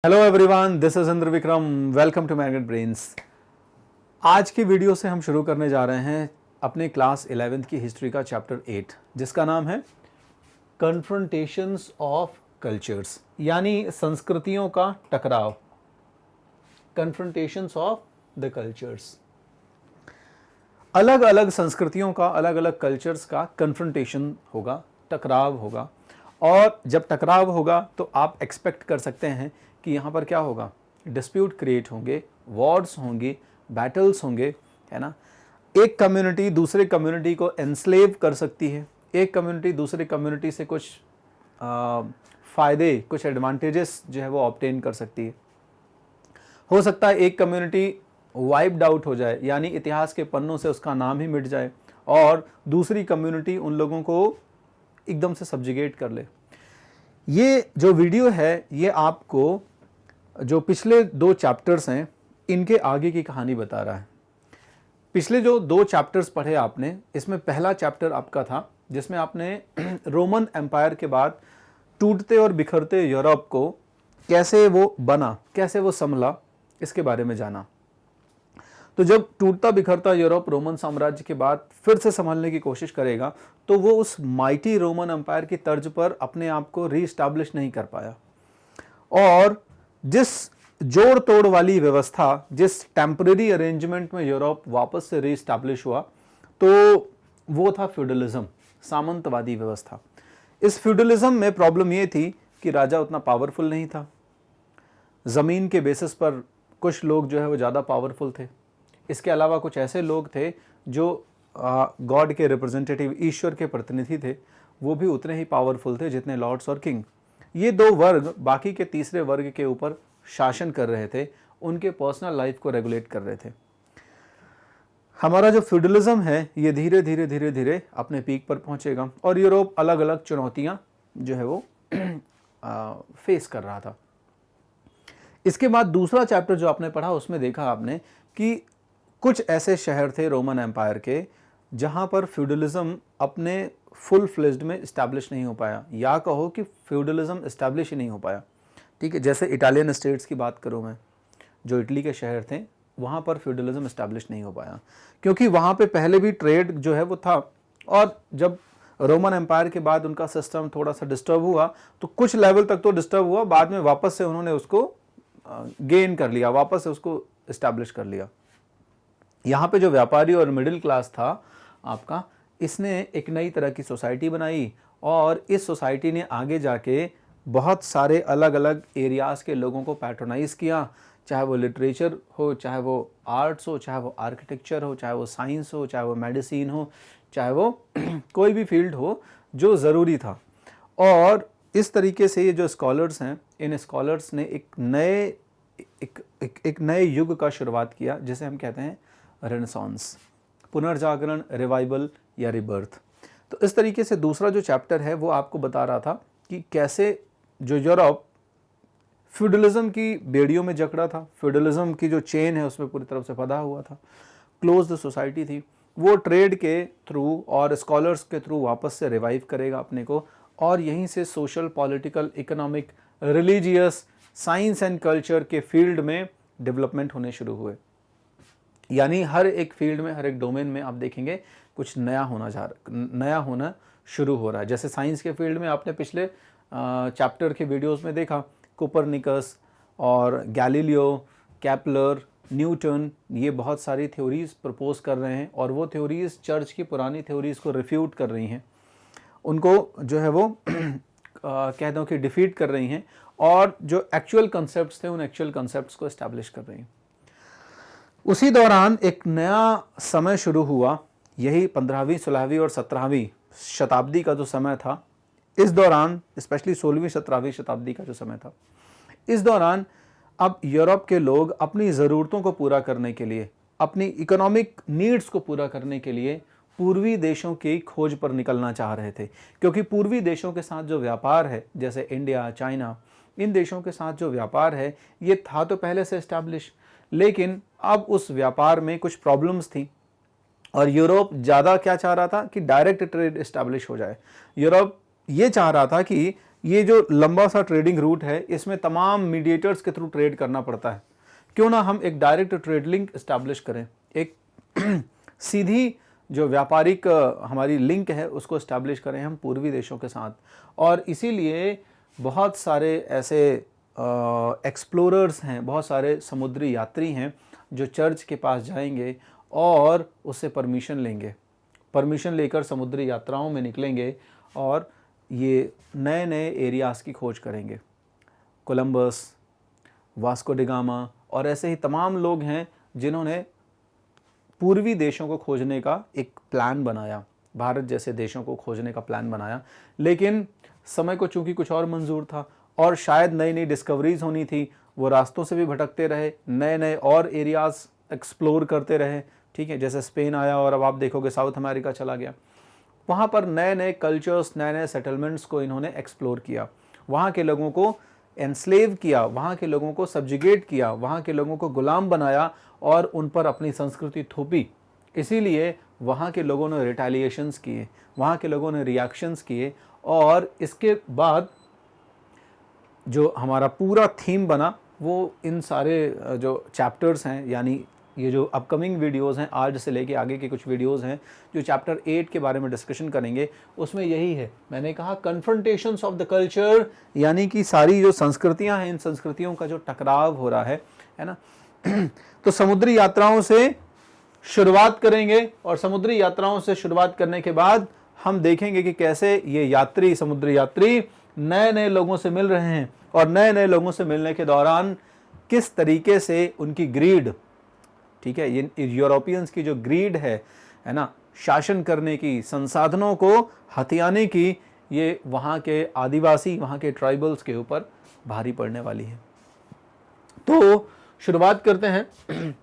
Hello everyone, this is Indra Vikram. Welcome to Magnet Brains. आज की video से हम शुरू करने जा रहे हैं अपने क्लास 11th की हिस्ट्री का चैप्टर 8, जिसका नाम है कन्फ्रंटेशंस ऑफ कल्चर्स, यानी संस्कृतियों का टकराव। कन्फ्रंटेशंस ऑफ द कल्चर्स, अलग अलग संस्कृतियों का, अलग अलग कल्चर्स का कन्फ्रंटेशन होगा, टकराव होगा। और जब टकराव होगा तो आप एक्सपेक्ट कर सकते हैं कि यहाँ पर क्या होगा, डिस्प्यूट क्रिएट होंगे, वॉर्स होंगी, बैटल्स होंगे, है ना। एक कम्युनिटी दूसरे कम्युनिटी को एनस्लेव कर सकती है, एक कम्युनिटी दूसरे कम्युनिटी से कुछ फ़ायदे, कुछ एडवांटेजेस जो है वो ऑब्टेन कर सकती है। हो सकता है एक कम्युनिटी वाइप्ड आउट हो जाए, यानी इतिहास के पन्नों से उसका नाम ही मिट जाए, और दूसरी कम्युनिटी उन लोगों को एकदम से सब्जुगेट कर ले। ये जो वीडियो है ये आपको जो पिछले 2 चैप्टर्स हैं इनके आगे की कहानी बता रहा है। पिछले जो 2 चैप्टर्स पढ़े आपने, इसमें पहला चैप्टर आपका था जिसमें आपने रोमन एम्पायर के बाद टूटते और बिखरते यूरोप को कैसे वो बना, कैसे वो संभला, इसके बारे में जाना। तो जब टूटता बिखरता यूरोप रोमन साम्राज्य के बाद फिर से संभलने की कोशिश करेगा तो वो उस माइटी रोमन एम्पायर की तर्ज पर अपने आप को रीस्टैब्लिश नहीं कर पाया। और जिस जोड़ तोड़ वाली व्यवस्था, जिस टेम्परेरी अरेंजमेंट में यूरोप वापस से रीस्टैब्लिश हुआ, तो वो था फ्यूडलिज्म, सामंतवादी व्यवस्था। इस फ्यूडलिज्म में प्रॉब्लम ये थी कि राजा उतना पावरफुल नहीं था। ज़मीन के बेसिस पर कुछ लोग जो है वो ज़्यादा पावरफुल थे। इसके अलावा कुछ ऐसे लोग थे जो गॉड के रिप्रेजेंटेटिव, ईश्वर के प्रतिनिधि थे, वो भी उतने ही पावरफुल थे जितने लॉर्ड्स और किंग। ये 2 वर्ग बाकी के तीसरे वर्ग के ऊपर शासन कर रहे थे, उनके पर्सनल लाइफ को रेगुलेट कर रहे थे। हमारा जो फ्यूडलिज्म है ये धीरे धीरे धीरे धीरे अपने पीक पर पहुंचेगा और यूरोप अलग अलग चुनौतियां जो है वो फेस कर रहा था। इसके बाद दूसरा चैप्टर जो आपने पढ़ा उसमें देखा आपने कि कुछ ऐसे शहर थे रोमन एम्पायर के जहां पर फ्यूडलिज्म अपने फुल फ्लेज्ड में इस्टेब्लिश नहीं हो पाया, या कहो कि फ्यूडलिज्म इस्टेब्लिश ही नहीं हो पाया। ठीक है, जैसे इटालियन स्टेट्स की बात करूं मैं, जो इटली के शहर थे वहां पर फ्यूडलिज्म इस्टेब्लिश नहीं हो पाया, क्योंकि वहां पे पहले भी ट्रेड जो है वो था, और जब रोमन एम्पायर के बाद उनका सिस्टम थोड़ा सा डिस्टर्ब हुआ तो कुछ लेवल तक तो डिस्टर्ब हुआ, बाद में वापस से उन्होंने उसको गेन कर लिया, वापस से उसको इस्टेब्लिश कर लिया। यहाँ पे जो व्यापारी और मिडिल क्लास था आपका, इसने एक नई तरह की सोसाइटी बनाई, और इस सोसाइटी ने आगे जाके बहुत सारे अलग अलग एरियाज़ के लोगों को पैट्रोनाइज किया, चाहे वो लिटरेचर हो, चाहे वो आर्ट्स हो, चाहे वो आर्किटेक्चर हो, चाहे वो साइंस हो, चाहे वो मेडिसिन हो, चाहे वो कोई भी फील्ड हो जो ज़रूरी था। और इस तरीके से ये जो स्कॉलर्स हैं, इन स्कॉलर्स ने एक नए युग का शुरुआत किया, जिसे हम कहते हैं रेनेसांस, पुनर्जागरण, रिवाइवल या रिबर्थ। तो इस तरीके से दूसरा जो चैप्टर है वो आपको बता रहा था कि कैसे जो यूरोप फ्यूडलिज्म की बेड़ियों में जकड़ा था, फ्यूडलिज्म की जो चेन है उसमें पूरी तरफ से फंदा हुआ था, क्लोज्ड सोसाइटी थी, वो ट्रेड के थ्रू और स्कॉलर्स के थ्रू वापस से रिवाइव करेगा अपने को, और यहीं से social, political, economic, religious, science and culture के फील्ड में डेवलपमेंट होने शुरू हुए। यानी हर एक फील्ड में, हर एक डोमेन में आप देखेंगे कुछ नया होना शुरू हो रहा है। जैसे साइंस के फील्ड में आपने पिछले चैप्टर के वीडियोस में देखा, कोपरनिकस और गैलीलियो, केपलर, न्यूटन, ये बहुत सारी थ्योरीज प्रपोज कर रहे हैं, और वो थ्योरीज चर्च की पुरानी थ्योरीज को रिफ्यूट कर रही हैं, उनको जो है वो कह दो कि डिफीट कर रही हैं, और जो एक्चुअल कंसेप्ट्स थे उन एक्चुअल कंसेप्ट्स को इस्टेब्लिश कर रही हैं। उसी दौरान एक नया समय शुरू हुआ, यही 15वीं, 16वीं और 17वीं शताब्दी का जो समय था। इस दौरान स्पेशली 16वीं 17वीं शताब्दी का जो समय था, इस दौरान अब यूरोप के लोग अपनी ज़रूरतों को पूरा करने के लिए, अपनी इकोनॉमिक नीड्स को पूरा करने के लिए पूर्वी देशों की खोज पर निकलना चाह रहे थे, क्योंकि पूर्वी देशों के साथ जो व्यापार है, जैसे इंडिया, चाइना, इन देशों के साथ जो व्यापार है ये था तो पहले से इस्टेब्लिश, लेकिन अब उस व्यापार में कुछ प्रॉब्लम्स थी, और यूरोप ज़्यादा क्या चाह रहा था कि डायरेक्ट ट्रेड इस्टेब्लिश हो जाए। यूरोप ये चाह रहा था कि ये जो लंबा सा ट्रेडिंग रूट है इसमें तमाम मीडिएटर्स के थ्रू ट्रेड करना पड़ता है। क्यों ना हम एक डायरेक्ट ट्रेड लिंक इस्टेब्लिश करें, एक सीधी जो व्यापारिक हमारी लिंक है उसको इस्टेब्लिश करें हम पूर्वी देशों के साथ। और इसीलिए बहुत सारे ऐसे एक्सप्लोरर्स हैं, बहुत सारे समुद्री यात्री हैं जो चर्च के पास जाएंगे और उससे परमिशन लेंगे, परमिशन लेकर समुद्री यात्राओं में निकलेंगे और ये नए नए एरियाज़ की खोज करेंगे। कोलंबस, वास्को डी गामा और ऐसे ही तमाम लोग हैं जिन्होंने पूर्वी देशों को खोजने का एक प्लान बनाया, भारत जैसे देशों को खोजने का प्लान बनाया। लेकिन समय को चूंकि कुछ और मंजूर था और शायद नई नई डिस्कवरीज होनी थी, वो रास्तों से भी भटकते रहे, नए नए और एरियाज़ एक्सप्लोर करते रहे। ठीक है, जैसे स्पेन आया और अब आप देखोगे साउथ अमेरिका चला गया। वहाँ पर नए नए कल्चर्स, नए नए सेटलमेंट्स को इन्होंने एक्सप्लोर किया, वहाँ के लोगों को एनस्लेव किया, वहाँ के लोगों को सब्जुगेट किया, वहाँ के लोगों को गुलाम बनाया और उन पर अपनी संस्कृति थोपी। इसीलिए वहाँ के लोगों ने रिटेलिएशंस किए, वहाँ के लोगों ने रिएक्शंस किए और इसके बाद जो हमारा पूरा थीम बना वो इन सारे जो चैप्टर्स हैं, यानी ये जो अपकमिंग वीडियोस हैं, आज से लेके आगे के कुछ वीडियोस हैं जो चैप्टर 8 के बारे में डिस्कशन करेंगे, उसमें यही है। मैंने कहा कन्फ्रंटेशंस ऑफ द कल्चर, यानी कि सारी जो संस्कृतियां हैं, इन संस्कृतियों का जो टकराव हो रहा है ना। तो समुद्री यात्राओं से शुरुआत करेंगे और समुद्री यात्राओं से शुरुआत करने के बाद हम देखेंगे कि कैसे ये यात्री, समुद्री यात्री नए नए लोगों से मिल रहे हैं और नए नए लोगों से मिलने के दौरान किस तरीके से उनकी ग्रीड, ठीक है, ये यूरोपियंस की जो ग्रीड है ना, शासन करने की, संसाधनों को हथियाने की, ये वहाँ के आदिवासी, वहाँ के ट्राइबल्स के ऊपर भारी पड़ने वाली है। तो शुरुआत करते हैं।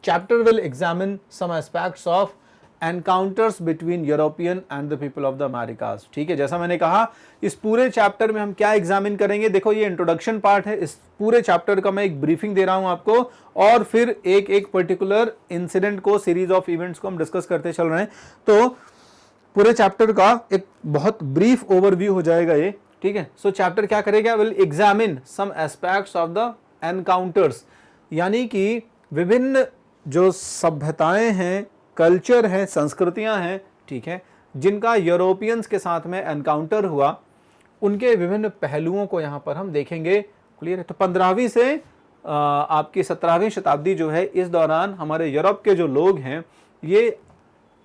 Chapter will examine some aspects of encounters between European and the people of the Americas. ठीक है, जैसा मैंने कहा इस पूरे चैप्टर में हम क्या एग्जामिन करेंगे, देखो ये इंट्रोडक्शन पार्ट है, इस पूरे चैप्टर का मैं एक ब्रीफिंग दे रहा हूं आपको और फिर एक एक पर्टिकुलर इंसिडेंट को, सीरीज ऑफ इवेंट्स को हम डिस्कस करते चल रहे हैं। तो पूरे चैप्टर का एक बहुत ब्रीफ ओवरव्यू हो जाएगा ये। ठीक है, सो चैप्टर क्या करेगा, will examine some aspects of the encounters, यानी कि विभिन्न जो सभ्यताएं हैं, कल्चर हैं, संस्कृतियां हैं, ठीक है, जिनका यूरोपियंस के साथ में एनकाउंटर हुआ, उनके विभिन्न पहलुओं को यहाँ पर हम देखेंगे। क्लियर है? तो 15वीं से आपकी 17वीं शताब्दी जो है, इस दौरान हमारे यूरोप के जो लोग हैं ये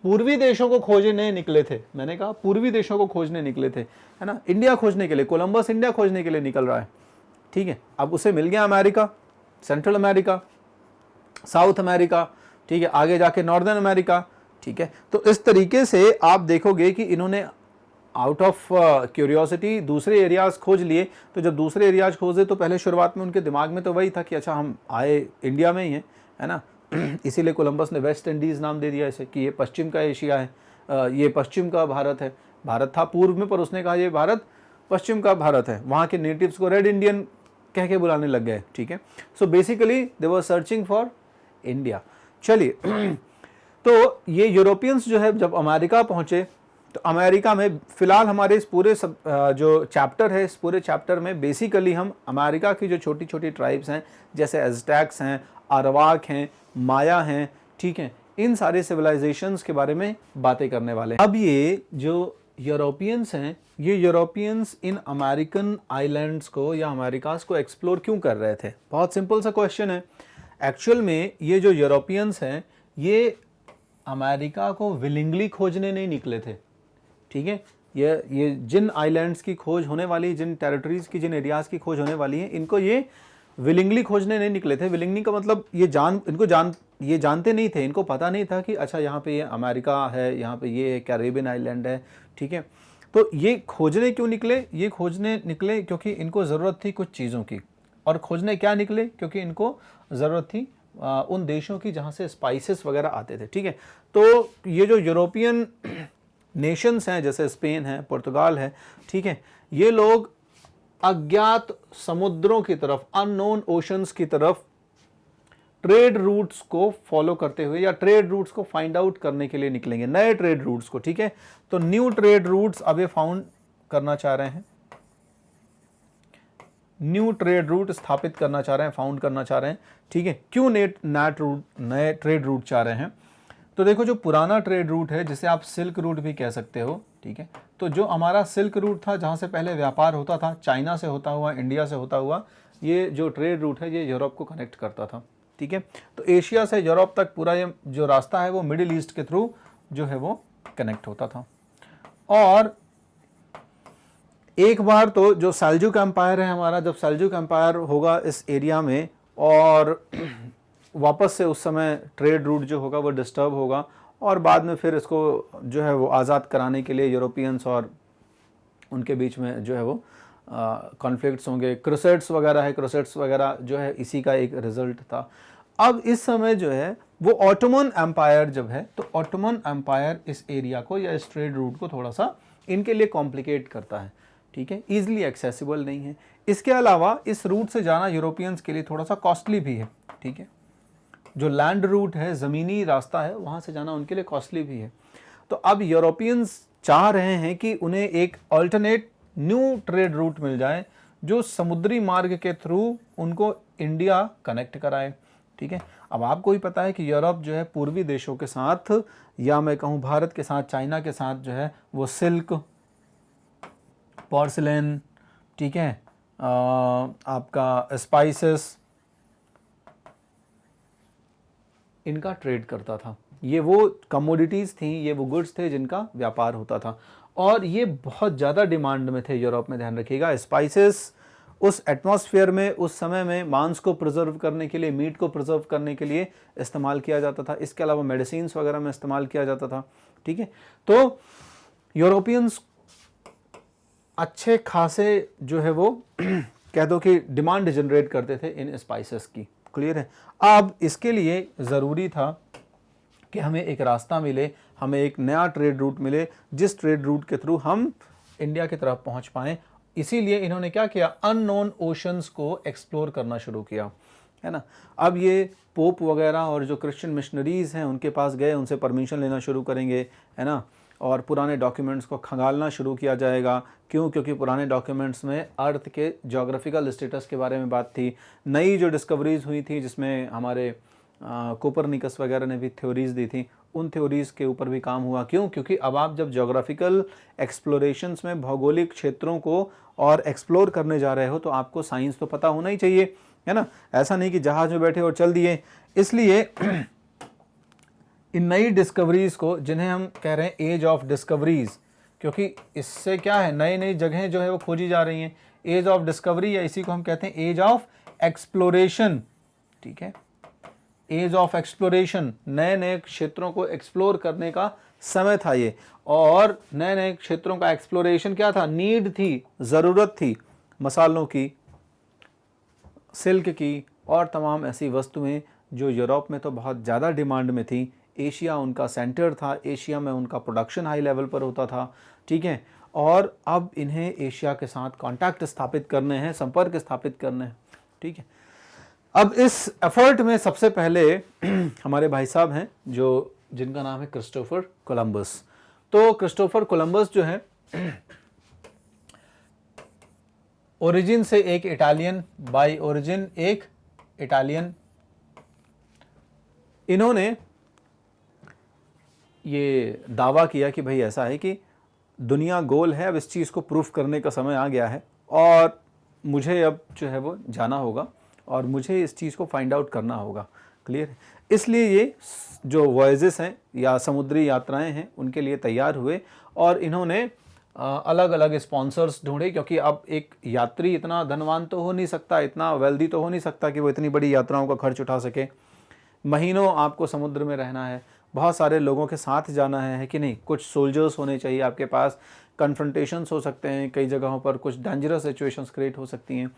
पूर्वी देशों को खोजने निकले थे। मैंने कहा पूर्वी देशों को खोजने निकले थे, है ना, इंडिया खोजने के लिए। कोलंबस इंडिया खोजने के लिए निकल रहा है। ठीक है, अब उसे मिल गया America, central America, south America, ठीक है, आगे जाके नॉर्दर्न अमेरिका। ठीक है, तो इस तरीके से आप देखोगे कि इन्होंने आउट ऑफ क्यूरियोसिटी दूसरे एरियाज खोज लिए। तो जब दूसरे एरियाज खोजे तो पहले शुरुआत में उनके दिमाग में तो वही था कि अच्छा हम आए इंडिया में ही हैं, है ना। इसीलिए कोलंबस ने वेस्ट इंडीज़ नाम दे दिया इसे कि ये पश्चिम का एशिया है, ये पश्चिम का भारत है। भारत था पूर्व में, पर उसने कहा ये भारत पश्चिम का भारत है। वहाँ के नेटिव्स को रेड इंडियन कह के बुलाने लग गए। ठीक है, so basically they were searching for India. चलिए, तो ये यूरोपियंस जो है जब अमेरिका पहुंचे तो अमेरिका में फिलहाल हमारे इस पूरे जो चैप्टर है, इस पूरे चैप्टर में बेसिकली हम अमेरिका की जो छोटी छोटी ट्राइब्स हैं, जैसे एज़टेक्स हैं, अरवाक हैं, माया हैं, ठीक है, इन सारे सिविलाइजेशंस के बारे में बातें करने वाले हैं। अब ये जो यूरोपियंस हैं, ये यूरोपियंस इन अमेरिकन आइलैंड्स को या अमेरिकाज को एक्सप्लोर क्यों कर रहे थे? बहुत सिंपल सा क्वेश्चन है। एक्चुअल में ये जो यूरोपियंस हैं ये अमेरिका को विलिंगली खोजने नहीं निकले थे। ठीक है, ये जिन आइलैंड्स की खोज होने वाली, जिन टेरिटरीज की, जिन एरियाज़ की खोज होने वाली है, इनको ये विलिंगली खोजने नहीं निकले थे। विलिंगली का मतलब ये जानते नहीं थे, इनको पता नहीं था कि अच्छा यहाँ पे ये अमेरिका है, यहाँ पे ये कैरेबियन आइलैंड है। ठीक है, तो ये खोजने क्यों निकले? ये खोजने निकले क्योंकि इनको ज़रूरत थी कुछ चीज़ों की। और खोजने क्या निकले? क्योंकि इनको ज़रूरत थी उन देशों की जहाँ से स्पाइसेस वगैरह आते थे। ठीक है, तो ये जो यूरोपियन नेशंस हैं, जैसे स्पेन है, पुर्तगाल है, ठीक है, ये लोग अज्ञात समुद्रों की तरफ, अननोन ओशंस की तरफ ट्रेड रूट्स को फॉलो करते हुए या ट्रेड रूट्स को फाइंड आउट करने के लिए निकलेंगे, नए ट्रेड रूट्स को। ठीक है, तो न्यू ट्रेड रूट्स अब ये फाउंड करना चाह रहे हैं। न्यू ट्रेड रूट स्थापित करना चाह रहे हैं, फाउंड करना चाह रहे हैं। ठीक है, क्यों नए ट्रेड रूट चाह रहे हैं? तो देखो, जो पुराना ट्रेड रूट है जिसे आप सिल्क रूट भी कह सकते हो, ठीक है, तो जो हमारा सिल्क रूट था जहाँ से पहले व्यापार होता था, चाइना से होता हुआ, इंडिया से होता हुआ, ये जो ट्रेड रूट है ये यूरोप को कनेक्ट करता था। ठीक है, तो एशिया से यूरोप तक पूरा ये जो रास्ता है वो मिडिल ईस्ट के थ्रू जो है वो कनेक्ट होता था। और एक बार तो जो सेल्जुक एम्पायर है हमारा, जब सेल्जुक एम्पायर होगा इस एरिया में और वापस से उस समय ट्रेड रूट जो होगा वो डिस्टर्ब होगा, और बाद में फिर इसको जो है वो आज़ाद कराने के लिए यूरोपियंस और उनके बीच में जो है वो कॉन्फ्लिक्ट्स होंगे। क्रूसेड्स वगैरह है, क्रूसेड्स वगैरह जो है इसी का एक रिजल्ट था। अब इस समय जो है वो ऑटोमन एम्पायर जब है, तो ऑटोमन एम्पायर इस एरिया को या इस ट्रेड रूट को थोड़ा सा इनके लिए कॉम्प्लिकेट करता है। ठीक है, ईजिली एक्सेसिबल नहीं है। इसके अलावा इस रूट से जाना यूरोपियंस के लिए थोड़ा सा कॉस्टली भी है। ठीक है, जो लैंड रूट है, ज़मीनी रास्ता है, वहाँ से जाना उनके लिए कॉस्टली भी है। तो अब यूरोपियंस चाह रहे हैं कि उन्हें एक अल्टरनेट न्यू ट्रेड रूट मिल जाए जो समुद्री मार्ग के थ्रू उनको इंडिया कनेक्ट कराए। ठीक है, अब आपको ही पता है कि यूरोप जो है पूर्वी देशों के साथ, या मैं कहूँ भारत के साथ, चाइना के साथ जो है वो सिल्क, पोर्सिलेन, ठीक है, आपका स्पाइसेस, इनका ट्रेड करता था। ये वो कमोडिटीज़ थी, ये वो गुड्स थे जिनका व्यापार होता था, और ये बहुत ज़्यादा डिमांड में थे यूरोप में। ध्यान रखिएगा, स्पाइसेस उस एटमॉस्फेयर में, उस समय में मांस को प्रिजर्व करने के लिए, मीट को प्रिजर्व करने के लिए इस्तेमाल किया जाता था। इसके अलावा मेडिसिन्स वगैरह में इस्तेमाल किया जाता था। ठीक है, तो यूरोपियंस अच्छे खासे जो है वो कह दो कि डिमांड जनरेट करते थे इन स्पाइसेस की। क्लियर है? अब इसके लिए ज़रूरी था कि हमें एक रास्ता मिले, हमें एक नया ट्रेड रूट मिले, जिस ट्रेड रूट के थ्रू हम इंडिया की तरफ पहुंच पाएँ। इसीलिए इन्होंने क्या किया, अननोन ओशंस को एक्सप्लोर करना शुरू किया, है ना। अब ये पोप वगैरह और जो क्रिश्चियन मिशनरीज़ हैं उनके पास गए, उनसे परमिशन लेना शुरू करेंगे, है ना, और पुराने डॉक्यूमेंट्स को खंगालना शुरू किया जाएगा। क्यों? क्योंकि पुराने डॉक्यूमेंट्स में अर्थ के ज्योग्राफिकल स्टेटस के बारे में बात थी। नई जो डिस्कवरीज हुई थी जिसमें हमारे कोपरनिकस वगैरह ने भी थ्योरीज दी थी, उन थ्योरीज़ के ऊपर भी काम हुआ। क्यों? क्योंकि अब आप जब ज्योग्राफिकल एक्सप्लोरेशंस में भौगोलिक क्षेत्रों को और एक्सप्लोर करने जा रहे हो तो आपको साइंस तो पता होना ही चाहिए, है ना। ऐसा नहीं कि जहाज़ में बैठे और चल दिए। इसलिए इन नई डिस्कवरीज़ को, जिन्हें हम कह रहे हैं एज ऑफ डिस्कवरीज़, क्योंकि इससे क्या है, नई नई जगहें जो है वो खोजी जा रही हैं। एज ऑफ डिस्कवरी, या इसी को हम कहते हैं एज ऑफ एक्सप्लोरेशन। ठीक है, एज ऑफ एक्सप्लोरेशन, नए नए क्षेत्रों को एक्सप्लोर करने का समय था ये। और नए नए क्षेत्रों का एक्सप्लोरेशन क्या था, नीड थी, ज़रूरत थी मसालों की, सिल्क की, और तमाम ऐसी वस्तुएं जो यूरोप में तो बहुत ज़्यादा डिमांड में थी। एशिया उनका सेंटर था, एशिया में उनका प्रोडक्शन हाई लेवल पर होता था। ठीक है, और अब इन्हें एशिया के साथ कांटेक्ट स्थापित करने हैं, संपर्क स्थापित करने हैं। ठीक है, अब इस एफर्ट में सबसे पहले हमारे भाई साहब हैं जो, जिनका नाम है क्रिस्टोफर कोलंबस। तो क्रिस्टोफर कोलंबस जो है ओरिजिन से एक इटालियन, बाय ओरिजिन एक इटालियन, इन्होंने ये दावा किया कि भाई ऐसा है कि दुनिया गोल है, अब इस चीज़ को प्रूफ करने का समय आ गया है और मुझे अब जो है वो जाना होगा और मुझे इस चीज़ को फाइंड आउट करना होगा। क्लियर है? इसलिए ये जो वॉयजेस हैं या समुद्री यात्राएं हैं उनके लिए तैयार हुए और इन्होंने अलग अलग स्पॉन्सर्स ढूंढे, क्योंकि अब एक यात्री इतना धनवान तो हो नहीं सकता, इतना वेल्दी तो हो नहीं सकता कि वो इतनी बड़ी यात्राओं का खर्च उठा सके। महीनों आपको समुद्र में रहना है, बहुत सारे लोगों के साथ जाना है कि नहीं, कुछ सोल्जर्स होने चाहिए आपके पास, कन्फ्रंटेशंस हो सकते हैं कई जगहों पर, कुछ डेंजरस सिचुएशंस क्रिएट हो सकती हैं,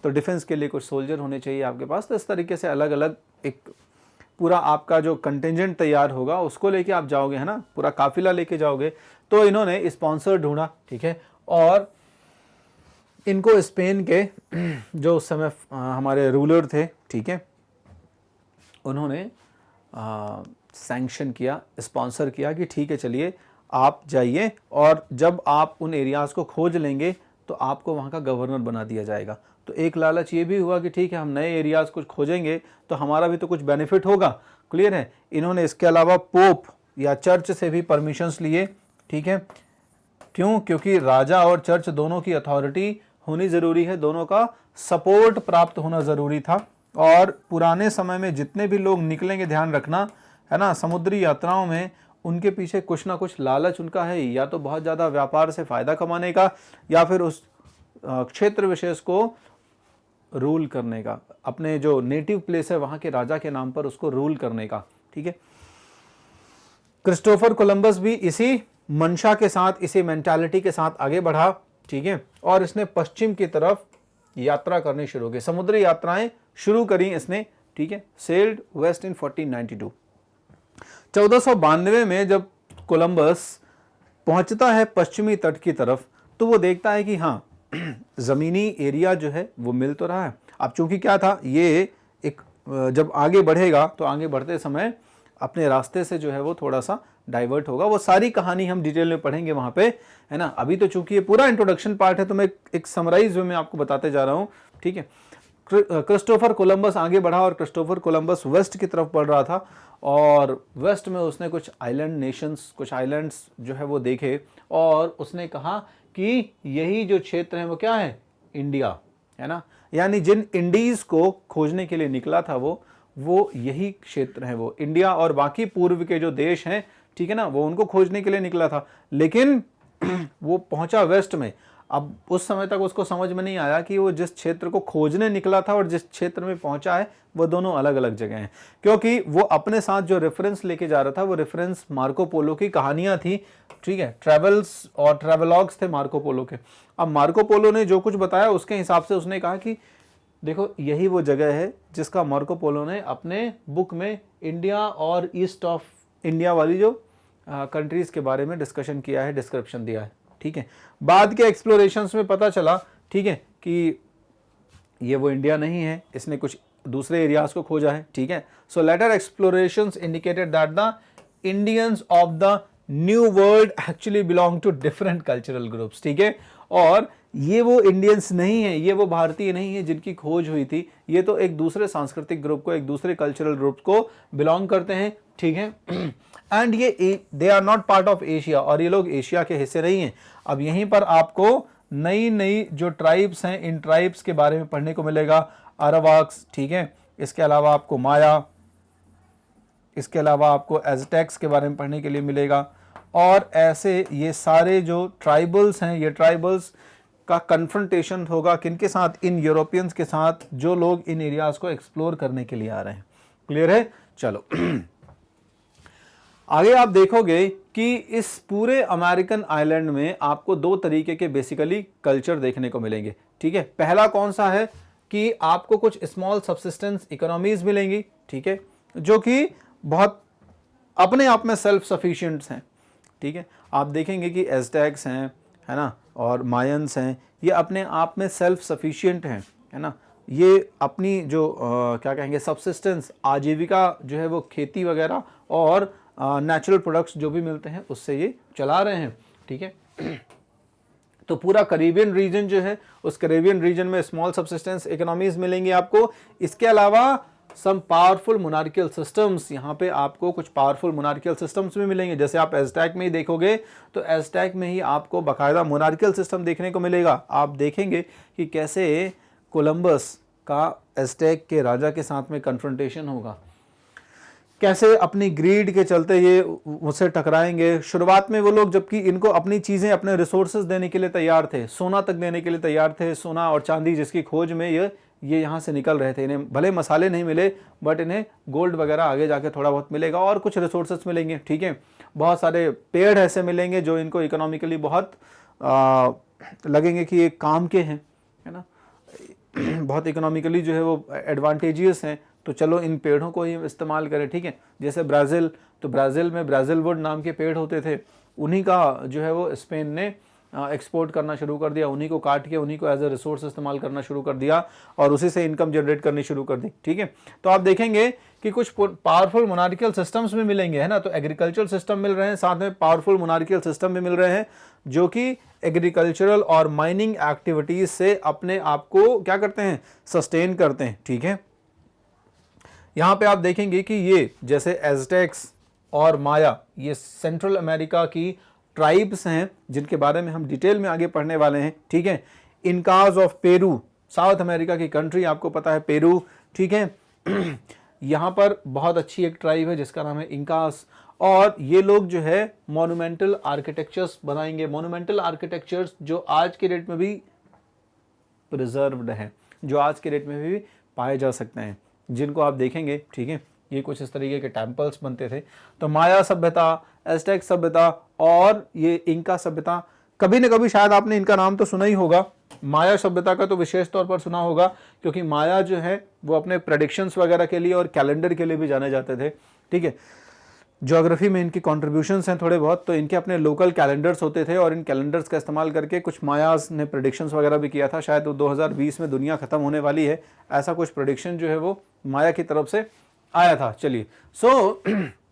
तो डिफेंस के लिए कुछ सोल्जर होने चाहिए आपके पास। तो इस तरीके से अलग अलग एक पूरा आपका जो कंटिंजेंट तैयार होगा उसको लेके आप जाओगे, है ना, पूरा काफिला लेके जाओगे। तो इन्होंने स्पॉन्सर ढूंढा, ठीक है, और इनको स्पेन के जो उस समय हमारे रूलर थे, ठीक है, उन्होंने सैंक्शन किया, स्पॉन्सर किया कि ठीक है चलिए आप जाइए और जब आप उन एरियाज़ को खोज लेंगे तो आपको वहाँ का गवर्नर बना दिया जाएगा। तो एक लालच ये भी हुआ कि ठीक है, हम नए एरियाज़ कुछ खोजेंगे तो हमारा भी तो कुछ बेनिफिट होगा। क्लियर है। इन्होंने इसके अलावा पोप या चर्च से भी परमिशंस लिए। ठीक है, क्यों? क्योंकि राजा और चर्च दोनों की अथॉरिटी होनी ज़रूरी है, दोनों का सपोर्ट प्राप्त होना ज़रूरी था। और पुराने समय में जितने भी लोग निकलेंगे, ध्यान रखना है ना, समुद्री यात्राओं में, उनके पीछे कुछ ना कुछ लालच उनका है, या तो बहुत ज़्यादा व्यापार से फ़ायदा कमाने का, या फिर उस क्षेत्र विशेष को रूल करने का, अपने जो नेटिव प्लेस है वहाँ के राजा के नाम पर उसको रूल करने का। ठीक है, क्रिस्टोफर कोलंबस भी इसी मंशा के साथ, इसी मेंटालिटी के साथ आगे बढ़ा। ठीक है, और इसने पश्चिम की तरफ यात्रा करनी शुरू की, समुद्री यात्राएं शुरू करी इसने। ठीक है, सेल्ड वेस्ट इन 1492। 1492 में जब कोलंबस पहुंचता है पश्चिमी तट की तरफ, तो वो देखता है कि हाँ, ज़मीनी एरिया जो है वो मिल तो रहा है। अब चूंकि क्या था, ये एक जब आगे बढ़ेगा तो आगे बढ़ते समय अपने रास्ते से जो है वो थोड़ा सा डाइवर्ट होगा। वो सारी कहानी हम डिटेल में पढ़ेंगे वहाँ पे, है ना। अभी तो चूंकि ये पूरा इंट्रोडक्शन पार्ट है तो मैं एक समराइज वे में आपको बताते जा रहा हूँ। ठीक है, क्रिस्टोफर कोलंबस आगे बढ़ा और क्रिस्टोफर कोलंबस वेस्ट की तरफ बढ़ रहा था, और वेस्ट में उसने कुछ आइलैंड नेशंस, कुछ आइलैंड्स जो है वो देखे, और उसने कहा कि यही जो क्षेत्र है वो क्या है, इंडिया, है ना। यानी जिन इंडीज को खोजने के लिए निकला था वो यही क्षेत्र है, वो इंडिया और बाकी पूर्व के जो देश हैं, ठीक है ना, वो उनको खोजने के लिए निकला था। लेकिन वो पहुंचा वेस्ट में। अब उस समय तक उसको समझ में नहीं आया कि वो जिस क्षेत्र को खोजने निकला था और जिस क्षेत्र में पहुंचा है वो दोनों अलग अलग जगह हैं, क्योंकि वो अपने साथ जो रेफरेंस लेके जा रहा था वो रेफरेंस मार्को पोलो की कहानियां थी। ठीक है, ट्रैवल्स और ट्रैवलॉग्स थे मार्को पोलो के। अब मार्को पोलो ने जो कुछ बताया उसके हिसाब से उसने कहा कि देखो यही वो जगह है जिसका मार्को पोलो ने अपने बुक में इंडिया और ईस्ट ऑफ इंडिया वाली जो कंट्रीज के बारे में डिस्कशन किया है, डिस्क्रिप्शन दिया है। ठीक है, बाद के एक्सप्लोरेशंस में पता चला, ठीक है, कि ये वो इंडिया नहीं है, इसने कुछ दूसरे एरियाज को खोजा है। ठीक है, so later explorations indicated that the Indians of the new world actually belong to different cultural groups. ठीक है, और ये वो इंडियंस नहीं है, ये वो भारतीय नहीं है जिनकी खोज हुई थी, ये तो एक दूसरे सांस्कृतिक ग्रुप को, एक दूसरे कल्चरल ग्रुप को बिलोंग करते हैं। ठीक है, एंड ये they are not part of Asia, और ये लोग एशिया के हिस्से नहीं हैं। अब यहीं पर आपको नई नई जो ट्राइब्स हैं, इन ट्राइब्स के बारे में पढ़ने को मिलेगा, अरावाक्स। ठीक है, इसके अलावा आपको माया, इसके अलावा आपको एज़टेक्स के बारे में पढ़ने के लिए मिलेगा, और ऐसे ये सारे जो ट्राइबल्स हैं, ये ट्राइबल्स का कन्फ्रंटेशन होगा किनके साथ, इन यूरोपियंस के साथ, जो लोग इन एरियाज को एक्सप्लोर करने के लिए आ रहे हैं। क्लियर है? चलो आगे आप देखोगे कि इस पूरे अमेरिकन आइलैंड में आपको दो तरीके के बेसिकली कल्चर देखने को मिलेंगे। ठीक है, पहला कौन सा है कि आपको कुछ स्मॉल सब्सिस्टेंस इकोनॉमीज मिलेंगी। ठीक है, जो कि बहुत अपने आप में सेल्फ सफिशिएंट्स हैं। ठीक है, आप देखेंगे कि एज़टेक्स हैं, है ना, और मायंस हैं, ये अपने आप में सेल्फ सफिशिएंट हैं, है ना। ये अपनी जो क्या कहेंगे सब्सिस्टेंस, आजीविका जो है वो खेती वगैरह और नेचुरल प्रोडक्ट्स जो भी मिलते हैं उससे ये चला रहे हैं। ठीक है, तो पूरा करेबियन रीजन जो है, उस करेबियन रीजन में स्मॉल सब्सिस्टेंस इकोनॉमीज मिलेंगी आपको। इसके अलावा सम पावरफुल मोनार्कियल सिस्टम्स, यहाँ पे आपको कुछ पावरफुल मोनार्कियल सिस्टम्स भी मिलेंगे। जैसे आप एज़टेक में ही देखोगे तो एज़टेक में ही आपको बाकायदा मोनार्कियल सिस्टम देखने को मिलेगा। आप देखेंगे कि कैसे कोलंबस का एज़टेक के राजा के साथ में कन्फ्रंटेशन होगा, कैसे अपनी ग्रीड के चलते ये उससे टकराएंगे। शुरुआत में वो लोग जबकि इनको अपनी चीज़ें, अपने रिसोर्सेज देने के लिए तैयार थे, सोना तक देने के लिए तैयार थे, सोना और चांदी जिसकी खोज में ये यहाँ से निकल रहे थे। इन्हें भले मसाले नहीं मिले बट इन्हें गोल्ड वगैरह आगे जाके थोड़ा बहुत मिलेगा और कुछ रिसोर्सेज मिलेंगे। ठीक है, बहुत सारे पेड़ ऐसे मिलेंगे जो इनको इकोनॉमिकली बहुत लगेंगे कि ये काम के हैं, है ना, बहुत इकोनॉमिकली जो है वो एडवांटेजियस हैं, तो चलो इन पेड़ों को ही इस्तेमाल करें। ठीक है, जैसे ब्राज़ील, तो ब्राज़ील में ब्राज़ील वुड नाम के पेड़ होते थे, उन्हीं का जो है वो स्पेन ने एक्सपोर्ट करना शुरू कर दिया, उन्हीं को काट के उन्हीं को एज ए रिसोर्स इस्तेमाल करना शुरू कर दिया और उसी से इनकम जनरेट करनी शुरू कर दी। ठीक है, तो आप देखेंगे कि कुछ पावरफुल मोनार्कियल सिस्टम्स भी मिलेंगे, है ना। तो एग्रीकल्चरल सिस्टम मिल रहे हैं, साथ में पावरफुल मोनार्कियल सिस्टम भी मिल रहे हैं। जो कि एग्रीकल्चरल और माइनिंग एक्टिविटीज से अपने आप को क्या करते हैं, सस्टेन करते हैं। ठीक है, यहां पे आप देखेंगे कि ये जैसे एज़टेक्स और माया, ये सेंट्रल अमेरिका की ट्राइब्स हैं जिनके बारे में हम डिटेल में आगे पढ़ने वाले हैं। ठीक है, Incas of Peru, south America की कंट्री आपको पता है पेरू। ठीक है, यहाँ पर बहुत अच्छी एक ट्राइब है जिसका नाम है इंकास, और ये लोग जो है मोन्यूमेंटल आर्किटेक्चर्स बनाएंगे, मोन्यूमेंटल आर्किटेक्चर्स जो आज के डेट में भी प्रिजर्व्ड हैं, जो आज के डेट में भी पाए जा सकते हैं, जिनको आप देखेंगे। ठीक है, ये कुछ इस तरीके के टेम्पल्स बनते थे। तो माया सभ्यता, एज़टेक सभ्यता और ये इंका सभ्यता, कभी न कभी शायद आपने इनका नाम तो सुना ही होगा। माया सभ्यता का तो विशेष तौर पर सुना होगा, क्योंकि माया जो है वो अपने प्रेडिक्शंस वगैरह के लिए और कैलेंडर के लिए भी जाने जाते थे। ठीक है, ज्योग्राफी में इनकी कॉन्ट्रीब्यूशंस हैं थोड़े बहुत, तो इनके अपने लोकल कैलेंडर्स होते थे और इन कैलेंडर्स का इस्तेमाल करके कुछ मायाज ने प्रेडिक्शंस वगैरह भी किया था। शायद 2020 में दुनिया खत्म होने वाली है, ऐसा कुछ प्रेडिक्शन जो है वो माया की तरफ से आया था। चलिए, सो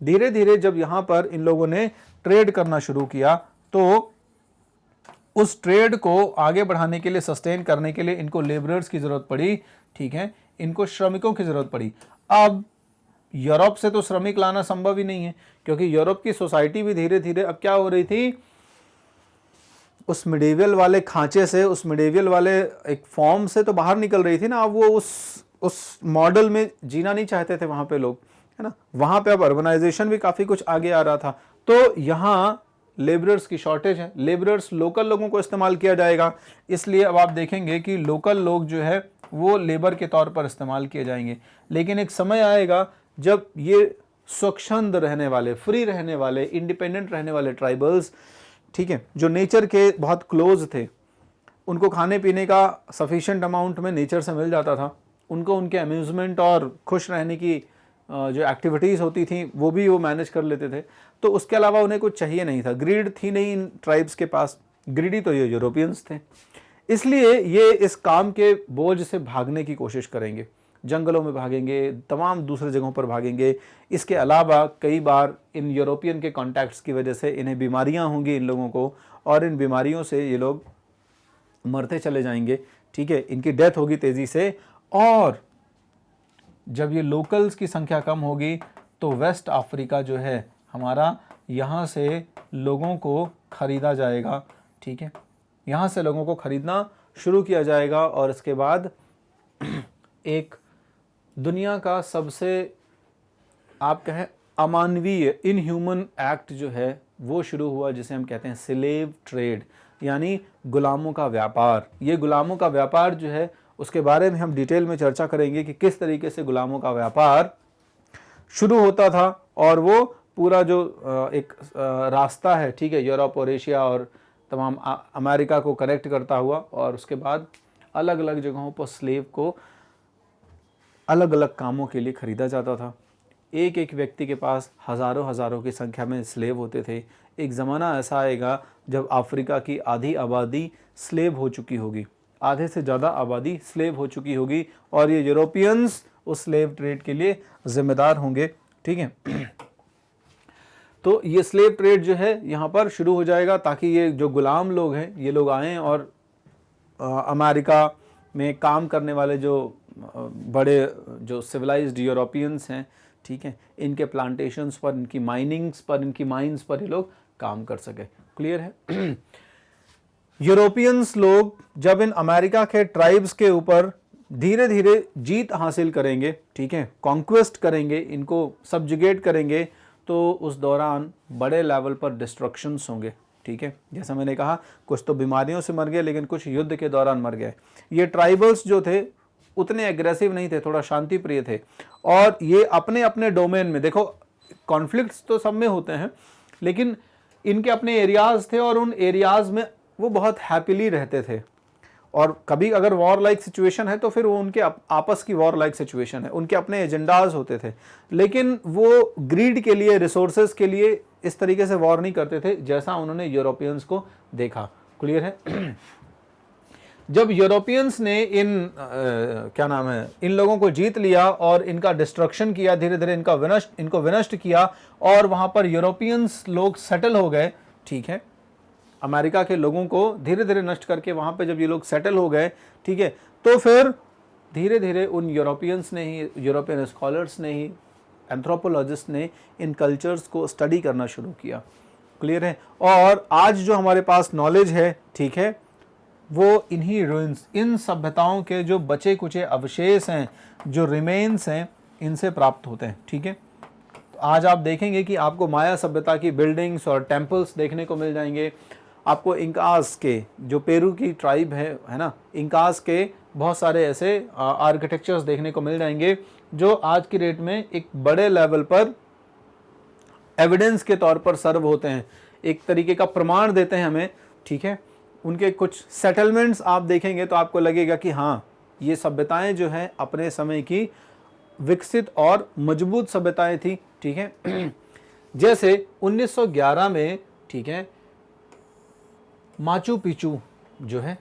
धीरे धीरे जब यहाँ पर इन लोगों ने ट्रेड करना शुरू किया, तो उस ट्रेड को आगे बढ़ाने के लिए, सस्टेन करने के लिए इनको लेबरर्स की जरूरत पड़ी। ठीक है, इनको श्रमिकों की जरूरत पड़ी। अब यूरोप से तो श्रमिक लाना संभव ही नहीं है, क्योंकि यूरोप की सोसाइटी भी धीरे धीरे अब क्या हो रही थी, उस मिडेवियल वाले खांचे से, उस मिडेवियल वाले एक फॉर्म से तो बाहर निकल रही थी ना। अब वो उस मॉडल में जीना नहीं चाहते थे वहां पे लोग, है ना। वहां पे अब अर्बनाइजेशन भी काफी कुछ आगे आ रहा था, तो यहाँ लेबरर्स की शॉर्टेज है। लेबरर्स, लोकल लोगों को इस्तेमाल किया जाएगा, इसलिए अब आप देखेंगे कि लोकल लोग जो है वो लेबर के तौर पर इस्तेमाल किए जाएंगे। लेकिन एक समय आएगा जब ये स्वच्छंद रहने वाले, फ्री रहने वाले, इंडिपेंडेंट रहने वाले ट्राइबल्स, ठीक है, जो नेचर के बहुत क्लोज थे, उनको खाने पीने का सफिशिएंट अमाउंट में नेचर से मिल जाता था, उनको उनके अम्यूजमेंट और खुश रहने की जो एक्टिविटीज़ होती थी वो भी वो मैनेज कर लेते थे। तो उसके अलावा उन्हें कुछ चाहिए नहीं था, ग्रीड थी नहीं इन ट्राइब्स के पास, ग्रीडी तो ये यूरोपियंस थे। इसलिए ये इस काम के बोझ से भागने की कोशिश करेंगे, जंगलों में भागेंगे, तमाम दूसरे जगहों पर भागेंगे। इसके अलावा कई बार इन यूरोपियन के कॉन्टैक्ट्स की वजह से इन्हें बीमारियां होंगी इन लोगों को, और इन बीमारियों से ये लोग मरते चले जाएंगे। ठीक है, इनकी डेथ होगी तेज़ी से। और जब ये लोकल्स की संख्या कम होगी तो वेस्ट अफ्रीका जो है हमारा, यहाँ से लोगों को ख़रीदा जाएगा। ठीक है, यहाँ से लोगों को ख़रीदना शुरू किया जाएगा, और इसके बाद एक दुनिया का सबसे आप कहें अमानवीय, इनह्यूमन एक्ट जो है वो शुरू हुआ, जिसे हम कहते हैं स्लेव ट्रेड, यानी गुलामों का व्यापार। ये गुलामों का व्यापार जो है उसके बारे में हम डिटेल में चर्चा करेंगे कि किस तरीके से गुलामों का व्यापार शुरू होता था, और वो पूरा जो एक रास्ता है, ठीक है, यूरोप और एशिया और तमाम अमेरिका को कनेक्ट करता हुआ, और उसके बाद अलग अलग जगहों पर स्लेव को अलग अलग कामों के लिए ख़रीदा जाता था। एक एक व्यक्ति के पास हज़ारों हज़ारों की संख्या में स्लेव होते थे। एक ज़माना ऐसा आएगा जब अफ्रीका की आधी आबादी स्लेव हो चुकी होगी, आधे से ज़्यादा आबादी स्लेव हो चुकी होगी, और ये यूरोपियंस उस स्लेव ट्रेड के लिए ज़िम्मेदार होंगे। ठीक है, तो ये स्लेव ट्रेड जो है यहाँ पर शुरू हो जाएगा, ताकि ये जो गुलाम लोग हैं ये लोग आएँ और अमेरिका में काम करने वाले जो बड़े जो सिविलाइज्ड यूरोपियंस हैं, ठीक है, इनके प्लांटेशंस पर, इनकी माइनिंग्स पर, इनकी माइंस पर ये लोग काम कर सके। क्लियर है। यूरोपियंस लोग जब इन अमेरिका के ट्राइब्स के ऊपर धीरे धीरे जीत हासिल करेंगे, ठीक है, कॉन्क्वेस्ट करेंगे, इनको सब्जुगेट करेंगे, तो उस दौरान बड़े लेवल पर डिस्ट्रक्शंस होंगे। ठीक है, जैसा मैंने कहा, कुछ तो बीमारियों से मर गए, लेकिन कुछ युद्ध के दौरान मर गए। ये ट्राइबल्स जो थे उतने एग्रेसिव नहीं थे, थोड़ा शांति प्रिय थे, और ये अपने अपने डोमेन में, देखो कॉन्फ्लिक्ट्स तो सब में होते हैं, लेकिन इनके अपने एरियाज थे, और उन एरियाज में वो बहुत हैप्पीली रहते थे। और कभी अगर वॉर लाइक सिचुएशन है तो फिर वो उनके आपस की वॉर लाइक सिचुएशन है, उनके अपने एजेंडाज होते थे, लेकिन वो ग्रीड के लिए, रिसोर्सेज के लिए इस तरीके से वॉर नहीं करते थे जैसा उन्होंने यूरोपियंस को देखा। क्लियर है। जब यूरोपियंस ने इन लोगों को जीत लिया और इनका डिस्ट्रक्शन किया, धीरे धीरे इनको विनष्ट किया, और वहां पर यूरोपियंस लोग सेटल हो गए, ठीक है, अमेरिका के लोगों को धीरे धीरे नष्ट करके वहाँ पे जब ये लोग सेटल हो गए, ठीक है, तो फिर धीरे धीरे उन यूरोपियंस ने ही, यूरोपियन स्कॉलर्स ने ही, एंथ्रोपोलॉजिस्ट ने इन कल्चर्स को स्टडी करना शुरू किया। क्लियर है? और आज जो हमारे पास नॉलेज है, ठीक है, वो इन्हीं रूइंस, इन सभ्यताओं के जो बचे कुचे अवशेष हैं, जो रिमेन्स हैं, इनसे प्राप्त होते हैं। ठीक है, तो आज आप देखेंगे कि आपको माया सभ्यता की बिल्डिंग्स और टेम्पल्स देखने को मिल जाएंगे। आपको इंकास के, जो पेरू की ट्राइब है ना, इंकास के बहुत सारे ऐसे आर्किटेक्चर्स देखने को मिल जाएंगे जो आज की डेट में एक बड़े लेवल पर एविडेंस के तौर पर सर्व होते हैं, एक तरीके का प्रमाण देते हैं हमें। ठीक है, उनके कुछ सेटलमेंट्स आप देखेंगे तो आपको लगेगा कि हाँ, ये सभ्यताएं जो हैं अपने समय की विकसित और मजबूत सभ्यताएं थी। ठीक है, जैसे 1911 में, ठीक है, माचू पिचू जो है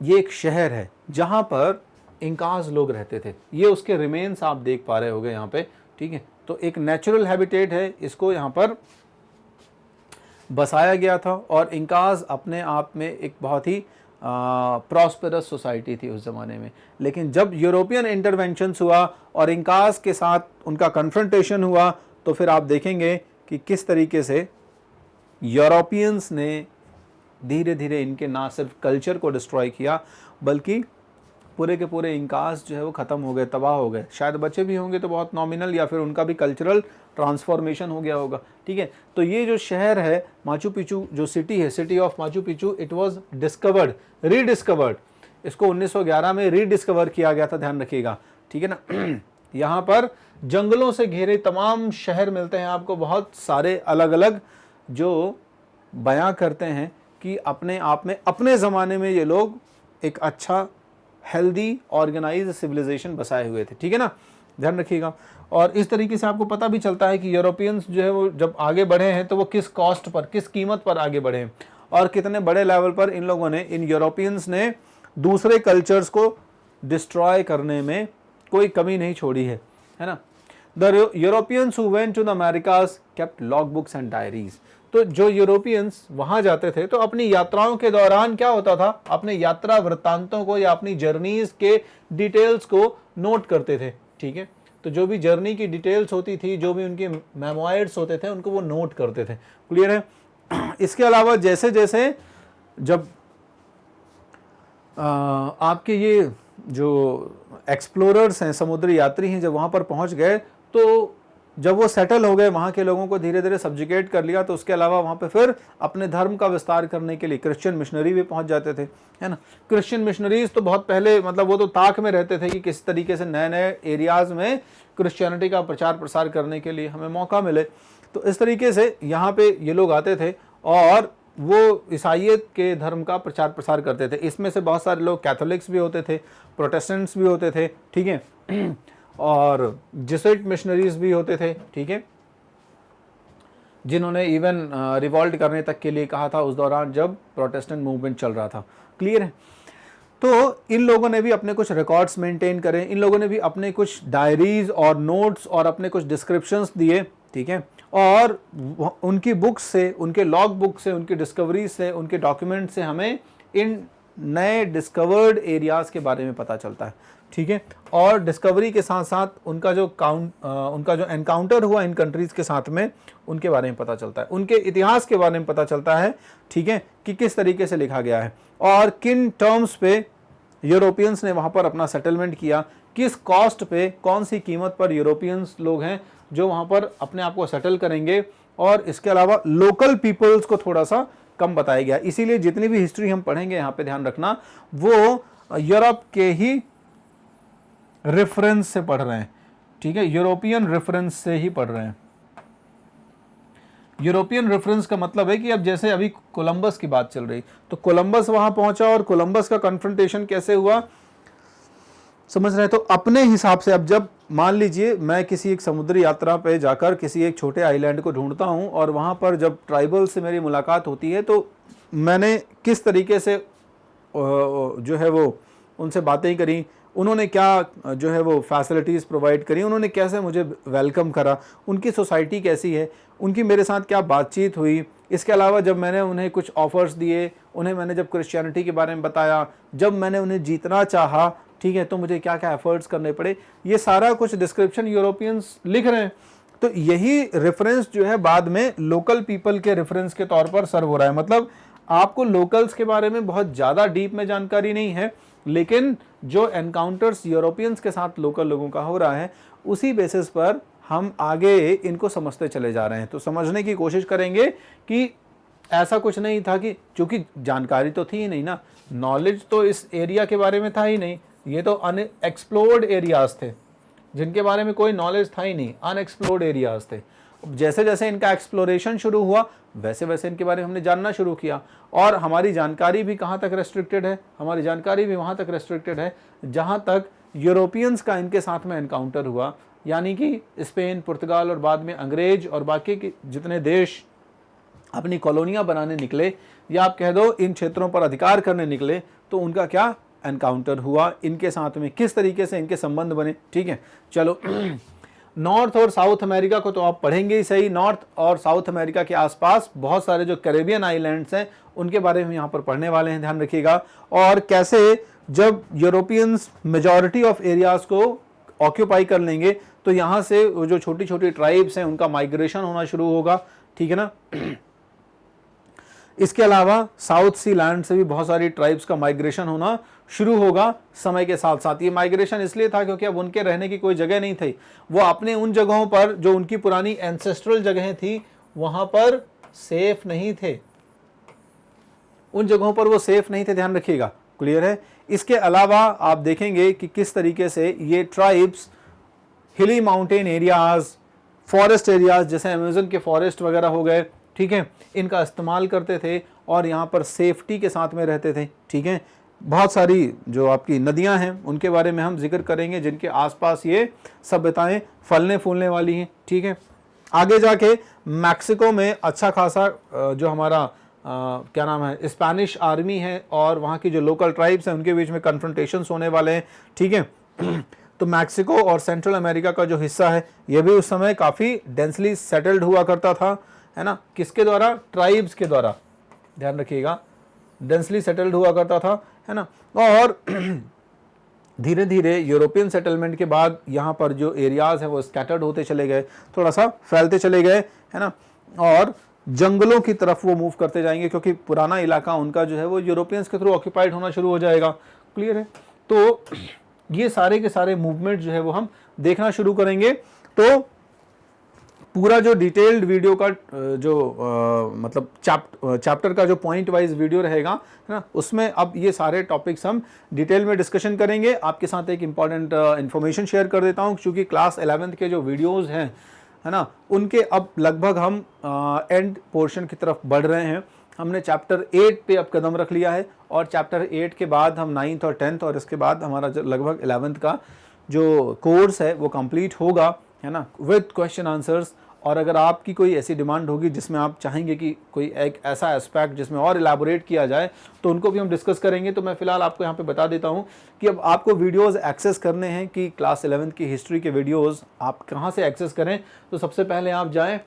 ये एक शहर है जहां पर इंकास लोग रहते थे। ये उसके रिमेन्स आप देख पा रहे होंगे यहाँ पे। ठीक है, तो एक नेचुरल हैबिटेट है, इसको यहाँ पर बसाया गया था। और इंकास अपने आप में एक बहुत ही प्रॉस्पेरस सोसाइटी थी उस ज़माने में। लेकिन जब यूरोपियन इंटरवेंशंस हुआ और इंकास के साथ उनका कन्फ्रंटेशन हुआ, तो फिर आप देखेंगे कि किस तरीके से यूरोपियंस ने धीरे धीरे इनके ना सिर्फ कल्चर को डिस्ट्रॉय किया, बल्कि पूरे के पूरे इंकास जो है वो ख़त्म हो गए, तबाह हो गए। शायद बचे भी होंगे तो बहुत नॉमिनल, या फिर उनका भी कल्चरल ट्रांसफॉर्मेशन हो गया होगा। ठीक है, तो ये जो शहर है माचू पिचू, जो सिटी है, city of Machu Picchu, it was discovered, rediscovered. इसको 1911 में रीडिस्कवर किया गया था, ध्यान रखिएगा। ठीक है ना, यहाँ पर जंगलों से घिरे तमाम शहर मिलते हैं आपको, बहुत सारे अलग अलग, जो बयां करते हैं कि अपने आप में, अपने ज़माने में ये लोग एक अच्छा हेल्दी ऑर्गेनाइज सिविलाइजेशन बसाए हुए थे। ठीक है ना, ध्यान रखिएगा। और इस तरीके से आपको पता भी चलता है कि यूरोपियंस जो है वो जब आगे बढ़े हैं तो वो किस कॉस्ट पर, किस कीमत पर आगे बढ़े हैं, और कितने बड़े लेवल पर इन लोगों ने, इन यूरोपियंस ने दूसरे कल्चर्स को डिस्ट्रॉय करने में कोई कमी नहीं छोड़ी है ना। The Europeans who went to the Americas kept log books and diaries. तो जो यूरोपियंस वहां जाते थे तो अपनी यात्राओं के दौरान क्या होता था, अपने यात्रा वृत्तांतों को या अपनी जर्नीज के डिटेल्स को नोट करते थे। ठीक है, तो जो भी जर्नी की डिटेल्स होती थी, जो भी उनके मेमोइर्स होते थे, उनको वो नोट करते थे। क्लियर है? इसके अलावा जैसे जैसे जब आपके ये जो एक्सप्लोरर्स हैं, समुद्री यात्री हैं, जब वहाँ पर पहुँच गए, तो जब वो सेटल हो गए, वहाँ के लोगों को धीरे धीरे सब्जुकेट कर लिया, तो उसके अलावा वहाँ पे फिर अपने धर्म का विस्तार करने के लिए क्रिश्चियन मिशनरी भी पहुँच जाते थे, है ना। क्रिश्चियन मिशनरीज तो बहुत पहले, मतलब वो तो ताक में रहते थे कि किस तरीके से नए नए एरियाज़ में क्रिश्चियनिटी का प्रचार प्रसार करने के लिए हमें मौका मिले। तो इस तरीके से यहाँ पे ये लोग आते थे और वो ईसाइयत के धर्म का प्रचार प्रसार करते थे। इसमें से बहुत सारे लोग कैथोलिक्स भी होते थे, प्रोटेस्टेंट्स भी होते थे। ठीक है, और जेसुइट मिशनरीज भी होते थे। ठीक है, जिन्होंने इवन रिवॉल्ट करने तक के लिए कहा था उस दौरान जब प्रोटेस्टेंट मूवमेंट चल रहा था। क्लियर है? तो इन लोगों ने भी अपने कुछ रिकॉर्ड्स मेंटेन करे, इन लोगों ने भी अपने कुछ डायरीज और नोट्स और अपने कुछ डिस्क्रिप्शंस दिए। ठीक है, और उनकी बुक्स से, उनके लॉग बुक से, उनकी डिस्कवरीज से, उनके डॉक्यूमेंट से हमें इन नए डिस्कवर्ड एरियाज़ के बारे में पता चलता है। ठीक है, और डिस्कवरी के साथ साथ उनका जो एनकाउंटर हुआ इन कंट्रीज़ के साथ में, उनके बारे में पता चलता है, उनके इतिहास के बारे में पता चलता है। ठीक है, कि किस तरीके से लिखा गया है और किन टर्म्स पे यूरोपियंस ने वहाँ पर अपना सेटलमेंट किया, किस कॉस्ट पे, कौन सी कीमत पर यूरोपियंस लोग हैं जो वहाँ पर अपने आप को सेटल करेंगे। और इसके अलावा लोकल पीपल्स को थोड़ा सा कम बताया गया। इसीलिए जितनी भी हिस्ट्री हम पढ़ेंगे यहाँ पे ध्यान रखना, वो यूरोप के ही रेफरेंस से पढ़ रहे हैं। ठीक है, यूरोपियन रेफरेंस से ही पढ़ रहे हैं। यूरोपियन रेफरेंस का मतलब है कि अब जैसे अभी कोलंबस की बात चल रही, तो कोलंबस वहां पहुंचा और कोलंबस का कन्फ्रंटेशन कैसे हुआ, समझ रहे हैं? तो अपने हिसाब से, अब जब मान लीजिए मैं किसी एक समुद्री यात्रा पे जाकर किसी एक छोटे आइलैंड को ढूंढता हूं और वहां पर जब ट्राइबल से मेरी मुलाकात होती है, तो मैंने किस तरीके से जो है वो उनसे बातें करी उन्होंने क्या जो है वो फैसिलिटीज़ प्रोवाइड करी, उन्होंने कैसे मुझे वेलकम करा, उनकी सोसाइटी कैसी है, उनकी मेरे साथ क्या बातचीत हुई। इसके अलावा जब मैंने उन्हें कुछ ऑफ़र्स दिए, उन्हें मैंने जब क्रिश्चियनिटी के बारे में बताया, जब मैंने उन्हें जीतना चाहा, ठीक है, तो मुझे क्या क्या एफर्ट्स करने पड़े, ये सारा कुछ डिस्क्रिप्शन यूरोपियंस लिख रहे हैं। तो यही रेफरेंस जो है बाद में लोकल पीपल के रेफरेंस के तौर पर सर्व हो रहा है। मतलब आपको लोकल्स के बारे में बहुत ज़्यादा डीप में जानकारी नहीं है, लेकिन जो एनकाउंटर्स यूरोपियंस के साथ लोकल लोगों का हो रहा है, उसी बेसिस पर हम आगे इनको समझते चले जा रहे हैं। तो समझने की कोशिश करेंगे कि ऐसा कुछ नहीं था कि, चूंकि जानकारी तो थी ही नहीं ना, नॉलेज तो इस एरिया के बारे में था ही नहीं, ये तो अनएक्सप्लोर्ड एरियाज थे जिनके बारे में कोई नॉलेज था ही नहीं, अनएक्सप्लोर्ड एरियाज थे। जैसे जैसे इनका एक्सप्लोरेशन शुरू हुआ, वैसे वैसे इनके बारे में हमने जानना शुरू किया, और हमारी जानकारी भी कहाँ तक रेस्ट्रिक्टेड है, हमारी जानकारी भी वहाँ तक रेस्ट्रिक्टेड है जहाँ तक यूरोपियंस का इनके साथ में एनकाउंटर हुआ, यानी कि स्पेन, पुर्तगाल और बाद में अंग्रेज और बाकी के जितने देश अपनी कॉलोनियाँ बनाने निकले, या आप कह दो इन क्षेत्रों पर अधिकार करने निकले, तो उनका क्या एनकाउंटर हुआ, इनके साथ में किस तरीके से इनके संबंध बने। ठीक है, चलो नॉर्थ और साउथ अमेरिका को तो आप पढ़ेंगे ही सही। नॉर्थ और साउथ अमेरिका के आसपास बहुत सारे जो कैरेबियन आइलैंड्स हैं उनके बारे में यहाँ पर पढ़ने वाले हैं, ध्यान रखिएगा। और कैसे जब यूरोपियंस मेजॉरिटी ऑफ एरियाज को ऑक्यूपाई कर लेंगे तो यहाँ से जो छोटी छोटी ट्राइब्स हैं उनका माइग्रेशन होना शुरू होगा, ठीक है ना। इसके अलावा साउथ सी लैंड से भी बहुत सारी ट्राइब्स का माइग्रेशन होना शुरू होगा समय के साथ साथ। ये माइग्रेशन इसलिए था क्योंकि अब उनके रहने की कोई जगह नहीं थी, वो अपने उन जगहों पर जो उनकी पुरानी एंसेस्ट्रल जगहें थी वहां पर सेफ नहीं थे, उन जगहों पर वो सेफ नहीं थे, ध्यान रखिएगा, क्लियर है। इसके अलावा आप देखेंगे कि किस तरीके से ये ट्राइब्स हिली माउंटेन एरियाज, फॉरेस्ट एरियाज जैसे अमेज़न के फॉरेस्ट वगैरह हो गए, ठीक है, इनका इस्तेमाल करते थे और यहाँ पर सेफ्टी के साथ में रहते थे, ठीक है। बहुत सारी जो आपकी नदियाँ हैं उनके बारे में हम जिक्र करेंगे जिनके आसपास ये सभ्यताएं फलने फूलने वाली हैं, ठीक है। आगे जाके मैक्सिको में अच्छा खासा जो हमारा क्या नाम है स्पेनिश आर्मी है और वहाँ की जो लोकल ट्राइब्स हैं उनके बीच में कन्फ्रंटेशंस होने वाले हैं, ठीक है। तो मैक्सिको और सेंट्रल अमेरिका का जो हिस्सा है ये भी उस समय काफ़ी डेंसली सेटल्ड हुआ करता था, है ना। किसके द्वारा? ट्राइब्स के द्वारा, ध्यान रखिएगा, डेंसली सेटल्ड हुआ करता था, है ना। और धीरे धीरे यूरोपियन सेटलमेंट के बाद यहाँ पर जो एरियाज हैं वो स्कैटर्ड होते चले गए, थोड़ा सा फैलते चले गए, है ना, और जंगलों की तरफ वो मूव करते जाएंगे क्योंकि पुराना इलाका उनका जो है वो यूरोपियंस के थ्रू ऑक्यूपाइड होना शुरू हो जाएगा, क्लियर है। तो ये सारे के सारे मूवमेंट जो है वो हम देखना शुरू करेंगे। तो पूरा जो डिटेल्ड वीडियो का जो मतलब चैप्टर का जो पॉइंट वाइज वीडियो रहेगा, है ना, उसमें अब ये सारे टॉपिक्स हम डिटेल में डिस्कशन करेंगे। आपके साथ एक इम्पॉर्टेंट इन्फॉर्मेशन शेयर कर देता हूँ, क्योंकि क्लास 11th के जो वीडियोज़ हैं, है ना, उनके अब लगभग हम एंड पोर्शन की तरफ बढ़ रहे हैं। हमने चैप्टर 8 पे अब कदम रख लिया है और चैप्टर 8 के बाद हम 9th और 10th और इसके बाद हमारा लगभग 11th का जो कोर्स है वो कंप्लीट होगा, है ना, विद क्वेश्चन आंसर्स। और अगर आपकी कोई ऐसी डिमांड होगी जिसमें आप चाहेंगे कि कोई एक ऐसा एस्पेक्ट जिसमें और इलाबोरेट किया जाए तो उनको भी हम डिस्कस करेंगे। तो मैं फ़िलहाल आपको यहाँ पे बता देता हूँ कि अब आपको वीडियोस एक्सेस करने हैं कि क्लास 11th की हिस्ट्री के वीडियोस आप कहाँ से एक्सेस करें। तो सबसे पहले आप जाएँ,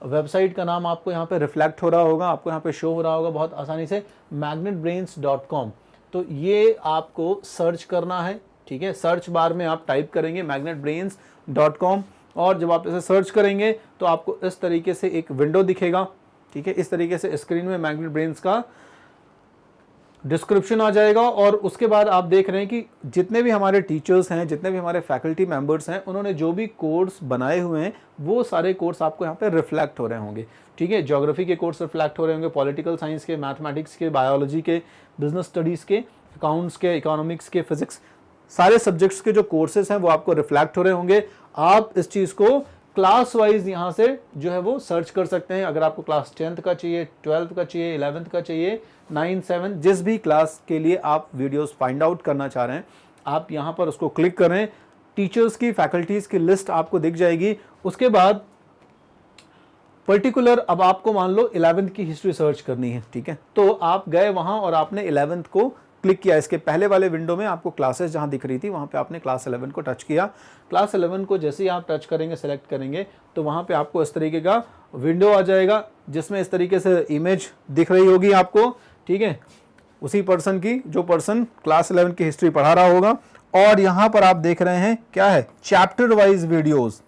वेबसाइट का नाम आपको यहाँ पे रिफ्लेक्ट हो रहा होगा, आपको यहाँ पे शो हो रहा होगा बहुत आसानी से, magnetbrains.com। तो ये आपको सर्च करना है, ठीक है। सर्च बार में आप टाइप करेंगे magnetbrains.com और जब आप इसे सर्च करेंगे तो आपको इस तरीके से एक विंडो दिखेगा, ठीक है। इस तरीके से स्क्रीन में मैग्नेट ब्रेन्स का डिस्क्रिप्शन आ जाएगा और उसके बाद आप देख रहे हैं कि जितने भी हमारे टीचर्स हैं, जितने भी हमारे फैकल्टी मेंबर्स हैं, उन्होंने जो भी कोर्स बनाए हुए हैं वो सारे कोर्स आपको यहाँ पे रिफ्लेक्ट हो रहे होंगे, ठीक है। ज्योग्राफी के कोर्स रिफ्लेक्ट हो रहे होंगे, पॉलिटिकल साइंस के, मैथमेटिक्स के, बायोलॉजी के, बिजनेस स्टडीज़ के, अकाउंट्स के, इकोनॉमिक्स के, फिजिक्स, सारे सब्जेक्ट्स के जो कोर्सेज हैं वो आपको रिफ्लेक्ट हो रहे होंगे। आप इस चीज़ को क्लास वाइज यहाँ से जो है वो सर्च कर सकते हैं। अगर आपको क्लास 10th का चाहिए, 12th का चाहिए, 11th का चाहिए, 9, 7, जिस भी क्लास के लिए आप वीडियोस फाइंड आउट करना चाह रहे हैं, आप यहाँ पर उसको क्लिक करें। टीचर्स की, फैकल्टीज़ की लिस्ट आपको दिख जाएगी। उसके बाद पर्टिकुलर अब आपको मान लो 11th की हिस्ट्री सर्च करनी है, ठीक है। तो आप गए वहाँ और आपने 11th को क्लिक किया, इसके पहले वाले विंडो में आपको क्लासेस जहां दिख रही थी वहां पे आपने क्लास 11 को टच किया। क्लास 11 को जैसे ही आप टच करेंगे, सेलेक्ट करेंगे, तो वहां पे आपको इस तरीके का विंडो आ जाएगा जिसमें इस तरीके से इमेज दिख रही होगी आपको, ठीक है, उसी पर्सन की जो पर्सन क्लास 11 की हिस्ट्री पढ़ा रहा होगा। और यहां पर आप देख रहे हैं क्या है, chapter wise videos.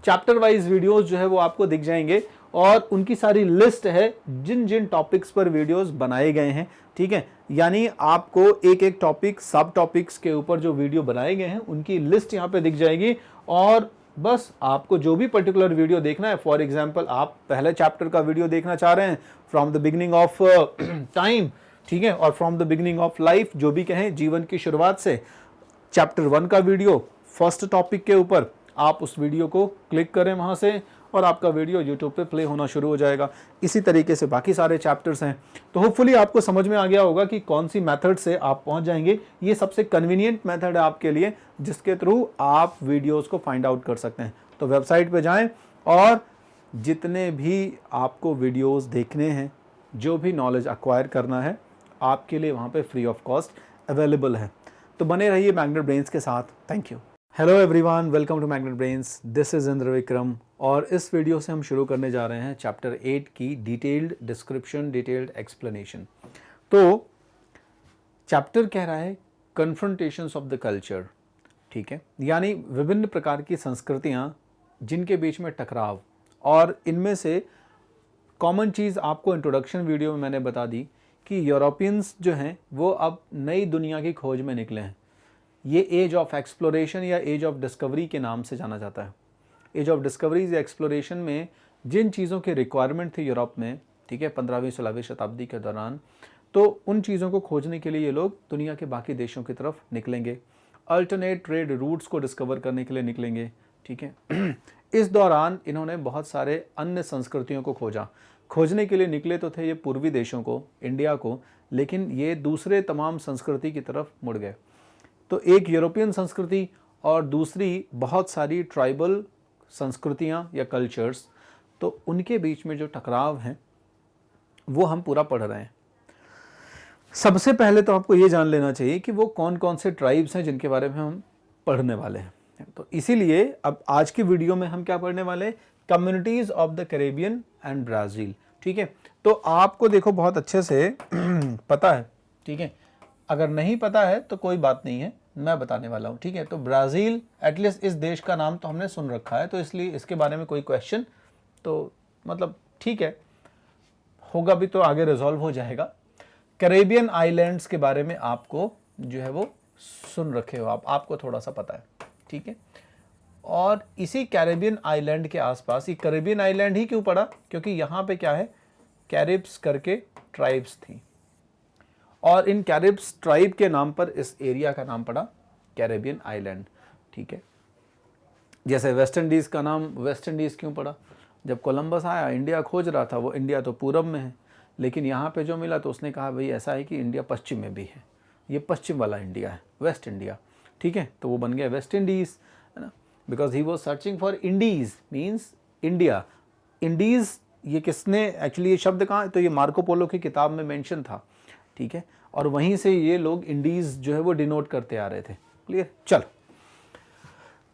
Chapter wise videos जो है वो आपको दिख जाएंगे और उनकी सारी लिस्ट है जिन जिन टॉपिक्स पर वीडियोस बनाए गए हैं, ठीक है। यानी आपको एक एक टॉपिक, सब टॉपिक्स के ऊपर जो वीडियो बनाए गए हैं उनकी लिस्ट यहाँ पे दिख जाएगी और बस आपको जो भी पर्टिकुलर वीडियो देखना है, फॉर एग्जांपल आप पहले चैप्टर का वीडियो देखना चाह रहे हैं, from the beginning of time, ठीक है, और from the beginning of life, जो भी कहें, जीवन की शुरुआत से, चैप्टर 1 का वीडियो फर्स्ट टॉपिक के ऊपर, आप उस वीडियो को क्लिक करें वहां से और आपका वीडियो यूट्यूब पे प्ले होना शुरू हो जाएगा। इसी तरीके से बाकी सारे चैप्टर्स हैं। तो होपफुली आपको समझ में आ गया होगा कि कौन सी मेथड से आप पहुंच जाएंगे। ये सबसे कन्वीनियंट मेथड है आपके लिए जिसके थ्रू आप वीडियोस को फाइंड आउट कर सकते हैं। तो वेबसाइट पे जाएं और जितने भी आपको वीडियोस देखने हैं, जो भी नॉलेज एक्वायर करना है, आपके लिए वहाँ पे फ्री ऑफ कॉस्ट अवेलेबल है। तो बने रहिए मैग्नेट ब्रेन्स के साथ। Thank you. Hello everyone, welcome to Magnet Brains. This is Indra Vikram और इस वीडियो से हम शुरू करने जा रहे हैं चैप्टर 8 की डिटेल्ड डिस्क्रिप्शन, डिटेल्ड एक्सप्लेनेशन। तो चैप्टर कह रहा है कन्फ्रंटेशंस ऑफ द कल्चर, ठीक है, यानी विभिन्न प्रकार की संस्कृतियाँ जिनके बीच में टकराव। और इनमें से कॉमन चीज़ आपको इंट्रोडक्शन वीडियो में मैंने बता दी कि यूरोपियंस जो हैं वो अब नई दुनिया की खोज में निकले हैं। ये एज ऑफ एक्सप्लोरेशन या एज ऑफ डिस्कवरी के नाम से जाना जाता है। एज ऑफ डिस्कवरीज या एक्सप्लोरेशन में जिन चीज़ों की रिक्वायरमेंट थी यूरोप में, ठीक है, 15वीं-16वीं शताब्दी के दौरान, तो उन चीज़ों को खोजने के लिए ये लोग दुनिया के बाकी देशों की तरफ निकलेंगे। अल्टरनेट ट्रेड रूट्स को डिस्कवर करने के लिए निकलेंगे, ठीक है। इस दौरान इन्होंने बहुत सारे अन्य संस्कृतियों को खोजने के लिए निकले तो थे ये पूर्वी देशों को, इंडिया को, लेकिन ये दूसरे तमाम संस्कृति की तरफ मुड़ गए। तो एक यूरोपियन संस्कृति और दूसरी बहुत सारी ट्राइबल संस्कृतियाँ या कल्चर्स, तो उनके बीच में जो टकराव हैं वो हम पूरा पढ़ रहे हैं। सबसे पहले तो आपको ये जान लेना चाहिए कि वो कौन कौन से ट्राइब्स हैं जिनके बारे में हम पढ़ने वाले हैं। तो इसीलिए अब आज की वीडियो में हम क्या पढ़ने वाले हैं, communities of the Caribbean and Brazil, ठीक है। तो आपको देखो बहुत अच्छे से पता है, ठीक है, अगर नहीं पता है तो कोई बात नहीं है, मैं बताने वाला हूँ, ठीक है। तो ब्राज़ील, एटलीस्ट इस देश का नाम तो हमने सुन रखा है, तो इसलिए इसके बारे में कोई क्वेश्चन तो मतलब ठीक है, होगा भी तो आगे रिजॉल्व हो जाएगा। कैरेबियन आइलैंड्स के बारे में आपको जो है वो सुन रखे हो, आपको थोड़ा सा पता है, ठीक है। और इसी कैरेबियन आइलैंड के आसपास, ये कैरेबियन आइलैंड ही क्यों पड़ा, क्योंकि यहाँ पे क्या है, कैरिब्स करके ट्राइब्स थी और इन कैरिब्स ट्राइब के नाम पर इस एरिया का नाम पड़ा कैरेबियन आइलैंड, ठीक है। जैसे वेस्ट इंडीज़ का नाम वेस्ट इंडीज़ क्यों पड़ा, जब कोलंबस आया, इंडिया खोज रहा था, वो इंडिया तो पूरब में है, लेकिन यहाँ पे जो मिला तो उसने कहा भाई ऐसा है कि इंडिया पश्चिम में भी है, ये पश्चिम वाला इंडिया है, वेस्ट इंडिया, ठीक है। तो वो बन गया वेस्ट इंडीज़, है ना, because he was searching for Indies, means India. Indies ये किसने एक्चुअली, ये शब्द कहाँ, तो ये मार्को पोलो की किताब में मेंशन था, ठीक है, और वहीं से ये लोग इंडीज़ जो है वो डिनोट करते आ रहे थे। क्लियर, चलो।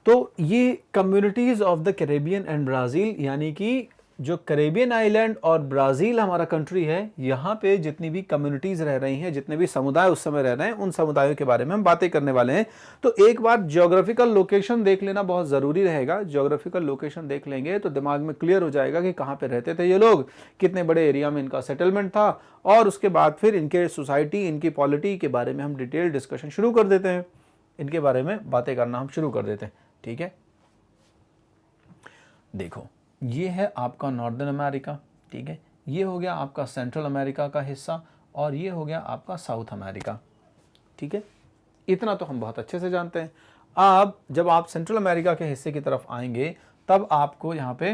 तो ये communities of the Caribbean and Brazil, यानी कि जो कैरेबियन आइलैंड और ब्राज़ील हमारा कंट्री है, यहाँ पे जितनी भी कम्युनिटीज़ रह रही हैं, जितने भी समुदाय उस समय रह रहे हैं, उन समुदायों के बारे में हम बातें करने वाले हैं। तो एक बार ज्योग्राफिकल लोकेशन देख लेना बहुत ज़रूरी रहेगा। ज्योग्राफिकल लोकेशन देख लेंगे तो दिमाग में क्लियर हो जाएगा कि कहाँ पे रहते थे ये लोग, कितने बड़े एरिया में इनका सेटलमेंट था, और उसके बाद फिर इनके सोसाइटी, इनकी पॉलिटी के बारे में हम डिटेल डिस्कशन शुरू कर देते हैं, इनके बारे में बातें करना हम शुरू कर देते हैं, ठीक है। देखो, ये है आपका नॉर्दर्न अमेरिका, ठीक है, ये हो गया आपका सेंट्रल अमेरिका का हिस्सा, और ये हो गया आपका साउथ अमेरिका, ठीक है। इतना तो हम बहुत अच्छे से जानते हैं। अब जब आप सेंट्रल अमेरिका के हिस्से की तरफ आएंगे तब आपको यहाँ पे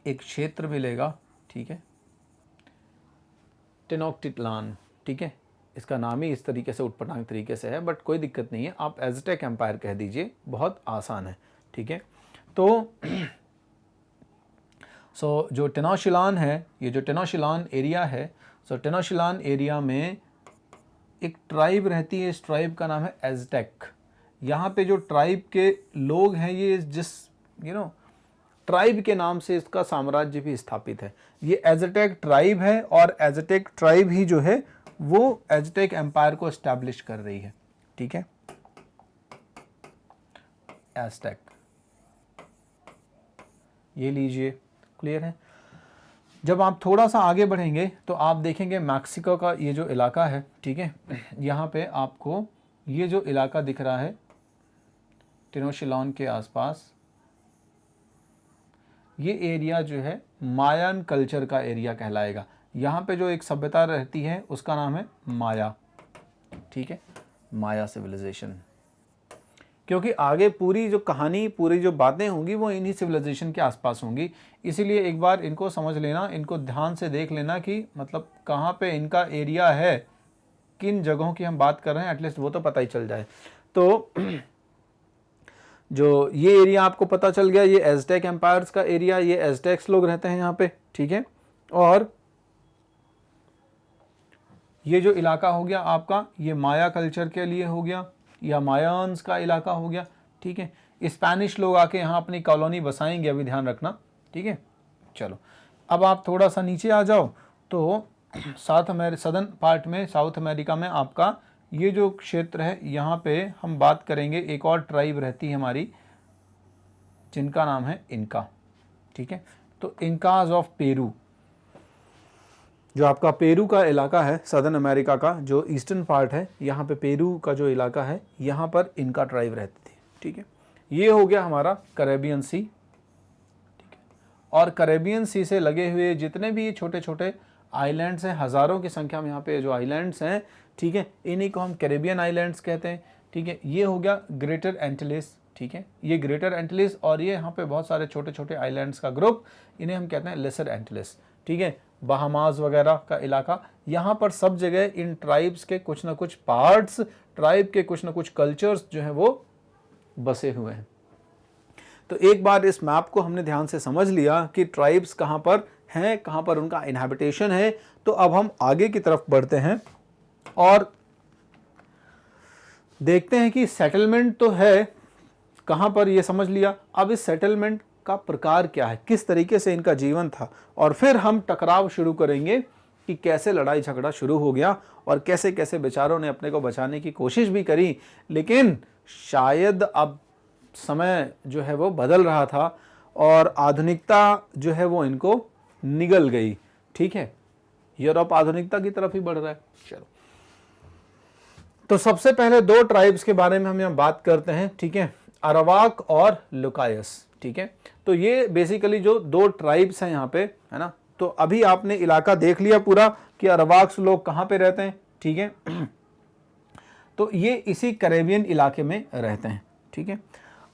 एक क्षेत्र मिलेगा, ठीक है, टेनोक्टिटलान, ठीक है, इसका नाम ही इस तरीके से उटपटांग तरीके से है, बट कोई दिक्कत नहीं है, आप एज़टेक एम्पायर कह दीजिए, बहुत आसान है, ठीक है। तो जो टेनोशिलान है, ये जो टेनोशिलान एरिया है, सो टेनोशिलान एरिया में एक ट्राइब रहती है, इस ट्राइब का नाम है एज़टेक। यहाँ पे जो ट्राइब के लोग हैं, ये जिस ट्राइब के नाम से इसका साम्राज्य भी स्थापित है। ये एज़टेक ट्राइब है और एज़टेक ट्राइब ही जो है वो एज़टेक एम्पायर को एस्टैब्लिश कर रही है। ठीक है, एज़टेक ये लीजिए, क्लियर है। जब आप थोड़ा सा आगे बढ़ेंगे तो आप देखेंगे मैक्सिको का ये जो इलाका है, ठीक है, यहाँ पे आपको ये जो इलाका दिख रहा है टेनोशिलान के आसपास, ये एरिया जो है मायन कल्चर का एरिया कहलाएगा। यहाँ पे जो एक सभ्यता रहती है उसका नाम है माया। ठीक है, माया सिविलाइजेशन, क्योंकि आगे पूरी जो कहानी, पूरी जो बातें होंगी वो इन्हीं सिविलाइजेशन के आसपास होंगी। इसीलिए एक बार इनको समझ लेना, इनको ध्यान से देख लेना कि मतलब कहाँ पे इनका एरिया है, किन जगहों की हम बात कर रहे हैं, एटलीस्ट वो तो पता ही चल जाए। तो जो ये एरिया आपको पता चल गया, ये एज़टेक एम्पायर्स का एरिया, ये एज़टेक्स लोग रहते हैं यहाँ पे। ठीक है, और ये जो इलाका हो गया आपका, ये माया कल्चर के लिए हो गया या मायान्स का इलाका हो गया। ठीक है, स्पेनिश लोग आके यहाँ अपनी कॉलोनी बसाएंगे, अभी ध्यान रखना। ठीक है, चलो अब आप थोड़ा सा नीचे आ जाओ तो सदर्न पार्ट में, साउथ अमेरिका में आपका ये जो क्षेत्र है, यहाँ पे हम बात करेंगे, एक और ट्राइब रहती है हमारी जिनका नाम है इनका। ठीक है, तो इनकाज ऑफ पेरू, जो आपका पेरू का इलाका है, सदर्न अमेरिका का जो ईस्टर्न पार्ट है, यहाँ पे पेरू का जो इलाका है, यहाँ पर इनका ट्राइब रहती थी। ठीक है, ये हो गया हमारा कैरेबियन सी। ठीक है, और कैरेबियन सी से लगे हुए जितने भी छोटे छोटे आइलैंड्स हैं, हज़ारों की संख्या में यहाँ पे जो आइलैंड्स हैं, ठीक है, इन्हीं को हम कैरेबियन आइलैंड्स कहते हैं। ठीक है, ये हो गया ग्रेटर एंटिलेस। ठीक है, ये ग्रेटर एंटिलेस, और ये यहाँ पे बहुत सारे छोटे छोटे आइलैंड्स का ग्रुप, इन्हें हम कहते हैं लेसर एंटिलेस। ठीक है, बहामास वगैरह का इलाका, यहाँ पर सब जगह इन ट्राइब्स के कुछ ना कुछ पार्ट्स, ट्राइब के कुछ ना कुछ कल्चर्स जो हैं वो बसे हुए हैं। तो एक बार इस मैप को हमने ध्यान से समझ लिया कि ट्राइब्स कहाँ पर हैं, कहाँ पर उनका इनहैबिटेशन है, तो अब हम आगे की तरफ बढ़ते हैं और देखते हैं कि सेटलमेंट तो है कहाँ पर, ये समझ लिया। अब इस सेटलमेंट का प्रकार क्या है, किस तरीके से इनका जीवन था, और फिर हम टकराव शुरू करेंगे कि कैसे लड़ाई झगड़ा शुरू हो गया और कैसे कैसे बेचारों ने अपने को बचाने की कोशिश भी करी, लेकिन शायद अब समय जो है वो बदल रहा था और आधुनिकता जो है वो इनको निगल गई। ठीक है, यूरोप आधुनिकता की तरफ ही बढ़ रहा है। चलो, तो सबसे पहले दो ट्राइब्स के बारे में हम यहाँ बात करते हैं। ठीक है, अरवाक और लुकायस। ठीक है, तो ये बेसिकली जो दो ट्राइब्स हैं यहाँ पे, है ना। तो अभी आपने इलाका देख लिया पूरा कि अरवाक्स लोग कहाँ पे रहते हैं। ठीक है, तो ये इसी कैरेबियन इलाके में रहते हैं। ठीक है,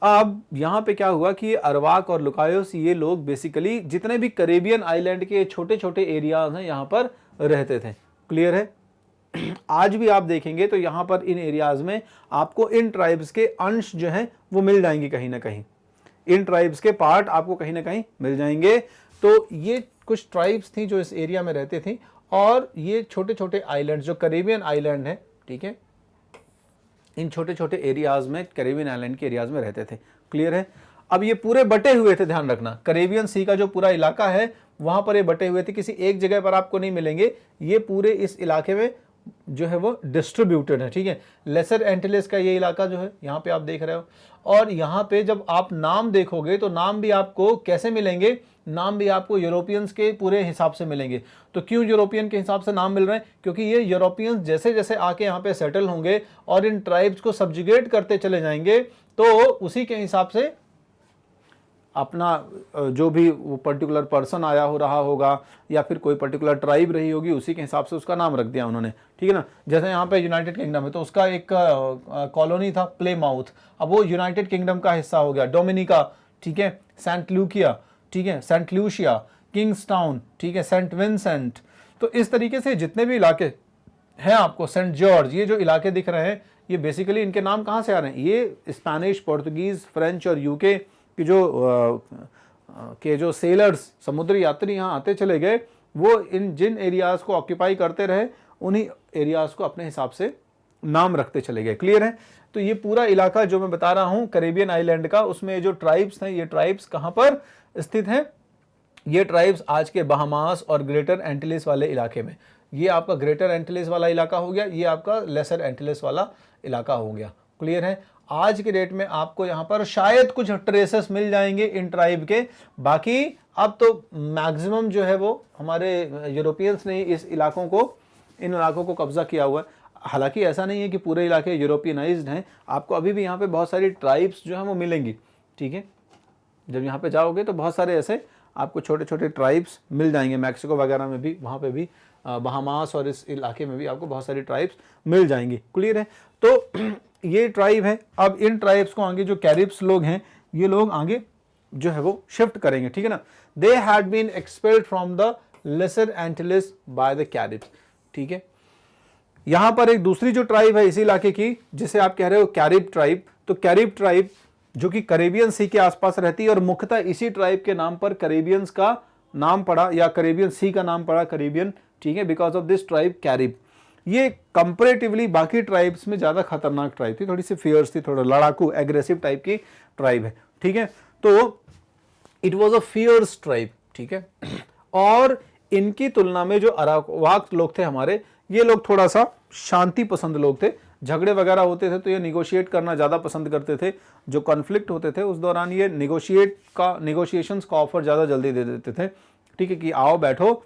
अब यहाँ पे क्या हुआ कि अरवाक और लुकायोस, ये लोग बेसिकली जितने भी कैरेबियन आइलैंड के छोटे छोटे एरियाज हैं यहाँ पर रहते थे। क्लियर है, आज भी आप देखेंगे तो यहाँ पर इन एरियाज में आपको इन ट्राइब्स के अंश जो हैं वो मिल जाएंगे, कहीं ना कहीं इन ट्राइब्स के पार्ट आपको कहीं ना कहीं मिल जाएंगे। तो ये कुछ ट्राइब्स थी जो इस एरिया में रहते थे, और ये छोटे छोटे आइलैंड जो कैरेबियन आइलैंड है, ठीक है, इन छोटे छोटे एरियाज में, कैरेबियन आइलैंड के एरियाज में रहते थे। क्लियर है, अब ये पूरे बटे हुए थे, ध्यान रखना, कैरेबियन सी का जो पूरा इलाका है वहां पर ये बटे हुए थे, किसी एक जगह पर आपको नहीं मिलेंगे, ये पूरे इस इलाके में जो है वो डिस्ट्रीब्यूटेड है। ठीक है, लेसर एंटिलेस का ये इलाका जो है यहाँ पे आप देख रहे हो, और यहाँ पे जब आप नाम देखोगे तो नाम भी आपको कैसे मिलेंगे, नाम भी आपको यूरोपियंस के पूरे हिसाब से मिलेंगे। तो क्यों यूरोपियन के हिसाब से नाम मिल रहे हैं, क्योंकि ये यूरोपियंस जैसे जैसे आके यहाँ पे सेटल होंगे और इन ट्राइब्स को सब्जुगेट करते चले जाएंगे, तो उसी के हिसाब से अपना जो भी वो पर्टिकुलर पर्सन आया हो रहा होगा या फिर कोई पर्टिकुलर ट्राइब रही होगी, उसी के हिसाब से उसका नाम रख दिया उन्होंने। ठीक है ना, जैसे यहाँ पे यूनाइटेड किंगडम है तो उसका एक कॉलोनी था प्लेमाउथ, अब वो यूनाइटेड किंगडम का हिस्सा हो गया। डोमिनिका, ठीक है, सेंट लूकिया, ठीक है, सेंट लूशिया, किंग्सटाउन, ठीक है, सेंट विंसेंट। तो इस तरीके से जितने भी इलाके हैं आपको, सेंट जॉर्ज, ये जो इलाके दिख रहे हैं, ये बेसिकली इनके नाम कहाँ से आ रहे हैं, ये स्पेनिश, पोर्तुगीज, फ्रेंच और यूके कि जो सेलर्स, समुद्री यात्री यहाँ आते चले गए, वो इन जिन एरियाज को ऑक्यूपाई करते रहे उन्हीं एरियाज को अपने हिसाब से नाम रखते चले गए। क्लियर है? तो ये पूरा इलाका जो मैं बता रहा हूं कैरेबियन आइलैंड का, उसमें जो ट्राइब्स हैं, ये ट्राइब्स कहां पर स्थित हैं? ये ट्राइब्स आज के बहामास और ग्रेटर एंटिलेस वाले इलाके में, ये आपका ग्रेटर एंटिलेस वाला इलाका हो गया, ये आपका लेसर एंटिलेस वाला इलाका हो गया। क्लियर है? आज के डेट में आपको यहाँ पर शायद कुछ ट्रेसेस मिल जाएंगे इन ट्राइब के, बाकी अब तो मैक्सिमम जो है वो हमारे यूरोपियंस ने इन इलाकों को कब्जा किया हुआ है। हालांकि ऐसा नहीं है कि पूरे इलाके यूरोपियनाइज्ड हैं, आपको अभी भी यहाँ पे बहुत सारी ट्राइब्स जो है वो मिलेंगी। ठीक है, जब यहाँ पे जाओगे तो बहुत सारे ऐसे आपको छोटे छोटे ट्राइब्स मिल जाएंगे, मैक्सिको वगैरह में भी, वहाँ पे भी बहामास और इस इलाके में भी आपको बहुत सारी ट्राइब्स मिल जाएंगी। क्लियर है? तो ये ट्राइब है। अब इन ट्राइब्स को आगे जो कैरिब्स लोग हैं, ये लोग आगे जो है वो शिफ्ट करेंगे। ठीक है ना? They had been expelled from the Lesser Antilles by the Caribs. ठीक है, यहां पर एक दूसरी जो ट्राइब है इसी इलाके की, जिसे आप कह रहे हो कैरिब ट्राइब, तो कैरिब ट्राइब जो कि कैरेबियन सी के आसपास रहती है और मुख्यतः इसी ट्राइब के नाम पर कैरेबियंस का नाम पड़ा या कैरेबियन सी का नाम पड़ा कैरेबियन। ठीक है, बिकॉज ऑफ दिस ट्राइब कैरिब। ये कंपैरेटिवली बाकी ट्राइब्स में ज्यादा खतरनाक ट्राइब थी, थोड़ी सी फियर्स थी, थोड़ा लड़ाकू एग्रेसिव टाइप की ट्राइब है। ठीक है, तो it was a fierce tribe. ठीक है, और इनकी तुलना में जो अरावाक लोग थे हमारे, ये लोग थोड़ा सा शांति पसंद लोग थे। झगड़े वगैरह होते थे तो ये निगोशिएट करना ज़्यादा पसंद करते थे। जो कॉन्फ्लिक्ट होते थे उस दौरान ये निगोशिएशंस का ऑफर ज़्यादा जल्दी दे देते थे। ठीक है, कि आओ बैठो,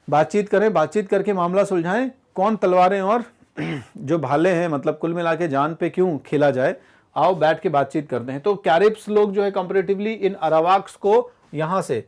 बातचीत करें, बातचीत करके मामला सुलझाएं, कौन तलवारें और जो भाले हैं, मतलब कुल मिला के जान पे क्यों खेला जाए, आओ बैठ के बातचीत करते हैं। तो कैरिब्स लोग जो है कंपैरेटिवली इन अरावाक्स को यहाँ से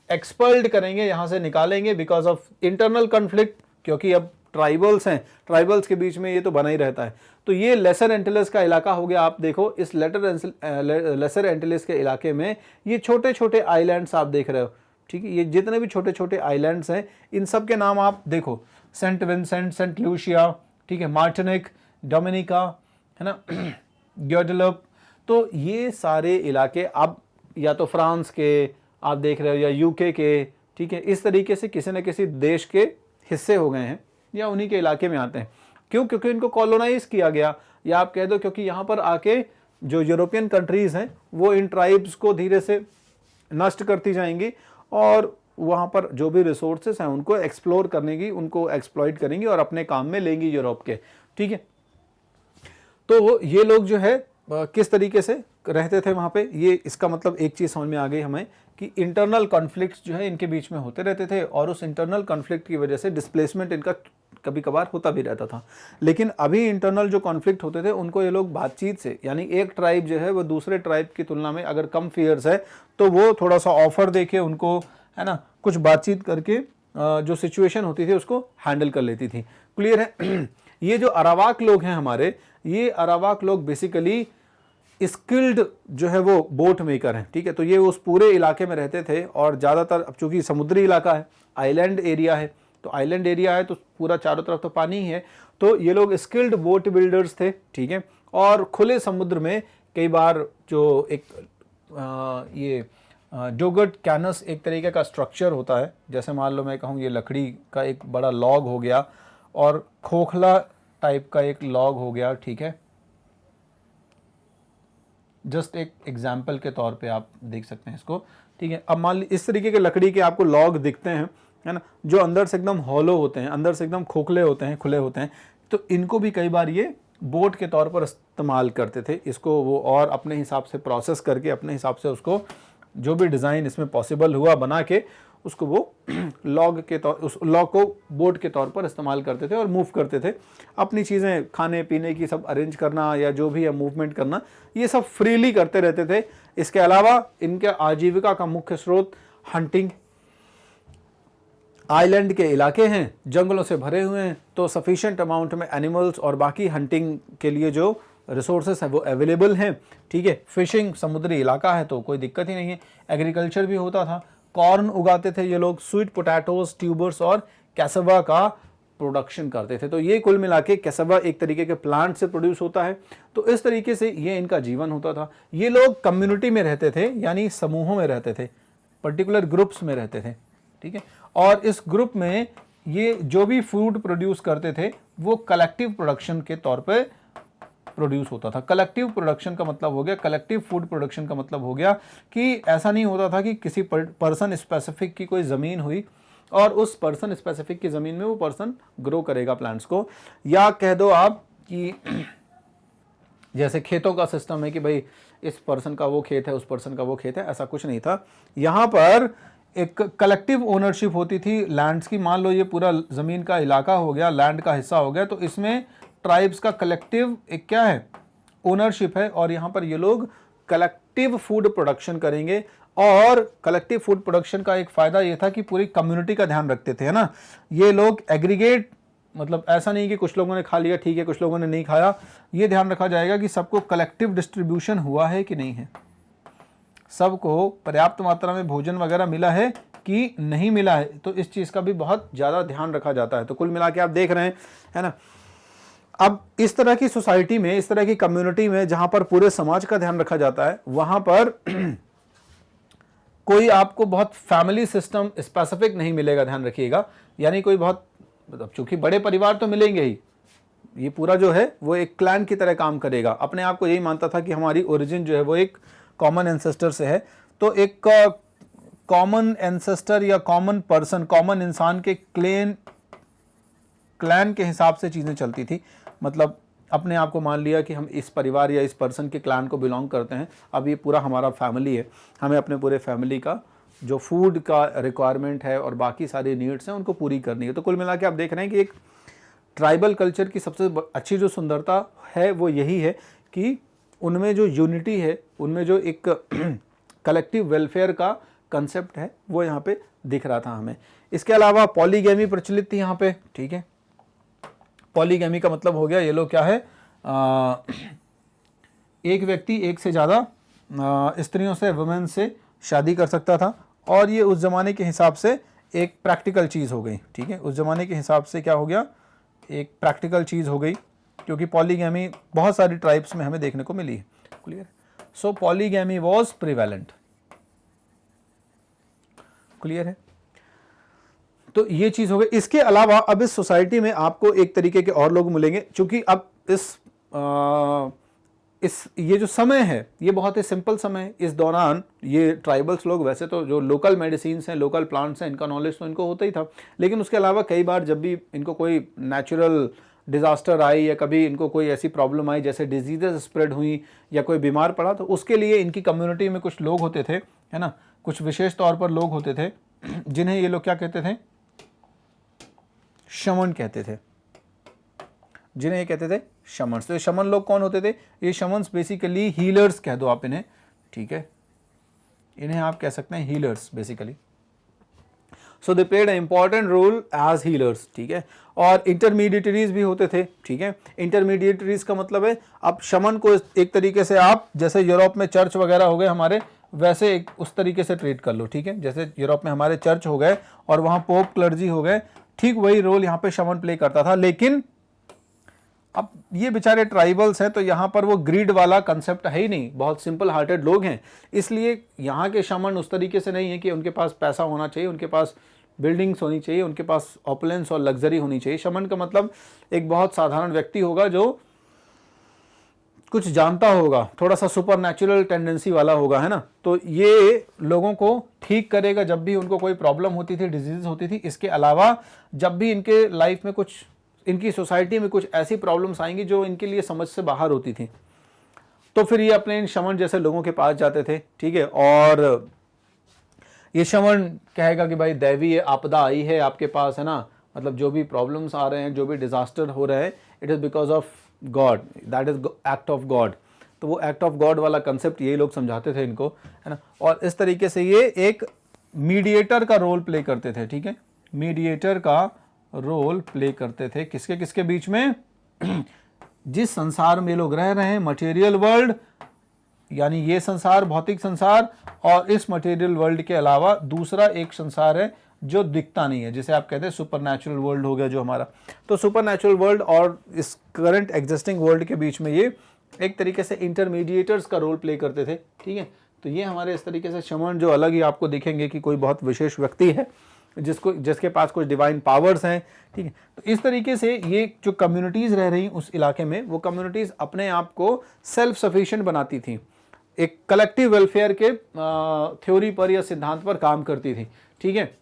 एक्सपर्ल्ड करेंगे, यहाँ से निकालेंगे बिकॉज ऑफ इंटरनल कॉन्फ्लिक्ट, क्योंकि अब ट्राइबल्स हैं, ट्राइबल्स के बीच में ये तो बना ही रहता है। तो ये लेसर एंटिलेस का इलाका हो गया। आप देखो इस लेसर एंटिलेस के इलाके में ये छोटे छोटे आइलैंड्स आप देख रहे हो। ठीक है, ये जितने भी छोटे छोटे आइलैंड्स हैं इन सब के नाम आप देखो, सेंट विंसेंट, सेंट लूसिया, ठीक है, मार्टिनिक, डोमिनिका, है ना, ग्वाडेलूप। तो ये सारे इलाके आप या तो फ्रांस के आप देख रहे हो या यूके के, ठीक है, इस तरीके से किसी न किसी देश के हिस्से हो गए हैं या उन्हीं के इलाके में आते हैं। क्यों? क्योंकि इनको कॉलोनाइज किया गया, या आप कह दो क्योंकि यहाँ पर आके जो यूरोपियन कंट्रीज हैं वो इन ट्राइब्स को धीरे से नष्ट करती जाएंगी और वहाँ पर जो भी रिसोर्सेस हैं उनको एक्सप्लोर करने की, उनको एक्सप्लॉइट करेंगी और अपने काम में लेंगी यूरोप के। ठीक है, तो ये लोग जो है किस तरीके से रहते थे वहाँ पे, ये इसका मतलब एक चीज़ समझ में आ गई हमें कि इंटरनल कॉन्फ्लिक्ट्स जो है इनके बीच में होते रहते थे और उस इंटरनल कॉन्फ्लिक्ट की वजह से डिस्प्लेसमेंट इनका कभी कभार होता भी रहता था। लेकिन अभी इंटरनल जो कॉन्फ्लिक्ट होते थे उनको ये लोग बातचीत से, यानी एक ट्राइब जो है वो दूसरे ट्राइब की तुलना में अगर कम फियर्स है तो वो थोड़ा सा ऑफर देके उनको, है ना, कुछ बातचीत करके जो सिचुएशन होती थी उसको हैंडल कर लेती थी। क्लियर है? ये जो अरावाक लोग हैं हमारे, ये अरावाक लोग बेसिकली स्किल्ड जो है वो बोट मेकर हैं। ठीक है, तो ये उस पूरे इलाके में रहते थे और ज़्यादातर, अब चूंकि समुद्री इलाका है, आइलैंड एरिया है, तो आइलैंड एरिया है तो पूरा चारों तरफ तो पानी ही है, तो ये लोग स्किल्ड बोट बिल्डर्स थे। ठीक है, और खुले समुद्र में कई बार जो एक ये डोगट कैनस एक तरीके का स्ट्रक्चर होता है, जैसे मान लो मैं कहूँ ये लकड़ी का एक बड़ा लॉग हो गया और खोखला टाइप का एक लॉग हो गया। ठीक है, जस्ट एक एग्जाम्पल के तौर पे आप देख सकते हैं इसको। ठीक है, अब मान ली इस तरीके के लकड़ी के आपको लॉग दिखते हैं, है ना, जो अंदर से एकदम हॉलो होते हैं, अंदर से एकदम खोखले होते हैं, खुले होते हैं, तो इनको भी कई बार ये बोट के तौर पर इस्तेमाल करते थे इसको वो, और अपने हिसाब से प्रोसेस करके अपने हिसाब से उसको जो भी डिज़ाइन इसमें पॉसिबल हुआ बना के उसको वो लॉग के तौर, उस लॉग को बोट के तौर पर इस्तेमाल करते थे और मूव करते थे। अपनी चीज़ें खाने पीने की सब अरेंज करना या जो भी है मूवमेंट करना, ये सब फ्रीली करते रहते थे। इसके अलावा इनके आजीविका का मुख्य स्रोत हंटिंग। आइलैंड के इलाके हैं, जंगलों से भरे हुए हैं, तो सफिशिएंट अमाउंट में एनिमल्स और बाकी हंटिंग के लिए जो रिसोर्सेस हैं वो अवेलेबल हैं। ठीक है, फिशिंग, समुद्री इलाका है तो कोई दिक्कत ही नहीं है। एग्रीकल्चर भी होता था, कॉर्न उगाते थे ये लोग, स्वीट पोटैटोज, ट्यूबर्स और कैसवा का प्रोडक्शन करते थे। तो ये कुल मिला के कैसवा एक तरीके के प्लांट से प्रोड्यूस होता है। तो इस तरीके से ये इनका जीवन होता था। ये लोग कम्युनिटी में रहते थे, यानी समूहों में रहते थे, पर्टिकुलर ग्रुप्स में रहते थे। ठीक है। और इस ग्रुप में ये जो भी फूड प्रोड्यूस करते थे वो कलेक्टिव प्रोडक्शन के तौर पे प्रोड्यूस होता था। कलेक्टिव प्रोडक्शन का मतलब हो गया, कलेक्टिव फूड प्रोडक्शन का मतलब हो गया कि ऐसा नहीं होता था कि किसी पर्सन स्पेसिफिक की कोई ज़मीन हुई और उस पर्सन स्पेसिफिक की ज़मीन में वो पर्सन ग्रो करेगा प्लांट्स को, या कह दो आप कि जैसे खेतों का सिस्टम है कि भाई इस पर्सन का वो खेत है, उस पर्सन का वो खेत है, ऐसा कुछ नहीं था। यहाँ पर एक कलेक्टिव ओनरशिप होती थी लैंड्स की। मान लो ये पूरा ज़मीन का इलाका हो गया, लैंड का हिस्सा हो गया, तो इसमें ट्राइब्स का कलेक्टिव एक क्या है, ओनरशिप है, और यहाँ पर ये लोग कलेक्टिव फूड प्रोडक्शन करेंगे। और कलेक्टिव फूड प्रोडक्शन का एक फ़ायदा ये था कि पूरी कम्युनिटी का ध्यान रखते थे, है ना। ये लोग एग्रीगेट, मतलब ऐसा नहीं कि कुछ लोगों ने खा लिया ठीक है, कुछ लोगों ने नहीं खाया, ये ध्यान रखा जाएगा कि सबको कलेक्टिव डिस्ट्रीब्यूशन हुआ है कि नहीं है, सबको पर्याप्त मात्रा में भोजन वगैरह मिला है कि नहीं मिला है। तो इस चीज़ का भी बहुत ज़्यादा ध्यान रखा जाता है। तो कुल मिला के आप देख रहे हैं, है ना। अब इस तरह की सोसाइटी में, इस तरह की कम्युनिटी में जहाँ पर पूरे समाज का ध्यान रखा जाता है, वहाँ पर कोई आपको बहुत फैमिली सिस्टम स्पेसिफिक नहीं मिलेगा, ध्यान रखिएगा। यानी कोई बहुत, मतलब चूंकि बड़े परिवार तो मिलेंगे ही, ये पूरा जो है वो एक क्लैन की तरह काम करेगा। अपने आप को यही मानता था कि हमारी ओरिजिन जो है वो एक कॉमन एंसेस्टर से है, तो एक कॉमन एंसेस्टर या कॉमन पर्सन, कॉमन इंसान के क्लैन के हिसाब से चीज़ें चलती थी। मतलब अपने आप को मान लिया कि हम इस परिवार या इस पर्सन के क्लैन को बिलोंग करते हैं, अब ये पूरा हमारा फैमिली है, हमें अपने पूरे फैमिली का जो फूड का रिक्वायरमेंट है और बाकी सारी नीड्स हैं उनको पूरी करनी है। तो कुल मिला के आप देख रहे हैं कि एक ट्राइबल कल्चर की सबसे अच्छी जो सुंदरता है वो यही है कि उनमें जो यूनिटी है, उनमें जो एक कलेक्टिव वेलफेयर का कंसेप्ट है वो यहाँ पे दिख रहा था हमें। इसके अलावा पॉलीगैमी प्रचलित थी यहाँ पे, ठीक है। पॉलीगैमी का मतलब हो गया, ये लोग क्या है, एक व्यक्ति एक से ज़्यादा स्त्रियों से, वुमेन से शादी कर सकता था, और ये उस ज़माने के हिसाब से एक प्रैक्टिकल चीज़ हो गई, ठीक है। उस ज़माने के हिसाब से क्या हो गया, एक प्रैक्टिकल चीज़ हो गई, क्योंकि पॉलीगैमी बहुत सारी ट्राइब्स में हमें देखने को मिली है। Clear. So polygamy was prevalent. Clear है। तो ये चीज़ हो गई। इसके अलावा अब इस सोसाइटी में आपको एक तरीके के और लोग मिलेंगे, क्योंकि अब ये जो समय है ये बहुत ही सिंपल समय है। इस दौरान ये ट्राइबल्स लोग, वैसे तो जो लोकल मेडिसिन हैं, लोकल प्लांट्स हैं, इनका नॉलेज तो इनको होता ही था, लेकिन उसके अलावा कई बार जब भी इनको कोई नेचुरल डिज़ास्टर आई या कभी इनको कोई ऐसी प्रॉब्लम आई, जैसे डिजीजेस स्प्रेड हुई या कोई बीमार पड़ा, तो उसके लिए इनकी कम्युनिटी में कुछ लोग होते थे, है ना, कुछ विशेष तौर पर लोग होते थे जिन्हें ये लोग क्या कहते थे, शमन कहते थे, जिन्हें ये कहते थे शमन्स। तो ये शमन लोग कौन होते थे, ये शमन्स बेसिकली हीलर्स कह दो आप इन्हें, ठीक है, इन्हें आप कह सकते हैं healers basically. So they played a important role as healers, ठीक है। और इंटरमीडिएटरीज भी होते थे, ठीक है। इंटरमीडिएटरीज का मतलब है, अब शमन को एक तरीके से आप, जैसे यूरोप में चर्च वगैरह हो गए हमारे, वैसे एक उस तरीके से ट्रीट कर लो, ठीक है। जैसे यूरोप में हमारे चर्च हो गए और वहाँ पोप क्लर्जी हो गए, ठीक वही रोल यहाँ पे शमन प्ले करता था। लेकिन अब ये बेचारे ट्राइबल्स हैं, तो यहाँ पर वो ग्रीड वाला कंसेप्ट है ही नहीं, बहुत सिंपल हार्टेड लोग हैं, इसलिए यहाँ के शमन उस तरीके से नहीं है कि उनके पास पैसा होना चाहिए, उनके पास बिल्डिंग्स होनी चाहिए, उनके पास ऑपुलेंस और लग्जरी होनी चाहिए। शमन का मतलब एक बहुत साधारण व्यक्ति होगा जो कुछ जानता होगा, थोड़ा सा सुपर नेचुरल टेंडेंसी वाला होगा, है ना। तो ये लोगों को ठीक करेगा जब भी उनको कोई प्रॉब्लम होती थी, डिजीज होती थी। इसके अलावा जब भी इनके लाइफ में कुछ, इनकी सोसाइटी में कुछ ऐसी प्रॉब्लम्स आएंगी जो इनके लिए समझ से बाहर होती थी, तो फिर ये अपने इन शमन जैसे लोगों के पास जाते थे, ठीक है। और ये शमन कहेगा कि भाई दैवीय आपदा आई है आपके पास, है ना, मतलब जो भी प्रॉब्लम्स आ रहे हैं, जो भी डिजास्टर हो रहे हैं, it is because of God, that is act of God. तो वो एक्ट ऑफ गॉड वाला कंसेप्ट ये लोग समझाते थे इनको, है ना। और इस तरीके से ये एक मीडिएटर का रोल प्ले करते थे, ठीक है, मीडिएटर का रोल प्ले करते थे किसके किसके बीच में, जिस संसार में लोग रह रहे हैं, मटेरियल वर्ल्ड, यानी ये संसार, भौतिक संसार, और इस मटेरियल वर्ल्ड के अलावा दूसरा एक संसार है जो दिखता नहीं है, जिसे आप कहते हैं सुपर नेचुरल वर्ल्ड हो गया जो हमारा। तो सुपर नेचुरल वर्ल्ड और इस करंट एग्जिस्टिंग वर्ल्ड के बीच में ये एक तरीके से इंटरमीडिएटर्स का रोल प्ले करते थे, ठीक है। तो ये हमारे इस तरीके से शमन जो अलग ही आपको दिखेंगे कि कोई बहुत विशेष व्यक्ति है, जिसके पास कुछ डिवाइन पावर्स हैं, ठीक है। तो इस तरीके से ये जो कम्युनिटीज़ रह रही उस इलाके में, वो कम्युनिटीज़ अपने आप को सेल्फ सफिशिएंट बनाती थी, एक कलेक्टिव वेलफेयर के थ्योरी पर या सिद्धांत पर काम करती थी, ठीक है।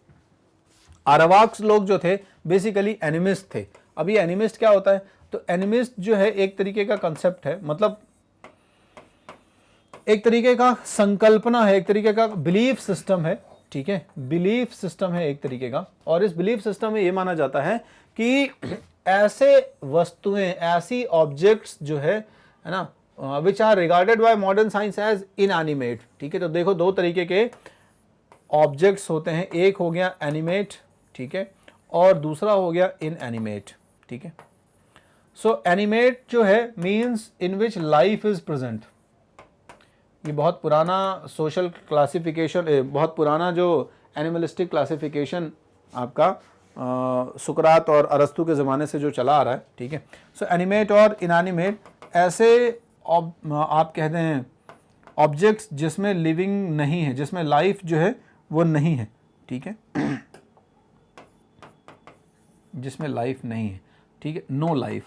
अरावाक लोग जो थे बेसिकली एनिमिस्ट थे। अब ये एनिमिस्ट क्या होता है? तो एनिमिस्ट जो है एक तरीके का कंसेप्ट है, मतलब एक तरीके का संकल्पना है, एक तरीके का बिलीफ सिस्टम है, ठीक है, बिलीफ सिस्टम है एक तरीके का। और इस बिलीफ सिस्टम में ये माना जाता है कि ऐसे वस्तुएं, ऐसी ऑब्जेक्ट्स जो है ना, which are regarded by modern science as inanimate, ठीक है। तो देखो दो तरीके के ऑब्जेक्ट्स होते हैं, एक हो गया एनिमेट, ठीक है, और दूसरा हो गया इनएनिमेट, ठीक है। सो एनिमेट जो है means in which life is present. ये बहुत पुराना सोशल क्लासिफिकेशन, बहुत पुराना जो एनिमलिस्टिक क्लासिफिकेशन आपका सुकरात और अरस्तु के ज़माने से जो चला आ रहा है, ठीक है। सो एनिमेट और इनएनिमेट ऐसे आप कहते हैं ऑब्जेक्ट्स जिसमें लिविंग नहीं है, जिसमें लाइफ जो है वो नहीं है, ठीक है, जिसमें लाइफ नहीं है, ठीक है, नो लाइफ।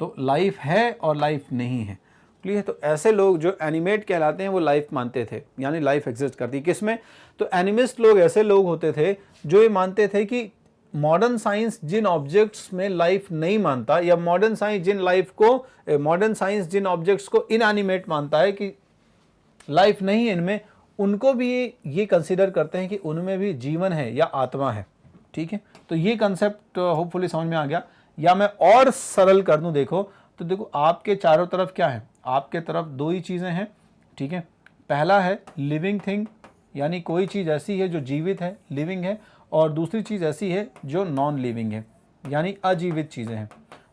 तो लाइफ है और लाइफ नहीं है, क्लियर। तो ऐसे लोग जो एनिमेट कहलाते हैं वो लाइफ मानते थे, यानी लाइफ एग्जिस्ट करती है किसमें? तो एनिमिस्ट लोग ऐसे लोग होते थे जो ये मानते थे कि मॉडर्न साइंस जिन ऑब्जेक्ट्स में लाइफ नहीं मानता, या मॉडर्न साइंस जिन ऑब्जेक्ट्स को इनएनिमेट मानता है कि लाइफ नहीं है इनमें, उनको भी ये कंसीडर करते हैं कि उनमें भी जीवन है या आत्मा है, ठीक है। तो ये कंसेप्ट होपफुली समझ में आ गया। या मैं और सरल कर दूं, देखो तो देखो आपके चारों तरफ क्या है, आपके तरफ दो ही चीज़ें हैं, ठीक है। पहला है लिविंग थिंग, यानी कोई चीज़ ऐसी है जो जीवित है, लिविंग है, और दूसरी चीज़ ऐसी है जो नॉन लिविंग है, यानी अजीवित चीज़ें हैं।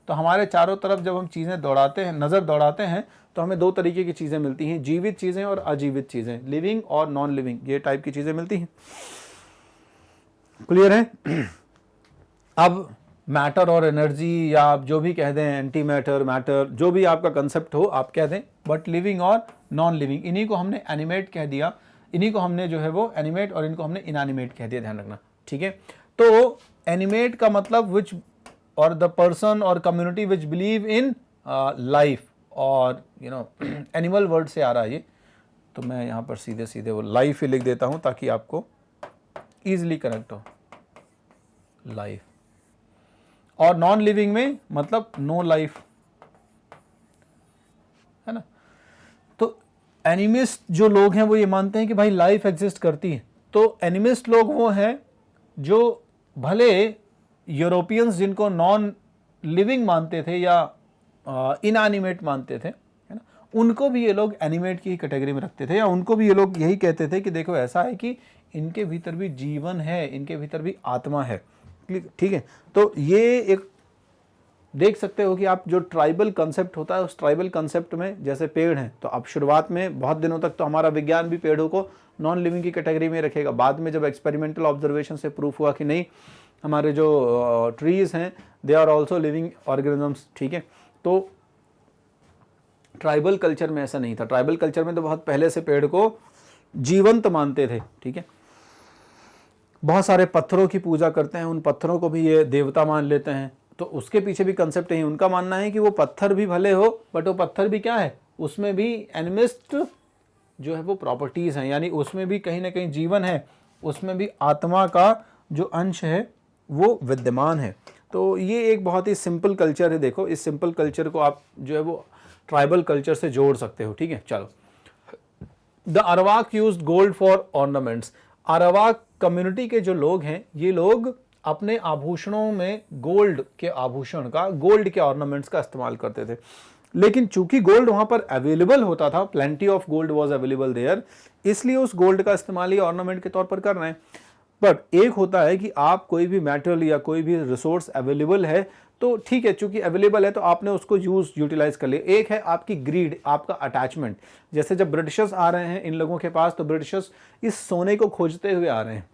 तो हमारे चारों तरफ जब हम चीज़ें दौड़ाते हैं, नज़र दौड़ाते हैं, तो हमें दो तरीके की चीज़ें मिलती हैं, जीवित चीज़ें और अजीवित चीज़ें, लिविंग और नॉन लिविंग, ये टाइप की चीज़ें मिलती हैं, क्लियर है। अब मैटर और एनर्जी, या आप जो भी कह दें, एंटी मैटर, मैटर, जो भी आपका कंसेप्ट हो आप कह दें, बट लिविंग और नॉन लिविंग, इन्हीं को हमने एनिमेट कह दिया, इन्हीं को हमने जो है वो एनिमेट, और इनको हमने इनएनिमेट कह दिया, ध्यान रखना, ठीक है। तो एनिमेट का मतलब विच और द पर्सन और community which believe in life, और एनिमल वर्ड से आ रहा है ये, तो मैं यहाँ पर सीधे सीधे वो लाइफ ही लिख देता हूँ ताकि आपको ईजिली कनेक्ट हो, लाइफ। और नॉन लिविंग में मतलब नो लाइफ, है ना। तो एनिमिस्ट जो लोग हैं वो ये मानते हैं कि भाई लाइफ एग्जिस्ट करती है। तो एनिमिस्ट लोग वो हैं जो भले यूरोपियंस जिनको नॉन लिविंग मानते थे या इनएनिमेट मानते थे, है ना, उनको भी ये लोग एनिमेट की कैटेगरी में रखते थे, या उनको भी ये लोग यही कहते थे कि देखो ऐसा है कि इनके भीतर भी जीवन है, इनके भीतर भी आत्मा है, ठीक है। तो ये एक देख सकते हो कि आप जो ट्राइबल कंसेप्ट होता है, उस ट्राइबल कंसेप्ट में जैसे पेड़ हैं, तो अब शुरुआत में बहुत दिनों तक तो हमारा विज्ञान भी पेड़ों को नॉन लिविंग की कैटेगरी में रखेगा। बाद में जब एक्सपेरिमेंटल ऑब्जर्वेशन से प्रूफ हुआ कि नहीं, हमारे जो ट्रीज हैं they are also living organisms, ठीक है। तो ट्राइबल कल्चर में ऐसा नहीं था। ट्राइबल कल्चर में तो बहुत पहले से पेड़ को जीवंत मानते थे, ठीक है। बहुत सारे पत्थरों की पूजा करते हैं, उन पत्थरों को भी ये देवता मान लेते हैं। तो उसके पीछे भी कंसेप्ट है, उनका मानना है कि वो पत्थर भी भले हो, बट वो पत्थर भी क्या है, उसमें भी एनिमिस्ट जो है वो प्रॉपर्टीज हैं, यानी उसमें भी कहीं ना कहीं जीवन है, उसमें भी आत्मा का जो अंश है वो विद्यमान है। तो ये एक बहुत ही सिंपल कल्चर है। देखो इस सिंपल कल्चर को आप जो है वो ट्राइबल कल्चर से जोड़ सकते हो, ठीक है। चलो, the Arawak used gold for ornaments. Arawak community के जो लोग हैं, ये लोग अपने आभूषणों में गोल्ड के आभूषण का, गोल्ड के ऑर्नामेंट्स का इस्तेमाल करते थे। लेकिन चूंकि गोल्ड वहां पर अवेलेबल होता था, plenty of gold was available there, इसलिए उस गोल्ड का इस्तेमाल ये ऑर्नामेंट के तौर पर कर रहे हैं। बट एक होता है कि आप कोई भी मेटल या कोई भी रिसोर्स अवेलेबल है तो ठीक है, चूंकि अवेलेबल है तो आपने उसको यूटिलाइज कर लिया। एक है आपकी ग्रीड, आपका अटैचमेंट। जैसे जब ब्रिटिशर्स आ रहे हैं इन लोगों के पास, तो ब्रिटिशर्स इस सोने को खोजते हुए आ रहे हैं,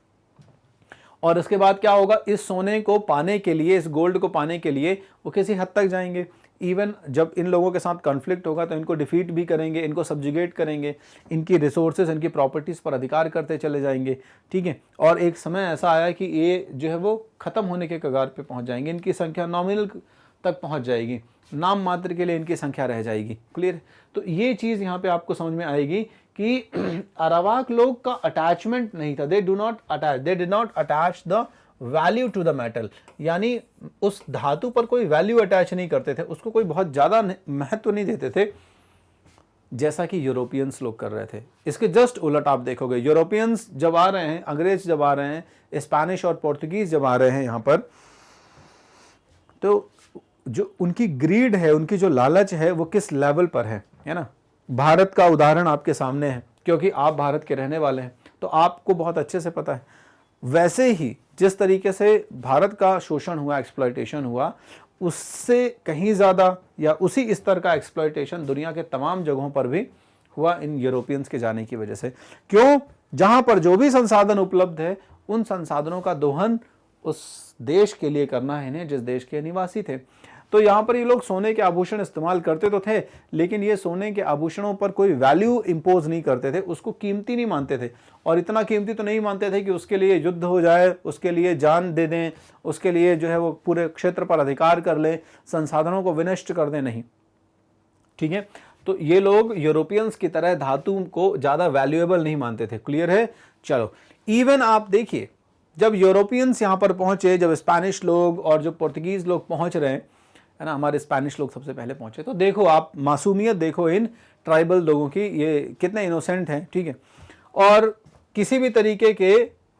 और इसके बाद क्या होगा, इस सोने को पाने के लिए, इस गोल्ड को पाने के लिए वो किसी हद तक जाएंगे। इवन जब इन लोगों के साथ कॉन्फ्लिक्ट होगा तो इनको डिफीट भी करेंगे, इनको सब्जुगेट करेंगे, इनकी रिसोर्सेज, इनकी प्रॉपर्टीज़ पर अधिकार करते चले जाएंगे, ठीक है। और एक समय ऐसा आया कि ये जो है वो ख़त्म होने के कगार पे पहुंच जाएंगे, इनकी संख्या नॉमिनल तक पहुंच जाएगी, नाम मात्र के लिए इनकी संख्या रह जाएगी। क्लियर? तो ये चीज़ यहाँ पे आपको समझ में आएगी कि अरावाक लोग का अटैचमेंट नहीं था, they did not attach the value to the metal, यानी उस धातु पर कोई वैल्यू अटैच नहीं करते थे, उसको कोई बहुत ज़्यादा महत्व नहीं देते थे जैसा कि यूरोपियंस लोग कर रहे थे। इसके जस्ट उलट आप देखोगे, यूरोपियंस जब आ रहे हैं, अंग्रेज जब आ रहे हैं, स्पेनिश और पोर्तुगीज जब आ रहे हैं यहाँ पर, तो जो उनकी ग्रीड है, उनकी जो लालच है वो किस लेवल पर है ना। भारत का उदाहरण आपके सामने है, क्योंकि आप भारत के रहने वाले हैं तो आपको बहुत अच्छे से पता है। वैसे ही जिस तरीके से भारत का शोषण हुआ, एक्सप्लॉयटेशन हुआ, उससे कहीं ज़्यादा या उसी स्तर का एक्सप्लॉयटेशन दुनिया के तमाम जगहों पर भी हुआ इन यूरोपियंस के जाने की वजह से। क्यों? जहाँ पर जो भी संसाधन उपलब्ध है उन संसाधनों का दोहन उस देश के लिए करना है इन्हें जिस देश के निवासी थे। तो यहाँ पर ये लोग सोने के आभूषण इस्तेमाल करते तो थे, लेकिन ये सोने के आभूषणों पर कोई वैल्यू इंपोज नहीं करते थे, उसको कीमती नहीं मानते थे। और इतना कीमती तो नहीं मानते थे कि उसके लिए युद्ध हो जाए, उसके लिए जान दे दें, उसके लिए जो है वो पूरे क्षेत्र पर अधिकार कर लें, संसाधनों को विनष्ट कर दें, नहीं। ठीक है? तो ये लोग यूरोपियंस की तरह धातु को ज़्यादा वैल्यूएबल नहीं मानते थे। क्लियर है? चलो, इवन आप देखिए, जब यूरोपियंस यहाँ पर पहुँचे, जब स्पेनिश लोग और जो पुर्तगीज़ लोग पहुँच रहे हैं, है ना, हमारे स्पेनिश लोग सबसे पहले पहुंचे, तो देखो आप मासूमियत देखो इन ट्राइबल लोगों की, ये कितने इनोसेंट हैं, ठीक है। और किसी भी तरीके के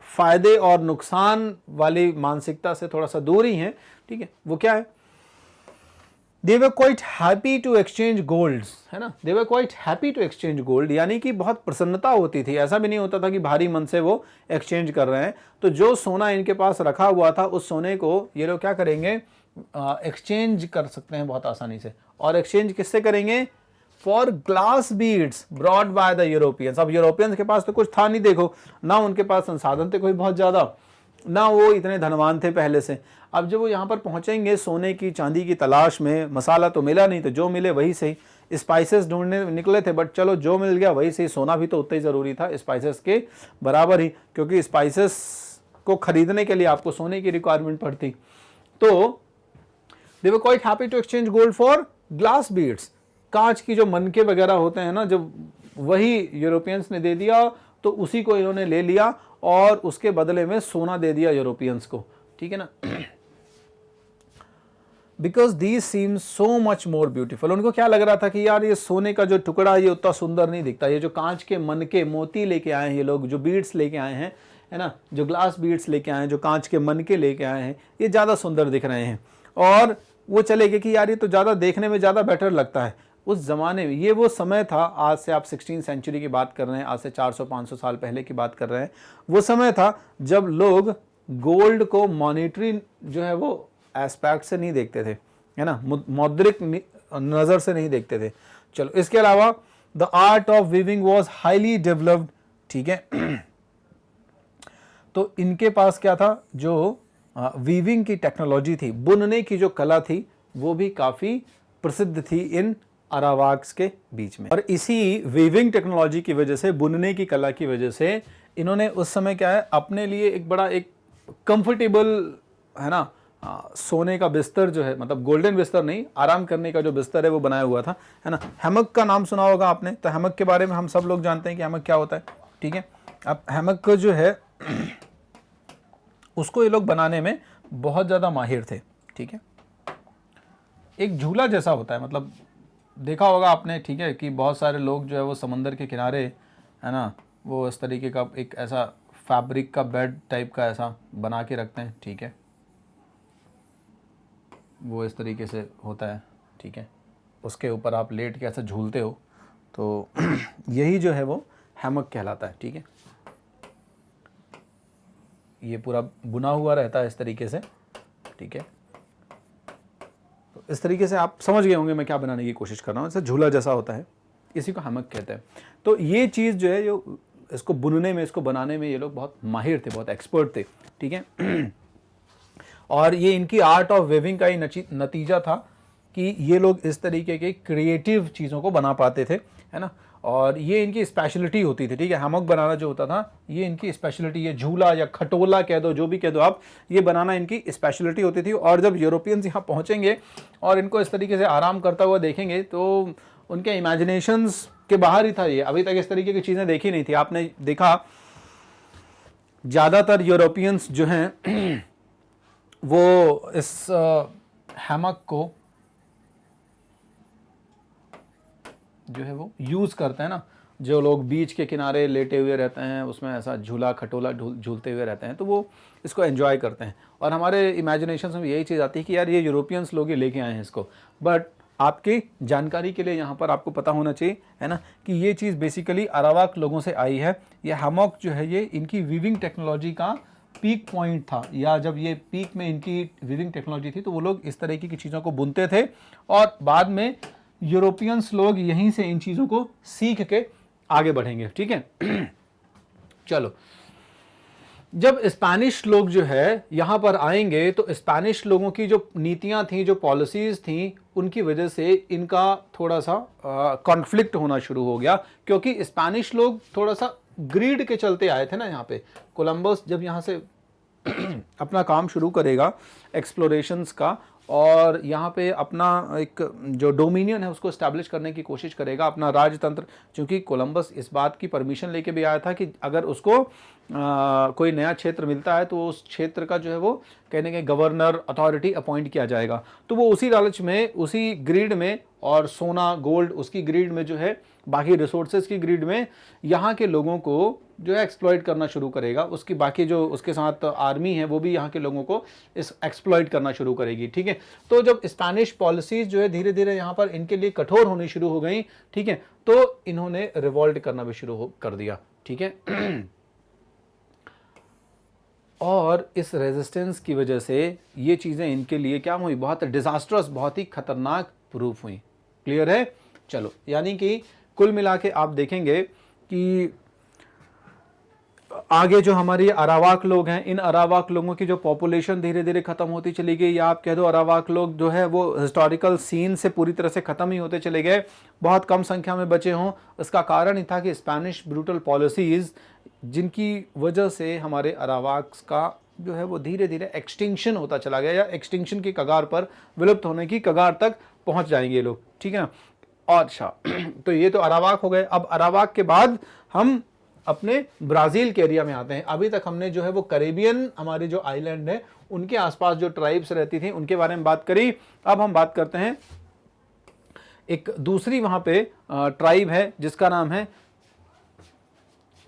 फायदे और नुकसान वाली मानसिकता से थोड़ा सा दूर ही हैं, ठीक है। वो क्या है? They were quite happy to exchange golds, है ना, they were quite happy to exchange gold, यानी कि बहुत प्रसन्नता होती थी, ऐसा भी नहीं होता था कि भारी मन से वो एक्सचेंज कर रहे हैं। तो जो सोना इनके पास रखा हुआ था, उस सोने को ये लोग क्या करेंगे? एक्सचेंज कर सकते हैं बहुत आसानी से। और एक्सचेंज किससे करेंगे? For glass beads brought by the Europeans. अब यूरोपियंस के पास तो कुछ था नहीं, देखो ना उनके पास संसाधन थे कोई बहुत ज्यादा, ना वो इतने धनवान थे पहले से। अब जब वो यहाँ पर पहुंचेंगे सोने की चांदी की तलाश में, मसाला तो मिला नहीं, तो जो मिले वही सही, स्पाइसेस ढूंढने निकले थे, बट चलो जो मिल गया वही सही। सोना भी तो उतना ही जरूरी था स्पाइसेस के बराबर ही, क्योंकि स्पाइसेस को खरीदने के लिए आपको सोने की रिक्वायरमेंट पड़ती। तो they were quite happy to exchange gold for glass beads, कांच की जो मनके वगैरह होते हैं ना, जब वही यूरोपियंस ने दे दिया तो उसी को इन्होंने ले लिया और उसके बदले में सोना दे दिया यूरोपियंस को, ठीक है ना। Because these seem so much more beautiful. उनको क्या लग रहा था कि यार ये सोने का जो टुकड़ा ये उतना सुंदर नहीं दिखता, ये जो कांच के मनके मोती लेके आए हैं ये लोग, जो बीड्स लेके आए हैं, है ना, जो ग्लास बीड्स लेके आए हैं, जो कांच के मनके लेके आए हैं, ये ज़्यादा सुंदर दिख रहे हैं। और वो चले गए कि यार ये तो ज़्यादा देखने में ज़्यादा बेटर लगता है। उस ज़माने में ये वो समय था, आज से आप 16वीं सेंचुरी की बात कर रहे हैं, आज से 400-500 साल पहले की बात कर रहे हैं। वो समय था जब लोग गोल्ड को मॉनेटरी जो है वो एस्पेक्ट से नहीं देखते थे, है ना, मौद्रिक नज़र से नहीं देखते थे। चलो, इसके अलावा the art of weaving was highly developed, ठीक है। तो इनके पास क्या था? जो वीविंग की टेक्नोलॉजी थी, बुनने की जो कला थी, वो भी काफ़ी प्रसिद्ध थी इन अरावाक्स के बीच में। और इसी वीविंग टेक्नोलॉजी की वजह से, बुनने की कला की वजह से, इन्होंने उस समय क्या है, अपने लिए एक बड़ा एक कंफर्टेबल, है ना, सोने का बिस्तर जो है, मतलब गोल्डन बिस्तर नहीं, आराम करने का जो बिस्तर है वो बनाया हुआ था, है ना। हैमक का नाम सुना होगा आपने, तो हैमक के बारे में हम सब लोग जानते हैं कि हैमक क्या होता है, ठीक है। अब हैमक जो है उसको ये लोग बनाने में बहुत ज़्यादा माहिर थे, ठीक है। एक झूला जैसा होता है, मतलब देखा होगा आपने, ठीक है, कि बहुत सारे लोग जो है वो समंदर के किनारे, है ना, वो इस तरीके का एक ऐसा फैब्रिक का बेड टाइप का ऐसा बना के रखते हैं, ठीक है। वो इस तरीके से होता है, ठीक है। उसके ऊपर आप लेट के ऐसा झूलते हो, तो यही जो है वो हैमक कहलाता है, ठीक है। ये पूरा बुना हुआ रहता है इस तरीके से, ठीक है। तो इस तरीके से आप समझ गए होंगे मैं क्या बनाने की कोशिश कर रहा हूँ। ऐसा झूला जैसा होता है, इसी को हैमक कहते हैं। तो ये चीज़ जो है, जो इसको बुनने में, इसको बनाने में ये लोग बहुत माहिर थे, बहुत एक्सपर्ट थे, ठीक है। और ये इनकी आर्ट ऑफ वेविंग का ही नतीजा था कि ये लोग इस तरीके के क्रिएटिव चीज़ों को बना पाते थे, है ना। और ये इनकी स्पेशलिटी होती थी, ठीक है। हैमॉक बनाना जो होता था ये इनकी स्पेशलिटी, ये झूला या खटोला कह दो, जो भी कह दो आप, ये बनाना इनकी स्पेशलिटी होती थी। और जब यूरोपियंस यहाँ पहुँचेंगे और इनको इस तरीके से आराम करता हुआ देखेंगे तो उनके इमेजिनेशंस के बाहर ही था ये। अभी तक इस तरीके की चीज़ें देखी नहीं थी। आपने देखा ज़्यादातर यूरोपियंस जो हैं वो इस हैमक को जो है वो यूज़ करते हैं ना। जो लोग बीच के किनारे लेटे हुए रहते हैं, उसमें ऐसा झूला खटोला झूलते हुए रहते हैं, तो वो इसको एंजॉय करते हैं। और हमारे इमेजिनेशन में यही चीज़ आती है कि यार ये यूरोपियंस लोग ही लेके आए हैं इसको। बट आपकी जानकारी के लिए यहाँ पर आपको पता होना चाहिए, है ना, कि ये चीज़ बेसिकली अरावाक लोगों से आई है। ये हैमॉक जो है ये इनकी वीविंग टेक्नोलॉजी का पीक पॉइंट था, या जब ये पीक में इनकी वीविंग टेक्नोलॉजी थी तो वो लोग इस तरीके की चीज़ों को बुनते थे। और बाद में यूरोपियंस लोग यहीं से इन चीज़ों को सीख के आगे बढ़ेंगे, ठीक है। चलो, जब स्पेनिश लोग जो है यहाँ पर आएंगे तो स्पेनिश लोगों की जो नीतियाँ थी, जो पॉलिसीज़ थी, उनकी वजह से इनका थोड़ा सा कॉन्फ्लिक्ट होना शुरू हो गया। क्योंकि स्पेनिश लोग थोड़ा सा ग्रीड के चलते आए थे ना यहाँ पे। कोलंबस जब यहाँ से अपना काम शुरू करेगा एक्सप्लोरेशंस का, और यहाँ पे अपना एक जो डोमिनियन है उसको एस्टैब्लिश करने की कोशिश करेगा, अपना राजतंत्र। क्योंकि कोलंबस इस बात की परमिशन लेके भी आया था कि अगर उसको कोई नया क्षेत्र मिलता है तो उस क्षेत्र का जो है वो कहने के गवर्नर अथॉरिटी अपॉइंट किया जाएगा। तो वो उसी लालच में, उसी ग्रीड में, और सोना गोल्ड उसकी ग्रीड में जो है, बाकी रिसोर्सेज की ग्रीड में यहाँ के लोगों को जो है एक्सप्लॉइट करना शुरू करेगा। उसकी बाकी जो उसके साथ आर्मी है वो भी यहाँ के लोगों को इस एक्सप्लॉइट करना शुरू करेगी, ठीक है। तो जब स्पेनिश पॉलिसीज जो है धीरे धीरे यहाँ पर इनके लिए कठोर होनी शुरू हो गई, ठीक है, तो इन्होंने रिवॉल्ट करना भी शुरू कर दिया, ठीक है। और इस रेजिस्टेंस की वजह से ये चीज़ें इनके लिए क्या हुई, बहुत डिजास्ट्रस, बहुत ही खतरनाक प्रूफ हुई। क्लियर है। चलो, यानी कि कुल मिला के आप देखेंगे कि आगे जो हमारी अरावाक लोग हैं, इन अरावाक लोगों की जो पॉपुलेशन धीरे धीरे खत्म होती चली गई, या आप कह दो अरावाक लोग जो है वो हिस्टोरिकल सीन से पूरी तरह से खत्म ही होते चले गए, बहुत कम संख्या में बचे हों। इसका कारण ही था कि स्पेनिश ब्रूटल पॉलिसीज, जिनकी वजह से हमारे अरावाक्स का जो है वो धीरे धीरे एक्सटिंक्शन होता चला गया, या एक्सटिंक्शन की कगार पर, विलुप्त होने की कगार तक पहुंच जाएंगे लोग, ठीक है ना। अच्छा, तो ये तो अरावाक हो गए। अब अरावाक के बाद हम अपने ब्राज़ील के एरिया में आते हैं। अभी तक हमने जो है वो कैरेबियन, हमारे जो आइलैंड है उनके आसपास जो ट्राइब्स रहती थी उनके बारे में बात करी। अब हम बात करते हैं एक दूसरी वहां पे ट्राइब है जिसका नाम है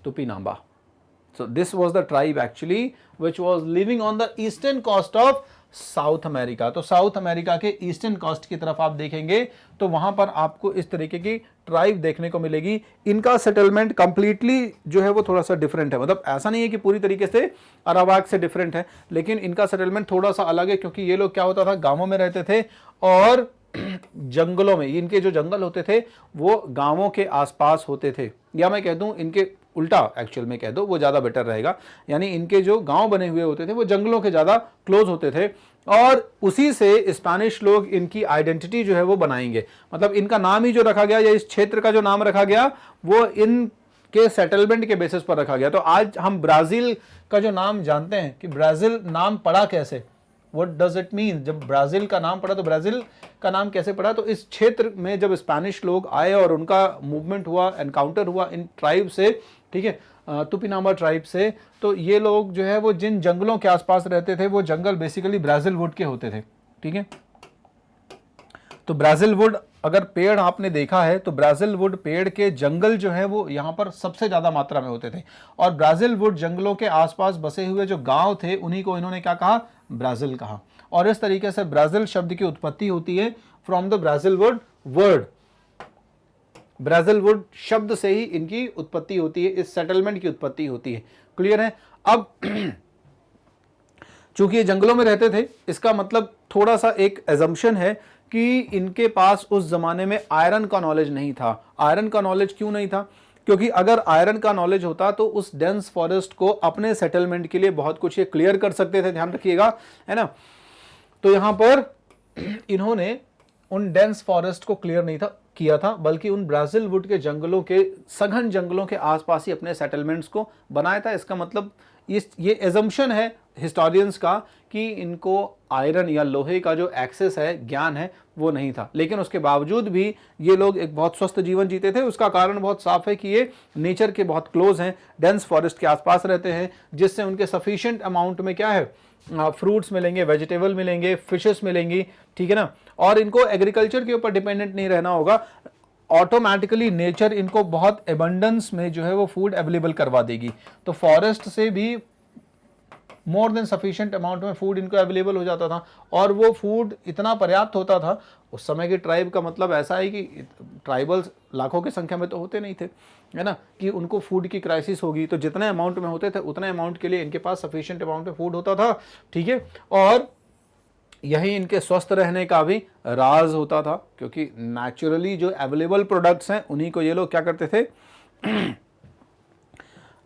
तुपिनाम्बा। So this was the tribe actually which was living on the eastern coast of south America. तो साउथ अमेरिका के ईस्टर्न कोस्ट की तरफ आप देखेंगे तो वहां पर आपको इस तरीके की ट्राइब देखने को मिलेगी। इनका सेटलमेंट कंप्लीटली जो है वो थोड़ा सा डिफरेंट है, मतलब ऐसा नहीं है कि पूरी तरीके से अरावाक से डिफरेंट है, लेकिन इनका सेटलमेंट थोड़ा सा अलग है। क्योंकि ये लोग क्या होता था, गांवों में रहते थे और जंगलों में, इनके जो जंगल होते थे वो गांवों के आसपास होते थे, या मैं कह दूं इनके उल्टा एक्चुअल में कह दो वो ज़्यादा बेटर रहेगा। यानी इनके जो गांव बने हुए होते थे वो जंगलों के ज़्यादा क्लोज होते थे, और उसी से स्पेनिश लोग इनकी आइडेंटिटी जो है वो बनाएंगे। मतलब इनका नाम ही जो रखा गया, या इस क्षेत्र का जो नाम रखा गया, वो इनके सेटलमेंट के बेसिस पर रखा गया। तो आज हम ब्राज़ील का जो नाम जानते हैं कि ब्राज़ील नाम पड़ा कैसे, व्हाट डज इट मीन, जब ब्राज़ील का नाम पड़ा तो ब्राज़ील का नाम कैसे पड़ा, तो इस क्षेत्र में जब स्पेनिश लोग आए और उनका मूवमेंट हुआ, एनकाउंटर हुआ इन ट्राइब से, ठीक है, तुपिनाम्बा ट्राइब से, तो ये लोग जो है वो जिन जंगलों के आसपास रहते थे वो जंगल बेसिकली ब्राज़ील वुड के होते थे, ठीक है। तो ब्राज़ील वुड अगर पेड़ आपने देखा है तो ब्राज़ील वुड पेड़ के जंगल जो है वो यहाँ पर सबसे ज़्यादा मात्रा में होते थे, और ब्राज़ील वुड जंगलों के आसपास बसे हुए जो गांव थे उन्हीं को इन्होंने क्या कहा, ब्राज़ील कहा। और इस तरीके से ब्राज़ील शब्द की उत्पत्ति होती है from the Brazil would word. Brazil would शब्द से ही इनकी उत्पत्ति होती है, इस सेटलमेंट की उत्पत्ति होती है। क्लियर है। अब चूंकि ये जंगलों में रहते थे, इसका मतलब थोड़ा सा एक एजम्पशन है कि इनके पास उस जमाने में आयरन का नॉलेज नहीं था। आयरन का नॉलेज क्यों नहीं था, क्योंकि अगर आयरन का नॉलेज होता तो उस डेंस फॉरेस्ट को अपने सेटलमेंट के लिए बहुत कुछ ये क्लियर कर सकते थे, ध्यान रखिएगा, है ना। तो यहां पर इन्होंने उन डेंस फॉरेस्ट को क्लियर नहीं था किया था, बल्कि उन ब्राज़ील वुड के जंगलों के, सघन जंगलों के आसपास ही अपने सेटलमेंट्स को बनाया था। इसका मतलब ये एजम्पशन है हिस्टोरियंस का कि इनको आयरन या लोहे का जो एक्सेस है, ज्ञान है, वो नहीं था। लेकिन उसके बावजूद भी ये लोग एक बहुत स्वस्थ जीवन जीते थे। उसका कारण बहुत साफ है कि ये नेचर के बहुत क्लोज हैं, डेंस फॉरेस्ट के आसपास रहते हैं, जिससे उनके सफिशिएंट अमाउंट में क्या है, फ्रूट्स मिलेंगे, वेजिटेबल मिलेंगे, फिशेस मिलेंगी, ठीक है ना। और इनको एग्रीकल्चर के ऊपर डिपेंडेंट नहीं रहना होगा, ऑटोमेटिकली नेचर इनको बहुत एबंडेंस में जो है वो फूड अवेलेबल करवा देगी। तो फॉरेस्ट से भी मोर देन सफिशिएंट अमाउंट में फूड इनको अवेलेबल हो जाता था, और वो फूड इतना पर्याप्त होता था। उस समय के ट्राइब का मतलब ऐसा है कि ट्राइबल्स लाखों की संख्या में तो होते नहीं थे, है ना, कि उनको फूड की क्राइसिस होगी। तो जितने अमाउंट में होते थे उतने अमाउंट के लिए इनके पास सफिशिएंट अमाउंट में फूड होता था, ठीक है। और यही इनके स्वस्थ रहने का भी राज होता था, क्योंकि नेचुरली जो अवेलेबल प्रोडक्ट्स हैं उन्हीं को ये लोग क्या करते थे,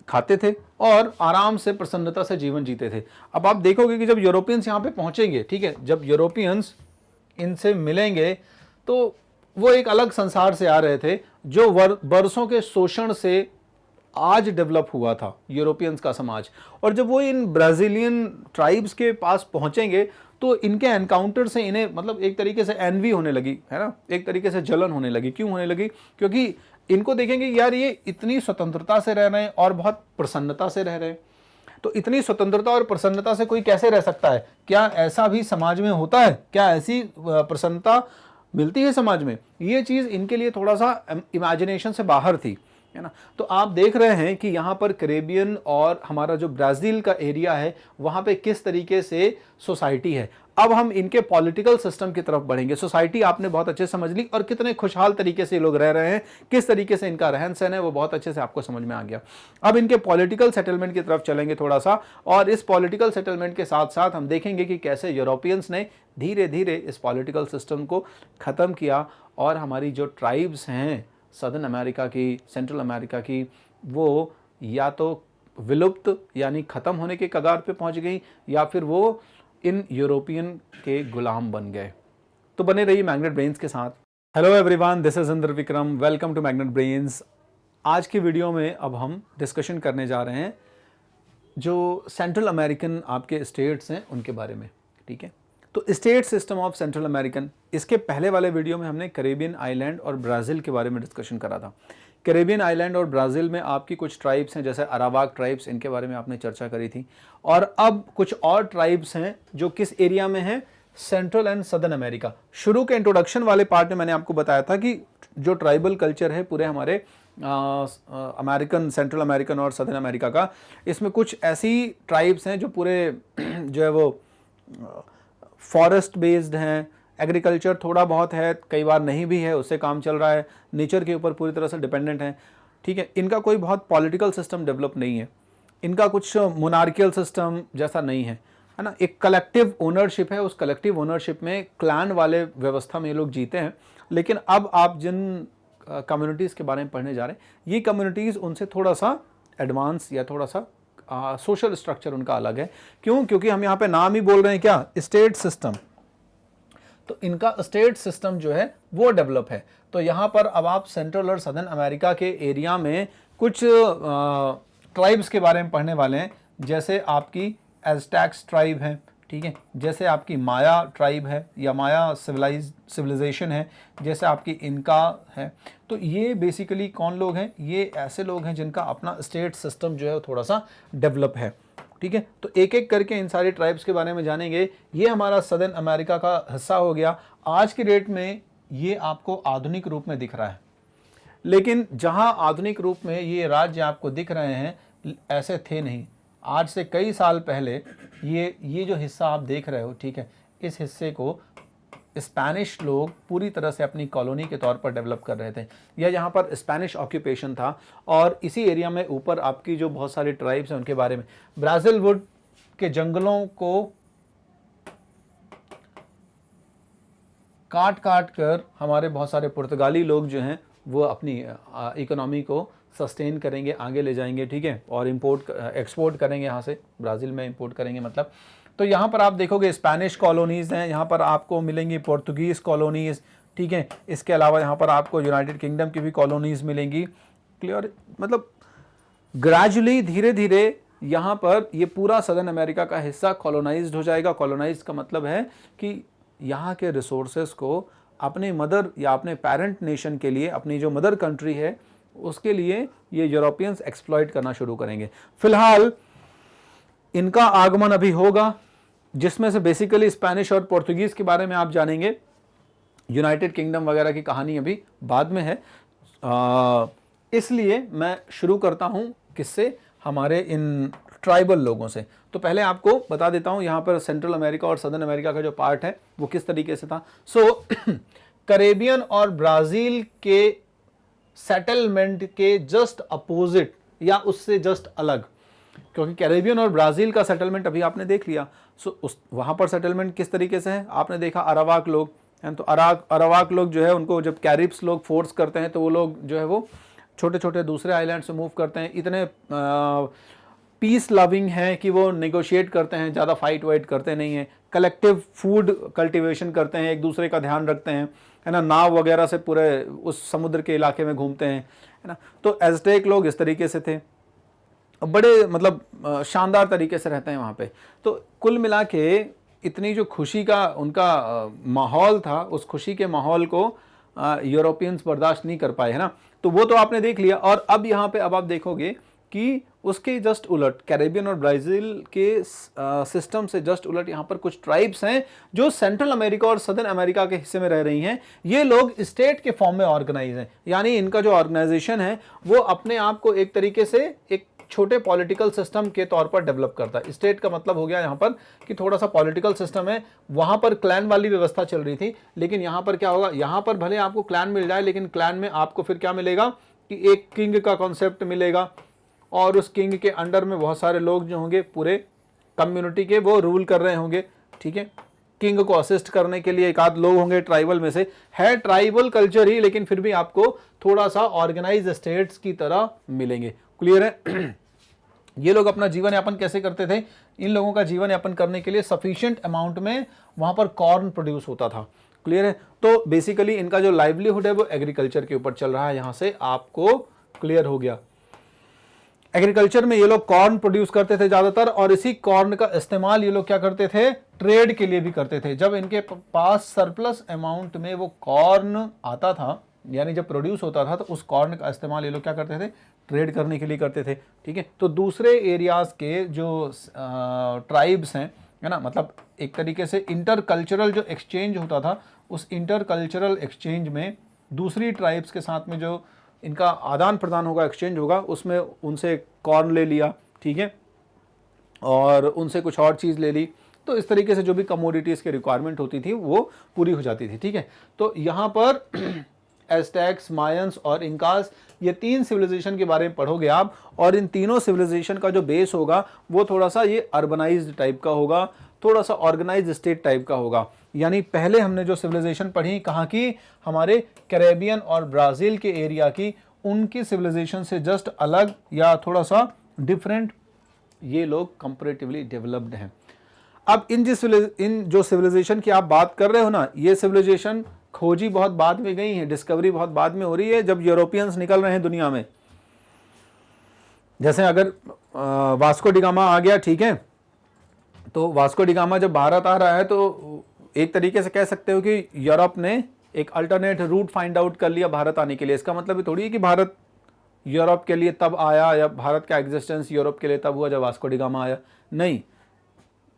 खाते थे और आराम से प्रसन्नता से जीवन जीते थे। अब आप देखोगे कि जब यूरोपियंस यहाँ पे पहुंचेंगे, ठीक है, जब यूरोपियंस इनसे मिलेंगे तो वो एक अलग संसार से आ रहे थे, जो बरसों के शोषण से आज डेवलप हुआ था यूरोपियंस का समाज। और जब वो इन ब्राज़ीलियन ट्राइब्स के पास पहुंचेंगे तो इनके एनकाउंटर से इन्हें मतलब एक तरीके से एनवी होने लगी, है ना, एक तरीके से जलन होने लगी। क्यों होने लगी? क्योंकि इनको देखेंगे यार ये इतनी स्वतंत्रता से रह रहे हैं और बहुत प्रसन्नता से रह रहे हैं। तो इतनी स्वतंत्रता और प्रसन्नता से कोई कैसे रह सकता है? क्या ऐसा भी समाज में होता है? क्या ऐसी प्रसन्नता मिलती है समाज में? ये चीज़ इनके लिए थोड़ा सा इमेजिनेशन से बाहर थी, है ना। तो आप देख रहे हैं कि यहाँ पर कैरेबियन और हमारा जो ब्राज़ील का एरिया है वहाँ पे किस तरीके से सोसाइटी है। अब हम इनके पॉलिटिकल सिस्टम की तरफ बढ़ेंगे। सोसाइटी आपने बहुत अच्छे समझ ली, और कितने खुशहाल तरीके से ये लोग रह रहे हैं, किस तरीके से इनका रहन सहन है, वो बहुत अच्छे से आपको समझ में आ गया। अब इनके पॉलिटिकल सेटलमेंट की तरफ चलेंगे थोड़ा सा, और इस पॉलिटिकल सेटलमेंट के साथ साथ हम देखेंगे कि कैसे यूरोपियंस ने धीरे धीरे इस पॉलिटिकल सिस्टम को ख़त्म किया, और हमारी जो ट्राइब्स हैं सदर्न अमेरिका की, सेंट्रल अमेरिका की, वो या तो विलुप्त यानी ख़त्म होने के कगार पे पहुंच गई, या फिर वो इन यूरोपियन के गुलाम बन गए। तो बने रहिए मैग्नेट ब्रेन्स के साथ। Hello everyone, this is Indra Vikram, welcome to Magnet Brains. आज की वीडियो में अब हम डिस्कशन करने जा रहे हैं जो सेंट्रल अमेरिकन आपके स्टेट्स हैं उनके बारे में, ठीक है। तो state system of central American, इसके पहले वाले वीडियो में हमने कैरेबियन आइलैंड और ब्राज़ील के बारे में डिस्कशन करा था। कैरेबियन आइलैंड और ब्राज़ील में आपकी कुछ ट्राइब्स हैं, जैसे अरावाक ट्राइब्स, इनके बारे में आपने चर्चा करी थी। और अब कुछ और ट्राइब्स हैं जो किस एरिया में हैं, सेंट्रल एंड सदर्न अमेरिका। शुरू के इंट्रोडक्शन वाले पार्ट में मैंने आपको बताया था कि जो ट्राइबल कल्चर है पूरे हमारे अमेरिकन, सेंट्रल अमेरिकन और सदर्न अमेरिका का, इसमें कुछ ऐसी ट्राइब्स हैं जो पूरे जो है वो फॉरेस्ट बेस्ड हैं, एग्रीकल्चर थोड़ा बहुत है, कई बार नहीं भी है, उससे काम चल रहा है, नेचर के ऊपर पूरी तरह से डिपेंडेंट है, ठीक है। इनका कोई बहुत पॉलिटिकल सिस्टम डेवलप नहीं है, इनका कुछ मोनार्कियल सिस्टम जैसा नहीं है ना। एक कलेक्टिव ओनरशिप है, उस कलेक्टिव ओनरशिप में क्लैन वाले व्यवस्था में ये लोग जीते हैं। लेकिन अब आप जिन कम्युनिटीज़ के बारे में पढ़ने जा रहे हैं, ये कम्युनिटीज़ उनसे थोड़ा सा एडवांस या थोड़ा सा सोशल स्ट्रक्चर उनका अलग है। क्यों? क्योंकि हम यहाँ पे नाम ही बोल रहे हैं क्या, स्टेट सिस्टम। तो इनका स्टेट सिस्टम जो है वो डेवलप है। तो यहाँ पर अब आप सेंट्रल और सदर्न अमेरिका के एरिया में कुछ ट्राइब्स के बारे में पढ़ने वाले हैं, जैसे आपकी एज़टेक्स ट्राइब है, ठीक है, जैसे आपकी माया ट्राइब है या माया सिविलाइजेशन है, जैसे आपकी इनका है। तो ये बेसिकली कौन लोग हैं? ये ऐसे लोग हैं जिनका अपना स्टेट सिस्टम जो है वो थोड़ा सा डेवलप है, ठीक है। तो एक एक करके इन सारे ट्राइब्स के बारे में जानेंगे। ये हमारा सदर्न अमेरिका का हिस्सा हो गया। आज के डेट में ये आपको आधुनिक रूप में दिख रहा है, लेकिन जहां आधुनिक रूप में ये राज्य आपको दिख रहे हैं, ऐसे थे नहीं। आज से कई साल पहले ये जो हिस्सा आप देख रहे हो, ठीक है, इस हिस्से को स्पेनिश लोग पूरी तरह से अपनी कॉलोनी के तौर पर डेवलप कर रहे थे, या यहाँ पर स्पेनिश ऑक्यूपेशन था। और इसी एरिया में ऊपर आपकी जो बहुत सारी ट्राइब्स हैं उनके बारे में, ब्राज़ील वुड के जंगलों को काट काट कर हमारे बहुत सारे पुर्तगाली लोग जो हैं वो अपनी इकोनॉमी को सस्टेन करेंगे, आगे ले जाएंगे, ठीक है, और एक्सपोर्ट करेंगे यहाँ से, ब्राज़ील में इंपोर्ट करेंगे मतलब, तो यहाँ पर आप देखोगे स्पेनिश कॉलोनीज हैं, यहाँ पर आपको मिलेंगी पोर्तुगीज कॉलोनीज, ठीक है। इसके अलावा यहाँ पर आपको यूनाइटेड किंगडम की भी कॉलोनीज मिलेंगी। क्लियर, मतलब ग्रेजुअली धीरे धीरे यहाँ पर ये पूरा सदर्न अमेरिका का हिस्सा कॉलोनाइज्ड हो जाएगा। कॉलोनाइज का मतलब है कि यहाँ के रिसोर्सेस को अपने मदर या अपने पेरेंट नेशन के लिए, अपनी जो मदर कंट्री है उसके लिए ये यूरोपियंस एक्सप्लॉइट करना शुरू करेंगे। फिलहाल इनका आगमन अभी होगा, जिसमें से बेसिकली स्पेनिश और पोर्तुगीज के बारे में आप जानेंगे। यूनाइटेड किंगडम वगैरह की कहानी अभी बाद में है। इसलिए मैं शुरू करता हूं किससे, हमारे इन ट्राइबल लोगों से। तो पहले आपको बता देता हूं यहाँ पर सेंट्रल अमेरिका और सदर्न अमेरिका का जो पार्ट है वो किस तरीके से था। सो कैरेबियन और ब्राजील के सेटलमेंट के जस्ट अपोजिट या उससे जस्ट अलग, क्योंकि कैरेबियन और ब्राजील का सेटलमेंट अभी आपने देख लिया। सो उस वहाँ पर सेटलमेंट किस तरीके से है, आपने देखा अरावाक लोग हैं। तो अरावाक लोग जो है उनको जब कैरिब्स लोग फोर्स करते हैं तो वो लोग जो है वो छोटे छोटे दूसरे आइलैंड से मूव करते हैं। इतने पीस लविंग हैं कि वो नेगोशिएट करते हैं, ज़्यादा फाइट वाइट करते नहीं हैं। कलेक्टिव फूड कल्टीवेशन करते हैं, एक दूसरे का ध्यान रखते हैं, है ना। नाव वगैरह से पूरे उस समुद्र के इलाके में घूमते हैं, है ना। तो एज़टेक लोग इस तरीके से थे, बड़े मतलब शानदार तरीके से रहते हैं वहाँ पे। तो कुल मिला के इतनी जो खुशी का उनका माहौल था, उस खुशी के माहौल को यूरोपियंस बर्दाश्त नहीं कर पाए, है ना। तो वो तो आपने देख लिया। और अब यहाँ पे अब आप देखोगे कि उसके जस्ट उलट कैरेबियन और ब्राज़ील के सिस्टम से जस्ट उलट यहाँ पर कुछ ट्राइब्स हैं जो सेंट्रल अमेरिका और सदर्न अमेरिका के हिस्से में रह रही हैं। ये लोग स्टेट के फॉर्म में ऑर्गेनाइज हैं, यानी इनका जो ऑर्गेनाइजेशन है वो अपने आप को एक तरीके से एक छोटे पॉलिटिकल सिस्टम के तौर पर डेवलप करता है। स्टेट का मतलब हो गया यहाँ पर कि थोड़ा सा पॉलिटिकल सिस्टम है। वहाँ पर क्लैन वाली व्यवस्था चल रही थी, लेकिन यहाँ पर क्या होगा, यहाँ पर भले आपको क्लैन मिल जाए, लेकिन क्लैन में आपको फिर क्या मिलेगा कि एक किंग का कॉन्सेप्ट मिलेगा, और उस किंग के अंडर में बहुत सारे लोग जो होंगे पूरे कम्युनिटी के वो रूल कर रहे होंगे, ठीक है। किंग को असिस्ट करने के लिए एक आध लोग होंगे ट्राइबल में से, है ट्राइबल कल्चर ही, लेकिन फिर भी आपको थोड़ा सा ऑर्गेनाइज स्टेट्स की तरह मिलेंगे। क्लियर है। ये लोग अपना जीवन यापन कैसे करते थे, इन लोगों का जीवन यापन करने के लिए सफिशिएंट अमाउंट में वहां पर कॉर्न प्रोड्यूस होता था। क्लियर है। तो बेसिकली इनका जो लाइवलीहुड है वो एग्रीकल्चर के ऊपर चल रहा है। यहां से आपको क्लियर हो गया। एग्रीकल्चर में ये लोग कॉर्न प्रोड्यूस करते थे ज्यादातर, और इसी कॉर्न का इस्तेमाल ये लोग क्या करते थे, ट्रेड के लिए भी करते थे। जब इनके पास सरप्लस अमाउंट में वो कॉर्न आता था, यानी जब प्रोड्यूस होता था, तो उस कॉर्न का इस्तेमाल ये लोग क्या करते थे, ट्रेड करने के लिए करते थे, ठीक है। तो दूसरे एरियाज के जो ट्राइब्स हैं, है ना, मतलब एक तरीके से इंटर कल्चरल जो एक्सचेंज होता था, उस इंटर कल्चरल एक्सचेंज में दूसरी ट्राइब्स के साथ में जो इनका आदान प्रदान होगा, एक्सचेंज होगा, उसमें उनसे कॉर्न ले लिया, ठीक है, और उनसे कुछ और चीज़ ले ली। तो इस तरीके से जो भी कमोडिटीज़ की रिक्वायरमेंट होती थी वो पूरी हो जाती थी, ठीक है। तो यहाँ पर एज़टेक्स, मायंस और इंकास, ये तीन सिविलाइजेशन के बारे में पढ़ोगे आप, और इन तीनों सिविलाइजेशन का जो बेस होगा वो थोड़ा सा ये अर्बनाइज्ड टाइप का होगा, थोड़ा सा ऑर्गेनाइज्ड स्टेट टाइप का होगा। यानी पहले हमने जो सिविलाइजेशन पढ़ी कहाँ की, हमारे कैरेबियन और ब्राज़ील के एरिया की, उनकी सिविलाइजेशन से जस्ट अलग या थोड़ा सा डिफरेंट ये लोग कंपैरेटिवली डेवलप्ड हैं। अब इन जो सिविलाइजेशन की आप बात कर रहे हो ना, ये सिविलाइजेशन खोजी बहुत बाद में गई है, डिस्कवरी बहुत बाद में हो रही है, जब यूरोपियंस निकल रहे हैं दुनिया में। जैसे अगर वास्को डिगामा आ गया, ठीक है, तो वास्को डिगामा जब भारत आ रहा है तो एक तरीके से कह सकते हो कि यूरोप ने एक अल्टरनेट रूट फाइंड आउट कर लिया भारत आने के लिए। इसका मतलब ये थोड़ी है कि भारत यूरोप के लिए तब आया, या भारत का एग्जिस्टेंस यूरोप के लिए तब हुआ जब वास्को डिगामा आया, नहीं,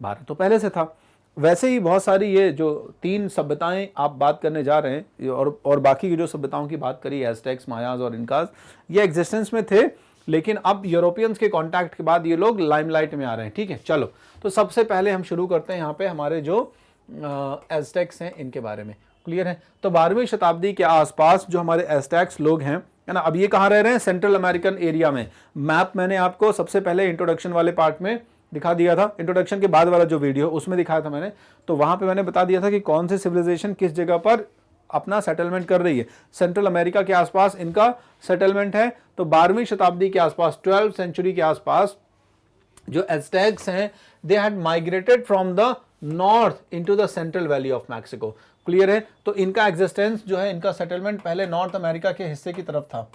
भारत तो पहले से था। वैसे ही बहुत सारी ये जो तीन सभ्यताएं आप बात करने जा रहे हैं, और बाकी की जो सभ्यताओं की बात करी, एज़टेक्स, मायाज और इनकास, ये एग्जिस्टेंस में थे, लेकिन अब यूरोपियंस के कांटेक्ट के बाद ये लोग लाइमलाइट में आ रहे हैं, ठीक है। चलो, तो सबसे पहले हम शुरू करते हैं यहाँ पे हमारे जो एज़टेक्स हैं इनके बारे में। क्लियर है। तो 12वीं शताब्दी के आसपास जो हमारे एज़टेक्स लोग हैं, है ना, अब ये कहाँ रह रहे हैं, सेंट्रल अमेरिकन एरिया में। मैप मैंने आपको सबसे पहले इंट्रोडक्शन वाले पार्ट में दिखा दिया था, इंट्रोडक्शन के बाद वाला जो वीडियो उसमें दिखाया था मैंने, तो वहां पे मैंने बता दिया था कि कौन सी सिविलाइजेशन किस जगह पर अपना सेटलमेंट कर रही है। सेंट्रल अमेरिका के आसपास इनका सेटलमेंट है। तो 12वीं शताब्दी के आसपास, 12th सेंचुरी के आसपास जो एज़टेक्स हैं they had migrated from the north into the central valley of Mexico. Clear है? तो इनका एग्जिस्टेंस जो है, इनका सेटलमेंट पहले नॉर्थ अमेरिका के हिस्से की तरफ था।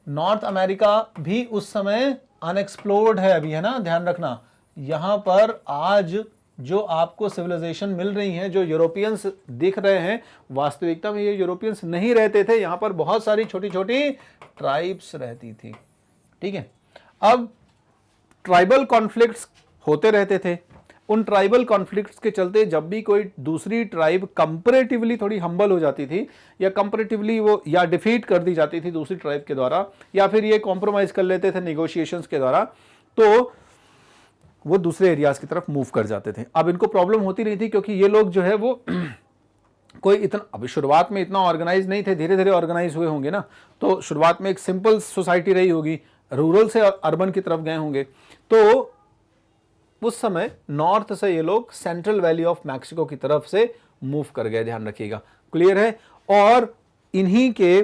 नॉर्थ अमेरिका भी उस समय अनएक्सप्लोर्ड है अभी, है ना, ध्यान रखना। यहां पर आज जो आपको सिविलाइजेशन मिल रही है, जो यूरोपियंस दिख रहे हैं, वास्तविकता में ये यूरोपियंस नहीं रहते थे। यहां पर बहुत सारी छोटी छोटी ट्राइब्स रहती थी। ठीक है, अब ट्राइबल कॉन्फ्लिक्ट्स होते रहते थे। उन ट्राइबल कॉन्फ्लिक्ट्स के चलते जब भी कोई दूसरी ट्राइब कंपैरेटिवली थोड़ी हम्बल हो जाती थी, या कंपैरेटिवली वो या डिफीट कर दी जाती थी दूसरी ट्राइब के द्वारा, या फिर ये कॉम्प्रोमाइज कर लेते थे नेगोशिएशंस के द्वारा, तो वो दूसरे एरियाज की तरफ मूव कर जाते थे। अब इनको प्रॉब्लम होती नहीं थी, क्योंकि ये लोग जो है वो कोई इतना, अभी शुरुआत में इतना ऑर्गेनाइज नहीं थे, धीरे धीरे ऑर्गेनाइज हुए होंगे ना। तो शुरुआत में एक सिंपल सोसाइटी रही होगी, रूरल से अर्बन की तरफ गए होंगे। तो उस समय नॉर्थ से ये लोग सेंट्रल वैली ऑफ मैक्सिको की तरफ से मूव कर गए, ध्यान रखिएगा। क्लियर है? और इन्हीं के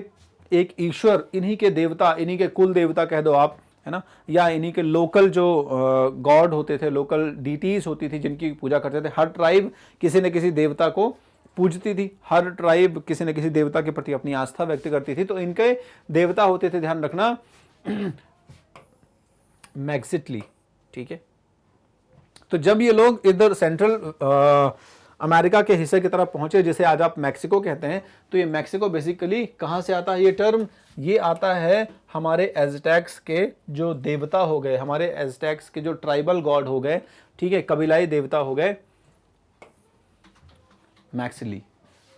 एक ईश्वर, इन्हीं के देवता, इन्हीं के कुल देवता कह दो आप, है ना, या इन्हीं के लोकल जो गॉड होते थे, लोकल डीटीज होती थी जिनकी पूजा करते थे। हर ट्राइब किसी न किसी देवता को पूजती थी, हर ट्राइब किसी न किसी देवता के प्रति अपनी आस्था व्यक्त करती थी। तो इनके देवता होते थे, ध्यान रखना, मैक्सिटली। ठीक है, तो जब ये लोग इधर सेंट्रल अमेरिका के हिस्से की तरफ पहुंचे, जिसे आज आप मैक्सिको कहते हैं, तो ये मैक्सिको बेसिकली कहां से आता है ये टर्म? ये आता है हमारे एज़टेक्स के जो देवता हो गए, हमारे एज़टेक्स के जो ट्राइबल गॉड हो गए, ठीक है, कबीलाई देवता हो गए, मैक्सिली।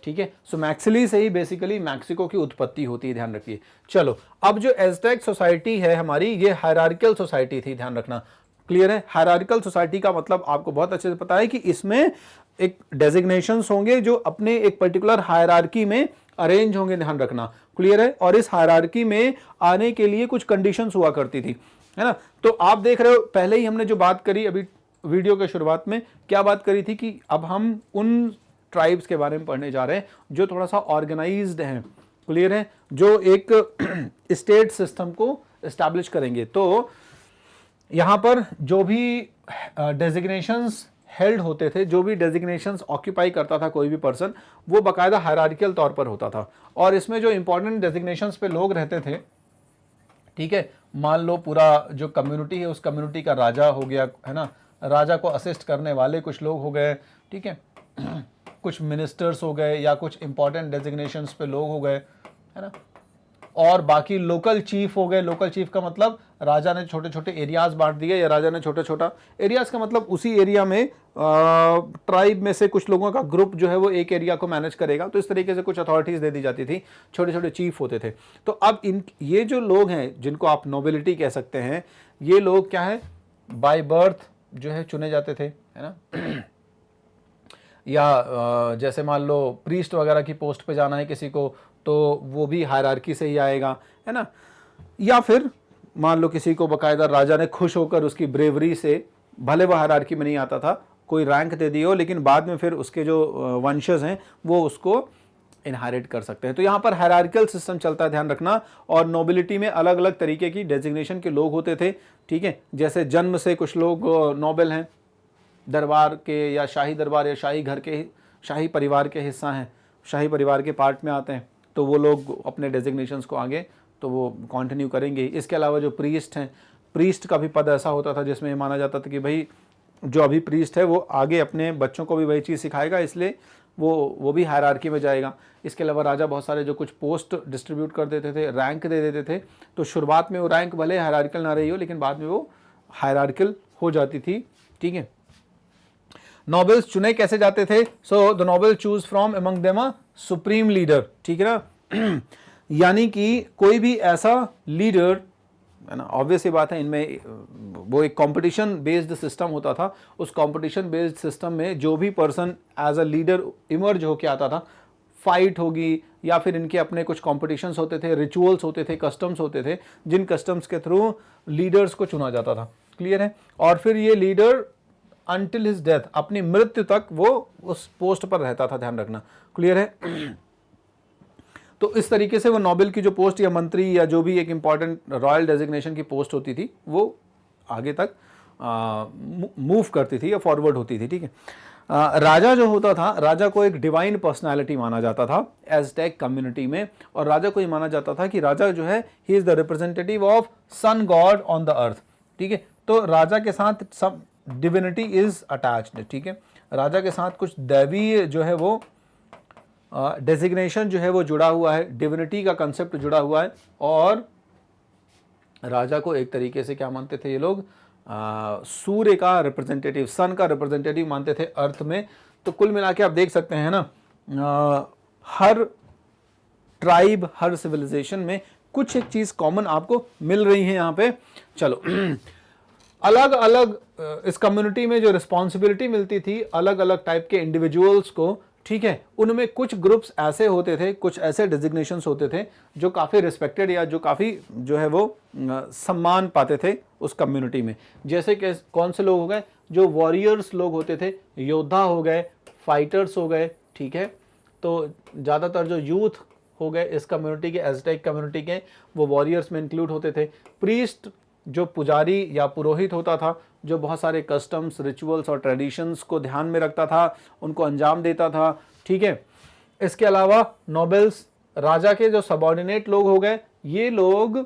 ठीक है, सो मैक्सिली से ही बेसिकली मैक्सिको की उत्पत्ति होती है, ध्यान रखिए। चलो, अब जो एज़टेक सोसाइटी है हमारी, ये हायरार्किकल सोसाइटी थी, ध्यान रखना। क्लियर है? हायरार्किकल सोसाइटी का मतलब आपको बहुत अच्छे से पता है कि इसमें एक डेजिग्नेशंस होंगे जो अपने एक पर्टिकुलर हायरार्की में अरेंज होंगे, ध्यान रखना। क्लियर है? और इस हायरार्की में आने के लिए कुछ कंडीशंस हुआ करती थी, है ना। तो आप देख रहे हो, पहले ही हमने जो बात करी अभी वीडियो के शुरुआत में, क्या बात करी थी कि अब हम उन ट्राइब्स के बारे में पढ़ने जा रहे हैं जो थोड़ा सा ऑर्गेनाइज्ड हैं। क्लियर है? जो एक स्टेट सिस्टम को एस्टैब्लिश करेंगे। तो यहां पर जो भी डेजिग्नेशंस हेल्ड होते थे, जो भी डेजिग्नेशंस ऑक्यूपाई करता था कोई भी पर्सन, वो बाकायदा हायरार्किकल तौर पर होता था। और इसमें जो इंपॉर्टेंट डेजिग्नेशंस पे लोग रहते थे, ठीक है, मान लो पूरा जो कम्युनिटी है उस कम्युनिटी का राजा हो गया, है ना, राजा को असिस्ट करने वाले कुछ लोग हो गए, ठीक है, कुछ मिनिस्टर्स हो गए, या कुछ इंपॉर्टेंट डेजिग्नेशंस पे लोग हो गए, है ना, और बाकी लोकल चीफ हो गए। लोकल चीफ का मतलब राजा ने छोटे छोटे एरियाज बांट दिए, या राजा ने छोटा छोटा एरियाज का मतलब उसी एरिया में ट्राइब में से कुछ लोगों का ग्रुप जो है वो एक एरिया को मैनेज करेगा। तो इस तरीके से कुछ अथॉरिटीज दे दी जाती थी, छोटे छोटे चीफ होते थे। तो अब ये जो लोग हैं जिनको आप नोबिलिटी कह सकते हैं, ये लोग क्या है, बाय बर्थ जो है चुने जाते थे, है ना। या जैसे मान लो प्रीस्ट वगैरह की पोस्ट पे जाना है किसी को, तो वो भी हायरार्की से ही आएगा, है ना। या फिर मान लो किसी को बकायदा राजा ने खुश होकर उसकी ब्रेवरी से, भले वह हायरार्की में नहीं आता था, कोई रैंक दे दी हो, लेकिन बाद में फिर उसके जो वंशज हैं वो उसको इनहेरिट कर सकते हैं। तो यहाँ पर हायरार्किकल सिस्टम चलता है, ध्यान रखना। और नोबिलिटी में अलग अलग तरीके की डेजिग्नेशन के लोग होते थे, ठीक है। जैसे जन्म से कुछ लोग नोबेल हैं, दरबार के या शाही दरबार या शाही घर के, शाही परिवार के हिस्सा हैं, शाही परिवार के पार्ट में आते हैं, तो वो लोग अपने डेजिग्नेशंस को आगे तो वो कंटिन्यू करेंगे। इसके अलावा जो प्रीस्ट हैं, प्रीस्ट का भी पद ऐसा होता था जिसमें माना जाता था कि भाई जो अभी प्रीस्ट है वो आगे अपने बच्चों को भी वही चीज़ सिखाएगा, इसलिए वो भी हायरार्की में जाएगा। इसके अलावा राजा बहुत सारे जो कुछ पोस्ट डिस्ट्रीब्यूट कर देते थे, रैंक दे देते थे, तो शुरुआत में वो रैंक भले हायरार्किकल ना रही हो, लेकिन बाद में वो हायरार्किकल हो जाती थी, ठीक है। नोबेल्स चुने कैसे जाते थे? So the Nobel choose from among them a supreme leader, ठीक है ना। यानी कि कोई भी ऐसा लीडर, है ना, ऑब्वियस ही बात है, इनमें वो एक कंपटीशन बेस्ड सिस्टम होता था। उस कंपटीशन बेस्ड सिस्टम में जो भी person as a leader emerge होके आता था, फाइट होगी या फिर इनके अपने कुछ कॉम्पिटिशन्स होते थे, रिचुअल्स होते थे, कस्टम्स होते थे, जिन कस्टम्स के थ्रू लीडर्स को चुना जाता था। क्लियर है? और फिर ये लीडर अंटिल हिज डेथ, अपनी मृत्यु तक वो उस पोस्ट पर रहता था, ध्यान रखना। क्लियर है? तो इस तरीके से वो नोबेल की जो पोस्ट या मंत्री या जो भी एक इंपॉर्टेंट रॉयल डेजिग्नेशन की पोस्ट होती थी, वो आगे तक मूव करती थी या फॉरवर्ड होती थी, ठीक है। राजा जो होता था, राजा को एक डिवाइन पर्सनालिटी माना जाता था एज़टेक कम्युनिटी में, और राजा को ये माना जाता था कि राजा जो है he is the representative of sun god on the earth, ठीक है। तो राजा के साथ सब डिविनिटी इज अटैच्ड, ठीक है। राजा के साथ कुछ दैवीय जो है वो डेजिग्नेशन जो है वो जुड़ा हुआ है, डिविनिटी का कंसेप्ट जुड़ा हुआ है, और राजा को एक तरीके से क्या मानते थे ये लोग, सूर्य का रिप्रेजेंटेटिव, सन का रिप्रेजेंटेटिव मानते थे अर्थ में। तो कुल मिला के आप देख सकते हैं ना, हर ट्राइब, हर सिविलाइजेशन में कुछ एक चीज कॉमन आपको मिल रही है यहाँ पे। चलो अलग अलग इस कम्युनिटी में जो रिस्पॉन्सिबिलिटी मिलती थी अलग अलग टाइप के इंडिविजुअल्स को, ठीक है, उनमें कुछ ग्रुप्स ऐसे होते थे, कुछ ऐसे डिजिग्नेशंस होते थे जो काफ़ी रिस्पेक्टेड या जो काफ़ी जो है वो सम्मान पाते थे उस कम्युनिटी में। जैसे कि कौन से लोग हो गए, जो वॉरियर्स लोग होते थे, योद्धा हो गए, फाइटर्स हो गए, ठीक है। तो ज़्यादातर जो यूथ हो गए इस कम्युनिटी के, एज़टेक कम्युनिटी के, वो वॉरियर्स में इंक्लूड होते थे। प्रीस्ट जो पुजारी या पुरोहित होता था, जो बहुत सारे कस्टम्स, रिचुअल्स और ट्रेडिशंस को ध्यान में रखता था, उनको अंजाम देता था, ठीक है। इसके अलावा नोबल्स, राजा के जो सबऑर्डिनेट लोग हो गए, ये लोग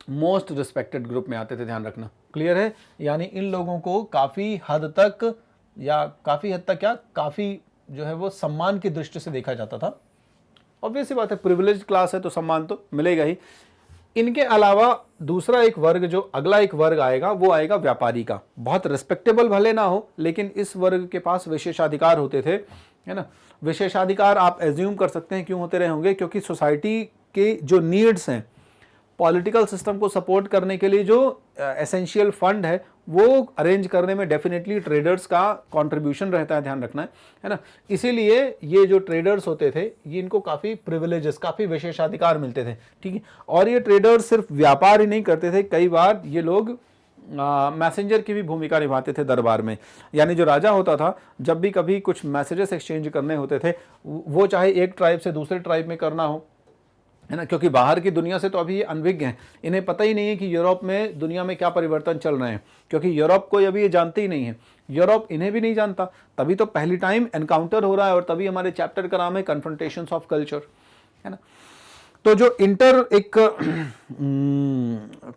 मोस्ट रिस्पेक्टेड ग्रुप में आते थे, ध्यान रखना, क्लियर है। यानी इन लोगों को काफ़ी हद तक क्या काफ़ी जो है वो सम्मान की दृष्टि से देखा जाता था। ऑब्वियस सी बात है, प्रिविलेज क्लास है तो सम्मान तो मिलेगा ही। इनके अलावा दूसरा एक वर्ग, जो अगला एक वर्ग आएगा, वो आएगा व्यापारी का। बहुत रिस्पेक्टेबल भले ना हो, लेकिन इस वर्ग के पास विशेषाधिकार होते थे, है ना। विशेषाधिकार आप एज्यूम कर सकते हैं क्यों होते रहे होंगे, क्योंकि सोसाइटी के जो नीड्स हैं, पॉलिटिकल सिस्टम को सपोर्ट करने के लिए जो एसेंशियल फंड है वो अरेंज करने में डेफिनेटली ट्रेडर्स का कंट्रीब्यूशन रहता है, ध्यान रखना है ना। इसीलिए ये जो ट्रेडर्स होते थे, ये इनको काफ़ी प्रिविलेजेस, काफ़ी विशेषाधिकार मिलते थे, ठीक है। और ये ट्रेडर्स सिर्फ व्यापार ही नहीं करते थे, कई बार ये लोग मैसेंजर की भी भूमिका निभाते थे दरबार में। यानी जो राजा होता था, जब भी कभी कुछ मैसेजेस एक्सचेंज करने होते थे, वो चाहे एक ट्राइब से दूसरे ट्राइब में करना हो, है ना, क्योंकि बाहर की दुनिया से तो अभी ये अनभिज्ञ हैं, इन्हें पता ही नहीं है कि यूरोप में दुनिया में क्या परिवर्तन चल रहे हैं, क्योंकि यूरोप को अभी ये जानते ही नहीं है, यूरोप इन्हें भी नहीं जानता। तभी तो पहली टाइम एनकाउंटर हो रहा है, और तभी हमारे चैप्टर का नाम है कन्फ्रंटेशंस ऑफ कल्चर, है ना। तो जो एक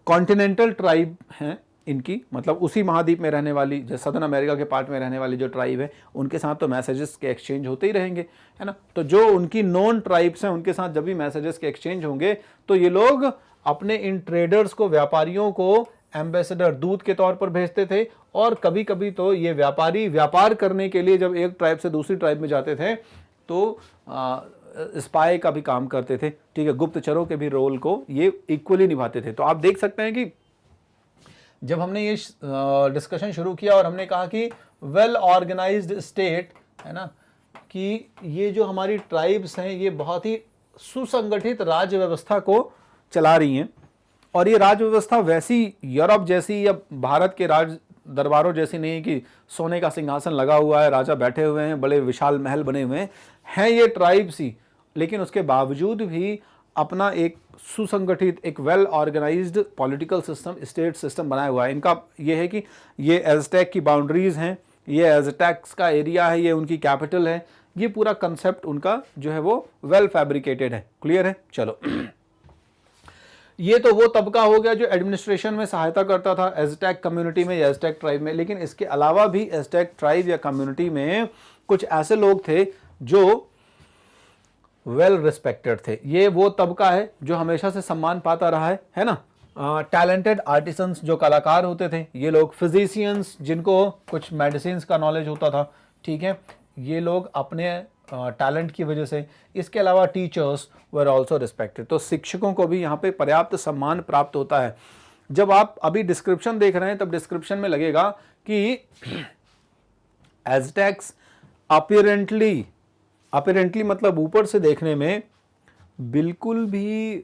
कॉन्टिनेंटल ट्राइब है इनकी, मतलब उसी महाद्वीप में रहने वाली, जो सदर्न अमेरिका के पार्ट में रहने वाली जो ट्राइब है, उनके साथ तो मैसेजेस के एक्सचेंज होते ही रहेंगे, है ना। तो जो उनकी नॉन ट्राइब्स हैं, उनके साथ जब भी मैसेजेस के एक्सचेंज होंगे, तो ये लोग अपने इन ट्रेडर्स को, व्यापारियों को एम्बेसडर, दूत के तौर पर भेजते थे। और कभी कभी तो ये व्यापारी व्यापार करने के लिए जब एक ट्राइब से दूसरी ट्राइब में जाते थे, तो स्पाई का भी काम करते थे, ठीक है, गुप्तचरों के भी रोल को ये इक्वली निभाते थे। तो आप देख सकते हैं कि जब हमने ये डिस्कशन शुरू किया और हमने कहा कि वेल ऑर्गेनाइज्ड स्टेट, है ना, कि ये जो हमारी ट्राइब्स हैं ये बहुत ही सुसंगठित राज्य व्यवस्था को चला रही हैं, और ये राज्य व्यवस्था वैसी यूरोप जैसी या भारत के राज दरबारों जैसी नहीं कि सोने का सिंहासन लगा हुआ है, राजा बैठे हुए हैं, बड़े विशाल महल बने हुए हैं ये ट्राइब्स ही, लेकिन उसके बावजूद भी अपना एक सुसंगठित, एक well organised political system, state system बनाया हुआ है। इनका ये है कि ये एज़टेक की बाउंड्रीज हैं, ये एज़टेक्स का एरिया है, ये उनकी कैपिटल है, ये पूरा कंसेप्ट उनका जो है वो वेल फैब्रिकेटेड है, क्लियर है। चलो ये तो वो तबका हो गया जो एडमिनिस्ट्रेशन में सहायता करता था एज़टेक कम्युनिटी में या एज़टेक ट्राइब में, लेकिन इसके अलावा भी एज़टेक ट्राइब या कम्युनिटी में कुछ ऐसे लोग थे जो वेल रिस्पेक्टेड थे। ये वो तबका है जो हमेशा से सम्मान पाता रहा है ना। टैलेंटेड आर्टिसंस, जो कलाकार होते थे, ये लोग, फिजिशियंस, जिनको कुछ मेडिसिन का नॉलेज होता था, ठीक है, ये लोग अपने टैलेंट की वजह से। इसके अलावा टीचर्स वर ऑल्सो रिस्पेक्टेड। तो शिक्षकों को भी यहाँ पे पर्याप्त सम्मान प्राप्त होता है। जब आप अभी डिस्क्रिप्शन देख रहे हैं तब डिस्क्रिप्शन में लगेगा कि एज़टेक्स अपीरेंटली मतलब ऊपर से देखने में बिल्कुल भी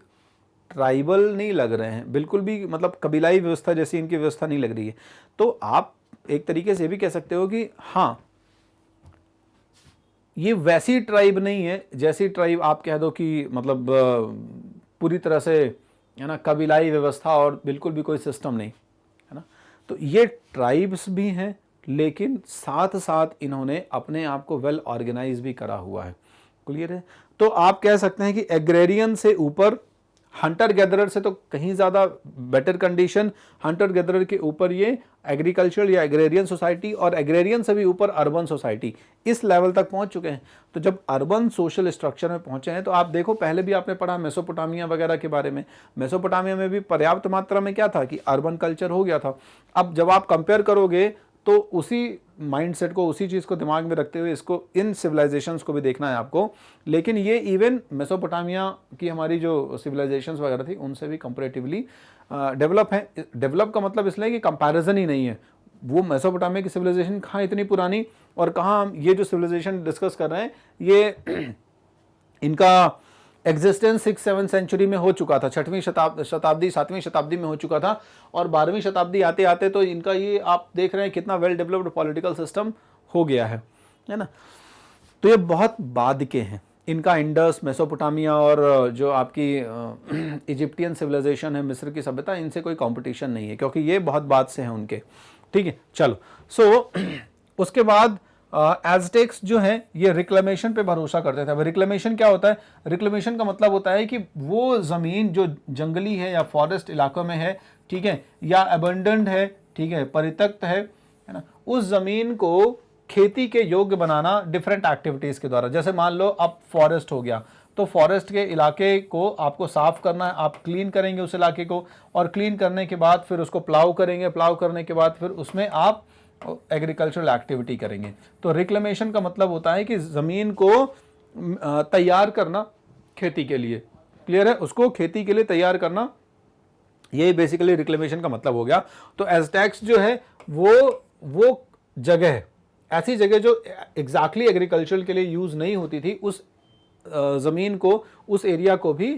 ट्राइबल नहीं लग रहे हैं, बिल्कुल भी मतलब कबीलाई व्यवस्था जैसी इनकी व्यवस्था नहीं लग रही है। तो आप एक तरीके से भी कह सकते हो कि हाँ, ये वैसी ट्राइब नहीं है जैसी ट्राइब आप कह दो कि मतलब पूरी तरह से, है ना, कबीलाई व्यवस्था और बिल्कुल भी कोई सिस्टम नहीं, है ना। तो ये ट्राइब्स भी हैं, लेकिन साथ साथ इन्होंने अपने आप को वेल ऑर्गेनाइज भी करा हुआ है। क्लियर है? तो आप कह सकते हैं कि एग्रेरियन से ऊपर हंटर गैदरर से तो कहीं ज़्यादा बेटर कंडीशन, हंटर गैदरर के ऊपर ये एग्रीकल्चरल या एग्रेरियन सोसाइटी, और एग्रेरियन से भी ऊपर अर्बन सोसाइटी, इस लेवल तक पहुंच चुके हैं। तो जब अर्बन सोशल स्ट्रक्चर में पहुंचे हैं, तो आप देखो पहले भी आपने पढ़ा मेसोपोटामिया वगैरह के बारे में, मेसोपोटामिया में भी पर्याप्त मात्रा में क्या था कि अर्बन कल्चर हो गया था। अब जब आप कंपेयर करोगे तो उसी माइंडसेट को, उसी चीज़ को दिमाग में रखते हुए इसको, इन सिविलाइजेशंस को भी देखना है आपको। लेकिन ये इवन मेसोपोटामिया की हमारी जो सिविलाइजेशंस वगैरह थी उनसे भी कंपैरेटिवली डेवलप है। डेवलप का मतलब इसलिए कि कंपैरिजन ही नहीं है। वो मेसोपोटामिया की सिविलाइजेशन कहाँ इतनी पुरानी, और कहाँ हम ये जो सिविलाइजेशन डिस्कस कर रहे हैं ये इनका एग्जिस्टेंस 6-7 सेंचुरी में हो चुका था, 6वीं शताब्दी 7वीं शताब्दी में हो चुका था, और 12वीं शताब्दी आते आते तो इनका ये आप देख रहे हैं कितना वेल डेवलप्ड पॉलिटिकल सिस्टम हो गया है ना। तो ये बहुत बाद के हैं। इनका इंडस, मेसोपोटामिया और जो आपकी इजिप्टियन सिविलाइजेशन है, मिस्र की सभ्यता, इनसे कोई कंपटीशन नहीं है, क्योंकि ये बहुत बाद से हैं उनके। ठीक है, चलो। सो उसके बाद एज़टेक्स जो हैं ये रिक्लेमेशन पे भरोसा करते थे। अब रिक्लेमेशन क्या होता है? रिक्लेमेशन का मतलब होता है कि वो ज़मीन जो जंगली है या फॉरेस्ट इलाकों में है, ठीक है, या अबंडेंट है, ठीक है, परित्यक्त है ना, उस ज़मीन को खेती के योग्य बनाना डिफरेंट एक्टिविटीज़ के द्वारा। जैसे मान लो अब फॉरेस्ट हो गया, तो फॉरेस्ट के इलाके को आपको साफ़ करना है, आप क्लीन करेंगे उस इलाके को, और क्लीन करने के बाद फिर उसको प्लाउ करेंगे, प्लाउ करने के बाद फिर उसमें आप एग्रीकल्चरल एक्टिविटी करेंगे। तो रिक्लेमेशन का मतलब होता है कि ज़मीन को तैयार करना खेती के लिए। क्लियर है? उसको खेती के लिए तैयार करना, ये बेसिकली रिक्लेमेशन का मतलब हो गया। तो एज़टेक्स जो है वो जगह है, ऐसी जगह जो एग्जैक्टली एग्रीकल्चर के लिए यूज़ नहीं होती थी, उस ज़मीन को, उस एरिया को भी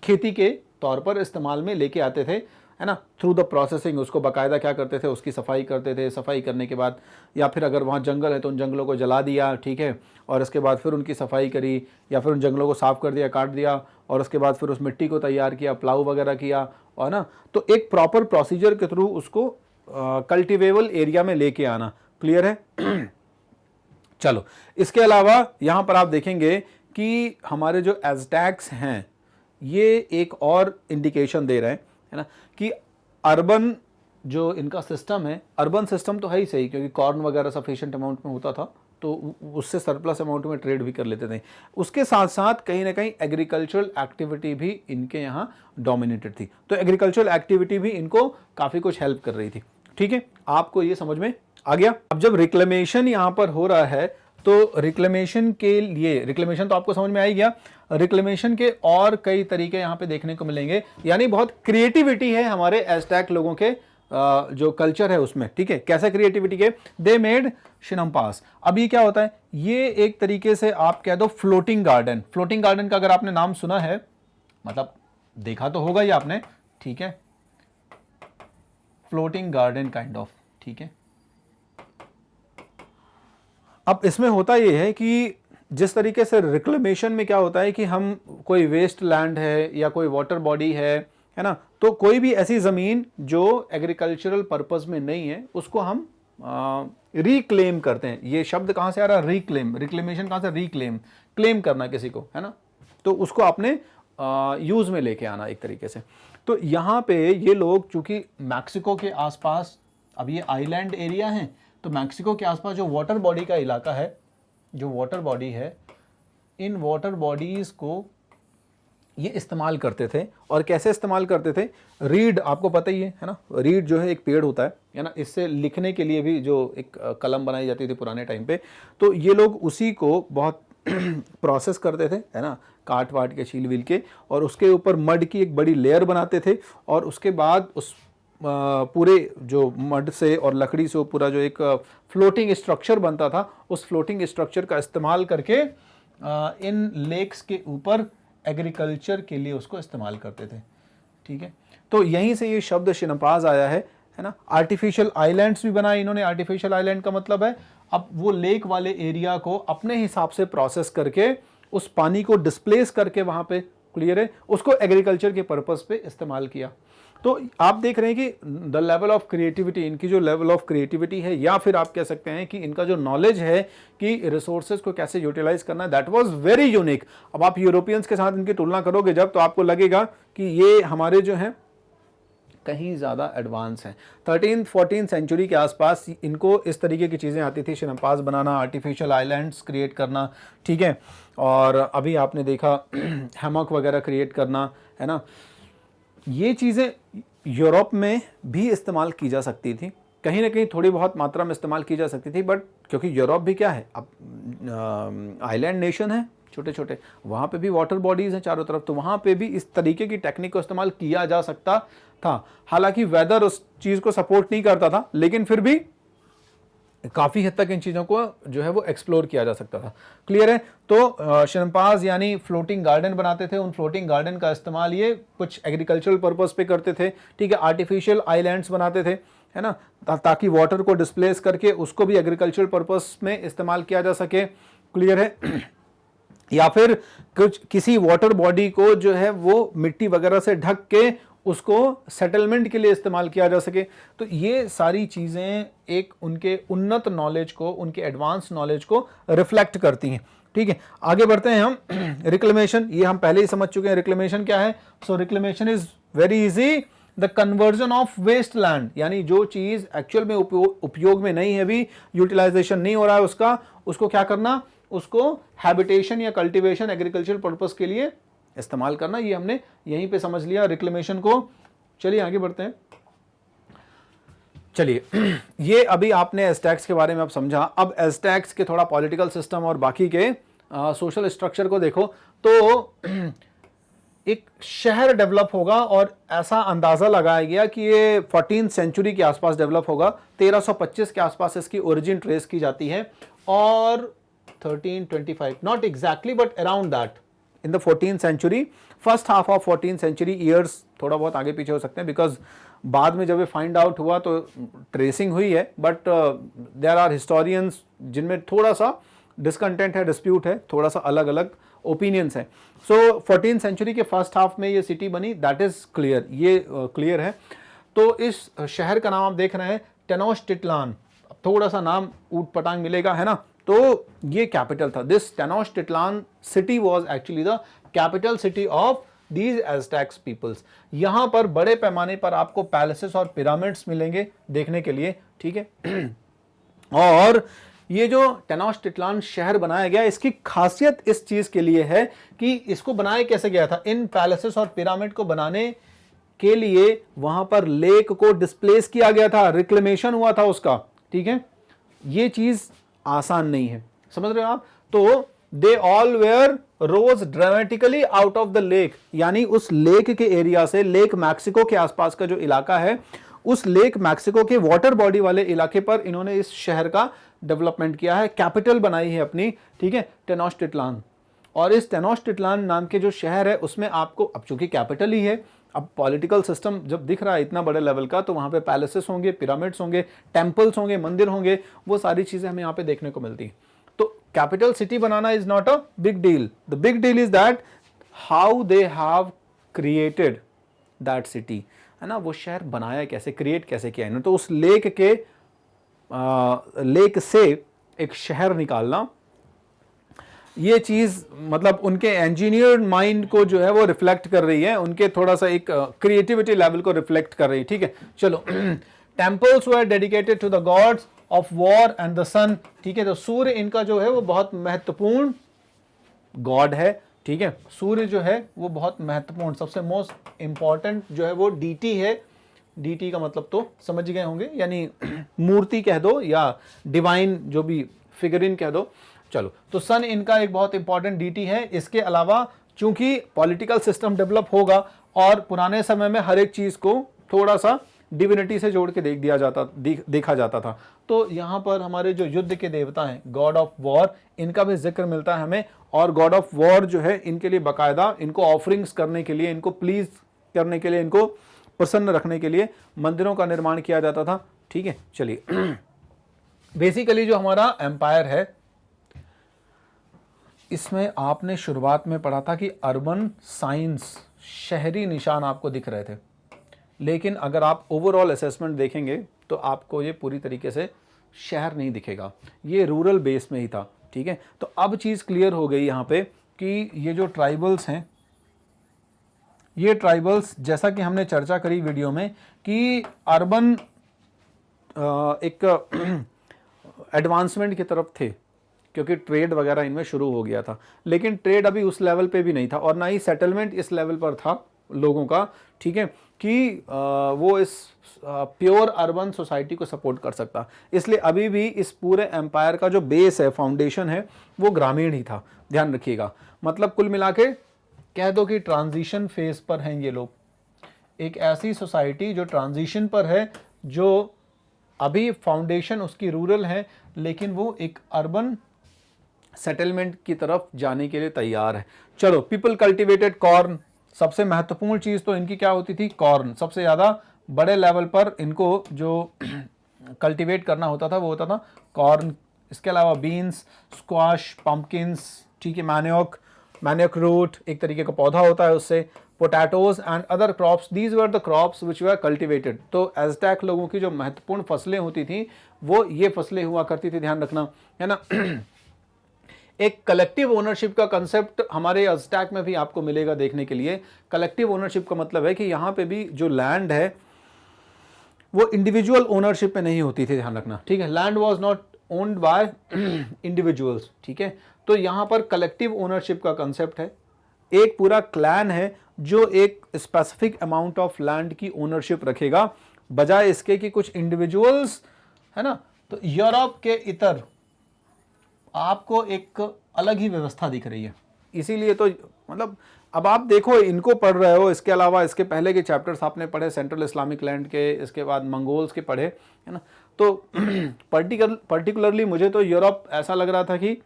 खेती के तौर पर इस्तेमाल में लेके आते थे, है ना, थ्रू द प्रोसेसिंग। उसको बाकायदा क्या करते थे, उसकी सफाई करते थे। सफाई करने के बाद, या फिर अगर वहाँ जंगल है तो उन जंगलों को जला दिया, ठीक है, और उसके बाद फिर उनकी सफाई करी, या फिर उन जंगलों को साफ़ कर दिया, काट दिया, और उसके बाद फिर उस मिट्टी को तैयार किया, प्लाऊ वगैरह किया, और ना, तो एक प्रॉपर प्रोसीजर के थ्रू उसको कल्टिवेबल एरिया में लेके आना। क्लियर है? चलो, इसके अलावा यहाँ पर आप देखेंगे कि हमारे जो एज़टेक्स हैं ये एक और इंडिकेशन दे रहे हैं, है ना, कि अर्बन जो इनका सिस्टम है, अर्बन सिस्टम तो है ही सही, क्योंकि कॉर्न वगैरह सफिशिएंट अमाउंट में होता था, तो उससे सरप्लस अमाउंट में ट्रेड भी कर लेते थे। उसके साथ साथ कहीं ना कहीं एग्रीकल्चरल एक्टिविटी भी इनके यहाँ डोमिनेटेड थी। तो एग्रीकल्चरल एक्टिविटी भी इनको काफ़ी कुछ हेल्प कर रही थी। ठीक है, आपको ये समझ में आ गया? अब जब रिक्लेमेशन यहाँ पर हो रहा है, तो रिक्लेमेशन के लिए, रिक्लेमेशन तो आपको समझ में आ ही गया, रिक्लेमेशन के और कई तरीके यहाँ पे देखने को मिलेंगे। यानी बहुत क्रिएटिविटी है हमारे एज़टेक लोगों के जो कल्चर है उसमें। ठीक है, कैसा क्रिएटिविटी के? They made chinampas. अब ये क्या होता है? ये एक तरीके से आप कह दो फ्लोटिंग गार्डन। फ्लोटिंग गार्डन का अगर आपने नाम सुना है, मतलब देखा तो होगा ही आपने, ठीक है, फ्लोटिंग गार्डन काइंड ऑफ। ठीक है, अब इसमें होता ये है कि जिस तरीके से रिक्लेमेशन में क्या होता है कि हम कोई वेस्ट लैंड है या कोई वाटर बॉडी है ना, तो कोई भी ऐसी ज़मीन जो एग्रीकल्चरल पर्पस में नहीं है उसको हम रिक्लेम करते हैं। ये शब्द कहाँ से आ रहा है? रिक्लेम। रिक्लेमेशन कहाँ से? रिक्लेम, क्लेम करना किसी को, है ना, तो उसको अपने यूज़ में लेके आना एक तरीके से। तो यहाँ पे ये लोग चूँकि मैक्सिको के आसपास, अब ये आइलैंड एरिया है, तो मैक्सिको के आसपास जो वाटर बॉडी का इलाका है, जो वाटर बॉडी है, इन वाटर बॉडीज़ को ये इस्तेमाल करते थे। और कैसे इस्तेमाल करते थे? रीड, आपको पता ही है ना, रीड जो है एक पेड़ होता है ना, इससे लिखने के लिए भी जो एक कलम बनाई जाती थी पुराने टाइम पे, तो ये लोग उसी को बहुत प्रोसेस करते थे, है ना, काट वाट के, छील विल के, और उसके ऊपर मड की एक बड़ी लेयर बनाते थे, और उसके बाद उस पूरे जो मड से और लकड़ी से पूरा जो एक फ्लोटिंग स्ट्रक्चर बनता था, उस फ्लोटिंग स्ट्रक्चर का इस्तेमाल करके इन लेक्स के ऊपर एग्रीकल्चर के लिए उसको इस्तेमाल करते थे। ठीक है, तो यहीं से ये शब्द शिनम्पास आया है ना। आर्टिफिशियल आइलैंड्स भी बनाए इन्होंने। आर्टिफिशियल आइलैंड का मतलब है अब वो लेक वाले एरिया को अपने हिसाब से प्रोसेस करके उस पानी को डिस्प्लेस करके वहाँ पे क्लियर है, उसको एग्रीकल्चर के पर्पस पे इस्तेमाल किया। तो आप देख रहे हैं कि द लेवल ऑफ क्रिएटिविटी, इनकी जो लेवल ऑफ क्रिएटिविटी है, या फिर आप कह सकते हैं कि इनका जो नॉलेज है कि रिसोर्सेज को कैसे यूटिलाइज करना है, दैट वाज वेरी यूनिक। अब आप यूरोपियंस के साथ इनकी तुलना करोगे जब, तो आपको लगेगा कि ये हमारे जो हैं कहीं ज़्यादा एडवांस हैं। 13-14 सेंचुरी के आसपास इनको इस तरीके की चीज़ें आती थी, शैम्पास बनाना, आर्टिफिशियल आइलैंड्स क्रिएट करना, ठीक है, और अभी आपने देखा हैमॉक वगैरह क्रिएट करना, है ना। ये चीज़ें यूरोप में भी इस्तेमाल की जा सकती थी, कहीं ना कहीं थोड़ी बहुत मात्रा में इस्तेमाल की जा सकती थी, बट क्योंकि यूरोप भी क्या है, अब आइलैंड नेशन है छोटे छोटे, वहाँ पे भी वाटर बॉडीज़ हैं चारों तरफ, तो वहाँ पे भी इस तरीके की टेक्निक को इस्तेमाल किया जा सकता था। हालांकि वेदर उस चीज़ को सपोर्ट नहीं करता था, लेकिन फिर भी काफ़ी हद तक इन चीज़ों को जो है वो एक्सप्लोर किया जा सकता था। क्लियर है। तो शैम्पास यानी फ्लोटिंग गार्डन बनाते थे, उन फ्लोटिंग गार्डन का इस्तेमाल ये कुछ एग्रीकल्चरल पर्पस पे करते थे, ठीक है। आर्टिफिशियल आइलैंड्स बनाते थे, है ना, ताकि वाटर को डिस्प्लेस करके उसको भी एग्रीकल्चरल पर्पस में इस्तेमाल किया जा सके। क्लियर है। या फिर कुछ किसी वाटर बॉडी को जो है वो मिट्टी वगैरह से ढक के उसको सेटलमेंट के लिए इस्तेमाल किया जा सके। तो ये सारी चीज़ें एक उनके उन्नत नॉलेज को, उनके एडवांस नॉलेज को रिफ्लेक्ट करती हैं, ठीक है। आगे बढ़ते हैं हम। रिक्लेमेशन, ये हम पहले ही समझ चुके हैं रिक्लेमेशन क्या है। So reclamation is very easy, the conversion of waste land, यानी जो चीज़ एक्चुअल में उपयोग में नहीं है, अभी यूटिलाइजेशन नहीं हो रहा है उसका, उसको क्या करना, उसको हैबिटेशन या कल्टीवेशन एग्रीकल्चर पर्पस के लिए इस्तेमाल करना। ये हमने यहीं पे समझ लिया रिक्लेमेशन को। चलिए आगे बढ़ते हैं। चलिए ये अभी आपने एज़टेक्स के बारे में अब समझा। अब एज़टेक्स के थोड़ा पॉलिटिकल सिस्टम और बाकी के सोशल स्ट्रक्चर को देखो तो एक शहर डेवलप होगा, और ऐसा अंदाजा लगाया गया कि ये 14th सेंचुरी के आसपास डेवलप होगा। 1325 के आसपास इसकी ओरिजिन ट्रेस की जाती है, और 1325, not exactly but around that in the 14th century, first half of 14th century, years थोड़ा बहुत आगे पीछे हो सकते हैं, बिकॉज बाद में जब ये फाइंड आउट हुआ तो ट्रेसिंग हुई है, बट देयर आर हिस्टोरियंस जिनमें थोड़ा सा डिसकंटेंट है, डिस्प्यूट है, थोड़ा सा अलग अलग ओपिनियंस हैं। सो 14th सेंचुरी के फर्स्ट हाफ में ये सिटी बनी, दैट इज क्लियर, ये क्लियर है। तो इस शहर का नाम आप देख रहे हैं टेनोच्टिट्लान, थोड़ा सा नाम ऊट पटांग मिलेगा, है ना। तो ये कैपिटल था, this Tenochtitlan city was actually the capital city of these Aztecs peoples. यहां पर बड़े पैमाने पर आपको पैलेसेस और पिरामिड्स मिलेंगे देखने के लिए, ठीक है। और ये जो टेनोच्टिट्लान शहर बनाया गया, इसकी खासियत इस चीज के लिए है कि इसको बनाया कैसे गया था। इन पैलेसेस और पिरामिड को बनाने के लिए वहां पर लेक को डिस्प्लेस किया गया था, रिक्लेमेशन हुआ था उसका, ठीक है। ये चीज आसान नहीं है, समझ रहे हो आप। तो they all were rose dramatically out of the lake, यानी उस लेक के एरिया से, लेक मैक्सिको के आसपास का जो इलाका है, उस लेक मैक्सिको के वाटर बॉडी वाले इलाके पर इन्होंने इस शहर का डेवलपमेंट किया है, कैपिटल बनाई है अपनी, ठीक है, टेनोच्टिट्लान। और इस टेनोच्टिट्लान नाम के जो शहर है उसमें आपको, अब चूंकि कैपिटल ही है, अब पॉलिटिकल सिस्टम जब दिख रहा है इतना बड़े लेवल का, तो वहां पे पैलेसेस होंगे, पिरामिड्स होंगे, टेम्पल्स होंगे, मंदिर होंगे, वो सारी चीजें हमें यहाँ पे देखने को मिलती है। तो capital city banana is not a big deal, the big deal is that how they have created that city, है ना। वो शहर बनाया कैसे, क्रिएट कैसे किया इन्होंने। तो उस लेक के लेक से एक शहर निकालना, ये चीज मतलब उनके इंजीनियर माइंड को जो है वो रिफ्लेक्ट कर रही है, उनके थोड़ा सा एक क्रिएटिविटी लेवल को रिफ्लेक्ट कर रही है, ठीक है। चलो, temples were dedicated to the gods of war and the sun, ठीक है। तो सूर्य इनका जो है वो बहुत महत्वपूर्ण गॉड है, ठीक है। सूर्य जो है वो बहुत महत्वपूर्ण, सबसे मोस्ट इंपॉर्टेंट जो है वो डीटी है। डीटी का मतलब तो समझ गए होंगे, यानी मूर्ति कह दो या डिवाइन जो भी फिगरिन कह दो। चलो, तो सन इनका एक बहुत इंपॉर्टेंट डीटी है। इसके अलावा चूंकि पॉलिटिकल सिस्टम डेवलप होगा और पुराने समय में हर एक चीज को थोड़ा सा डिविनिटी से जोड़ के देखा जाता था, तो यहाँ पर हमारे जो युद्ध के देवता हैं, गॉड ऑफ वॉर, इनका भी जिक्र मिलता है हमें। और गॉड ऑफ वॉर जो है इनके लिए बाकायदा, इनको ऑफरिंग्स करने के लिए, इनको प्लीज करने के लिए, इनको प्रसन्न रखने के लिए मंदिरों का निर्माण किया जाता था, ठीक है। चलिए, बेसिकली जो हमारा एम्पायर है इसमें आपने शुरुआत में पढ़ा था कि अर्बन साइंस शहरी निशान आपको दिख रहे थे, लेकिन अगर आप ओवरऑल असेसमेंट देखेंगे तो आपको ये पूरी तरीके से शहर नहीं दिखेगा, ये रूरल बेस में ही था। ठीक है, तो अब चीज़ क्लियर हो गई यहाँ पे कि ये जो ट्राइबल्स हैं, ये ट्राइबल्स जैसा कि हमने चर्चा करी वीडियो में कि अर्बन एक एडवांसमेंट की तरफ थे क्योंकि ट्रेड वगैरह इनमें शुरू हो गया था, लेकिन ट्रेड अभी उस लेवल पे भी नहीं था और ना ही सेटलमेंट इस लेवल पर था लोगों का, ठीक है, कि वो इस प्योर अर्बन सोसाइटी को सपोर्ट कर सकता। इसलिए अभी भी इस पूरे एम्पायर का जो बेस है, फाउंडेशन है, वो ग्रामीण ही था, ध्यान रखिएगा। मतलब कुल मिला के कह दो कि ट्रांजिशन फेज पर हैं ये लोग, एक ऐसी सोसाइटी जो ट्रांजिशन पर है, जो अभी फाउंडेशन उसकी रूरल है लेकिन वो एक अर्बन सेटलमेंट की तरफ जाने के लिए तैयार है। चलो, पीपल कल्टिवेटेड कॉर्न, सबसे महत्वपूर्ण चीज तो इनकी क्या होती थी, कॉर्न। सबसे ज्यादा बड़े लेवल पर इनको जो कल्टिवेट करना होता था वो होता था कॉर्न। इसके अलावा बीन्स, स्क्वाश, पंपकिंस, ठीक है, मैनियोक रूट एक तरीके का पौधा होता है उससे, potatoes and other crops, these were the crops which were cultivated. तो एज़टेक लोगों की जो महत्वपूर्ण फसलें होती थी वो ये फसलें हुआ करती थी, ध्यान रखना है ना। एक कलेक्टिव ओनरशिप का कंसेप्ट हमारे एज़टेक में भी आपको मिलेगा देखने के लिए। कलेक्टिव ओनरशिप का मतलब है कि यहाँ पे भी जो लैंड है वो इंडिविजुअल ओनरशिप में नहीं होती थी, ध्यान रखना, ठीक है। Land was not owned by individuals, ठीक है। तो यहाँ पर कलेक्टिव ओनरशिप का कंसेप्ट है, एक पूरा क्लैन है जो एक स्पेसिफिक अमाउंट ऑफ लैंड की ओनरशिप रखेगा, बजाय इसके कि कुछ इंडिविजुअल्स, है ना। तो यूरोप के इतर आपको एक अलग ही व्यवस्था दिख रही है। इसीलिए तो मतलब अब आप देखो, इनको पढ़ रहे हो, इसके अलावा इसके पहले के चैप्टर्स आपने पढ़े सेंट्रल इस्लामिक लैंड के, इसके बाद मंगोल्स के पढ़े, है ना। तो पर्टिकुलरली मुझे तो यूरोप ऐसा लग रहा था कि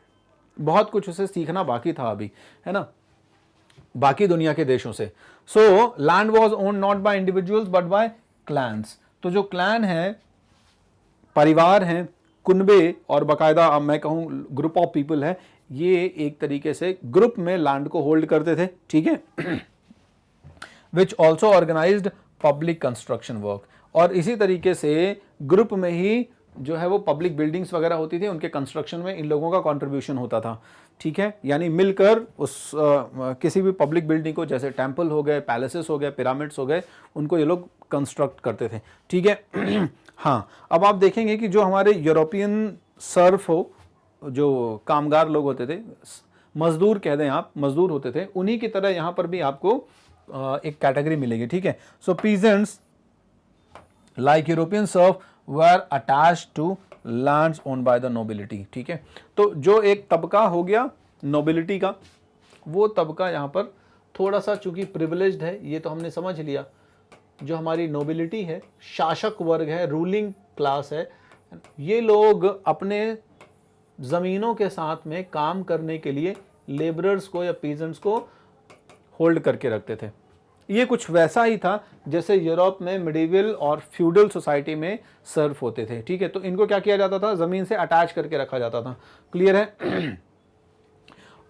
बहुत कुछ उसे सीखना बाकी था अभी, है ना, बाकी दुनिया के देशों से। So land was owned not bye individuals but by clans. तो जो क्लैन है, परिवार हैं, कुनबे और बाकायदा मैं कहूँ ग्रुप ऑफ पीपल है, ये एक तरीके से ग्रुप में लैंड को होल्ड करते थे, ठीक है। Which also organised public construction work, और इसी तरीके से ग्रुप में ही जो है वो पब्लिक बिल्डिंग्स वगैरह होती थी, उनके कंस्ट्रक्शन में इन लोगों का कंट्रीब्यूशन होता था, ठीक है। यानी मिलकर उस किसी भी पब्लिक बिल्डिंग को, जैसे टेम्पल हो गए, पैलेसेस हो गए, पिरामिड्स हो गए, उनको ये लोग कंस्ट्रक्ट करते थे, ठीक है। हाँ, अब आप देखेंगे कि जो हमारे यूरोपियन सर्फ हो, जो कामगार लोग होते थे, मजदूर कह दें आप, मजदूर होते थे, उन्हीं की तरह यहाँ पर भी आपको एक कैटेगरी मिलेगी, ठीक है। So peasants like European serf were attached to lands owned by the nobility, ठीक है। तो जो एक तबका हो गया नोबिलिटी का, वो तबका यहाँ पर थोड़ा सा चूंकि प्रिविलेज्ड है, ये तो हमने समझ लिया। जो हमारी नोबिलिटी है, शासक वर्ग है, रूलिंग क्लास है, ये लोग अपने ज़मीनों के साथ में काम करने के लिए लेबरर्स को या पीजेंट्स को होल्ड करके रखते थे। ये कुछ वैसा ही था जैसे यूरोप में मिडिवल और फ्यूडल सोसाइटी में सर्फ होते थे, ठीक है। तो इनको क्या किया जाता था, ज़मीन से अटैच करके रखा जाता था, क्लियर है।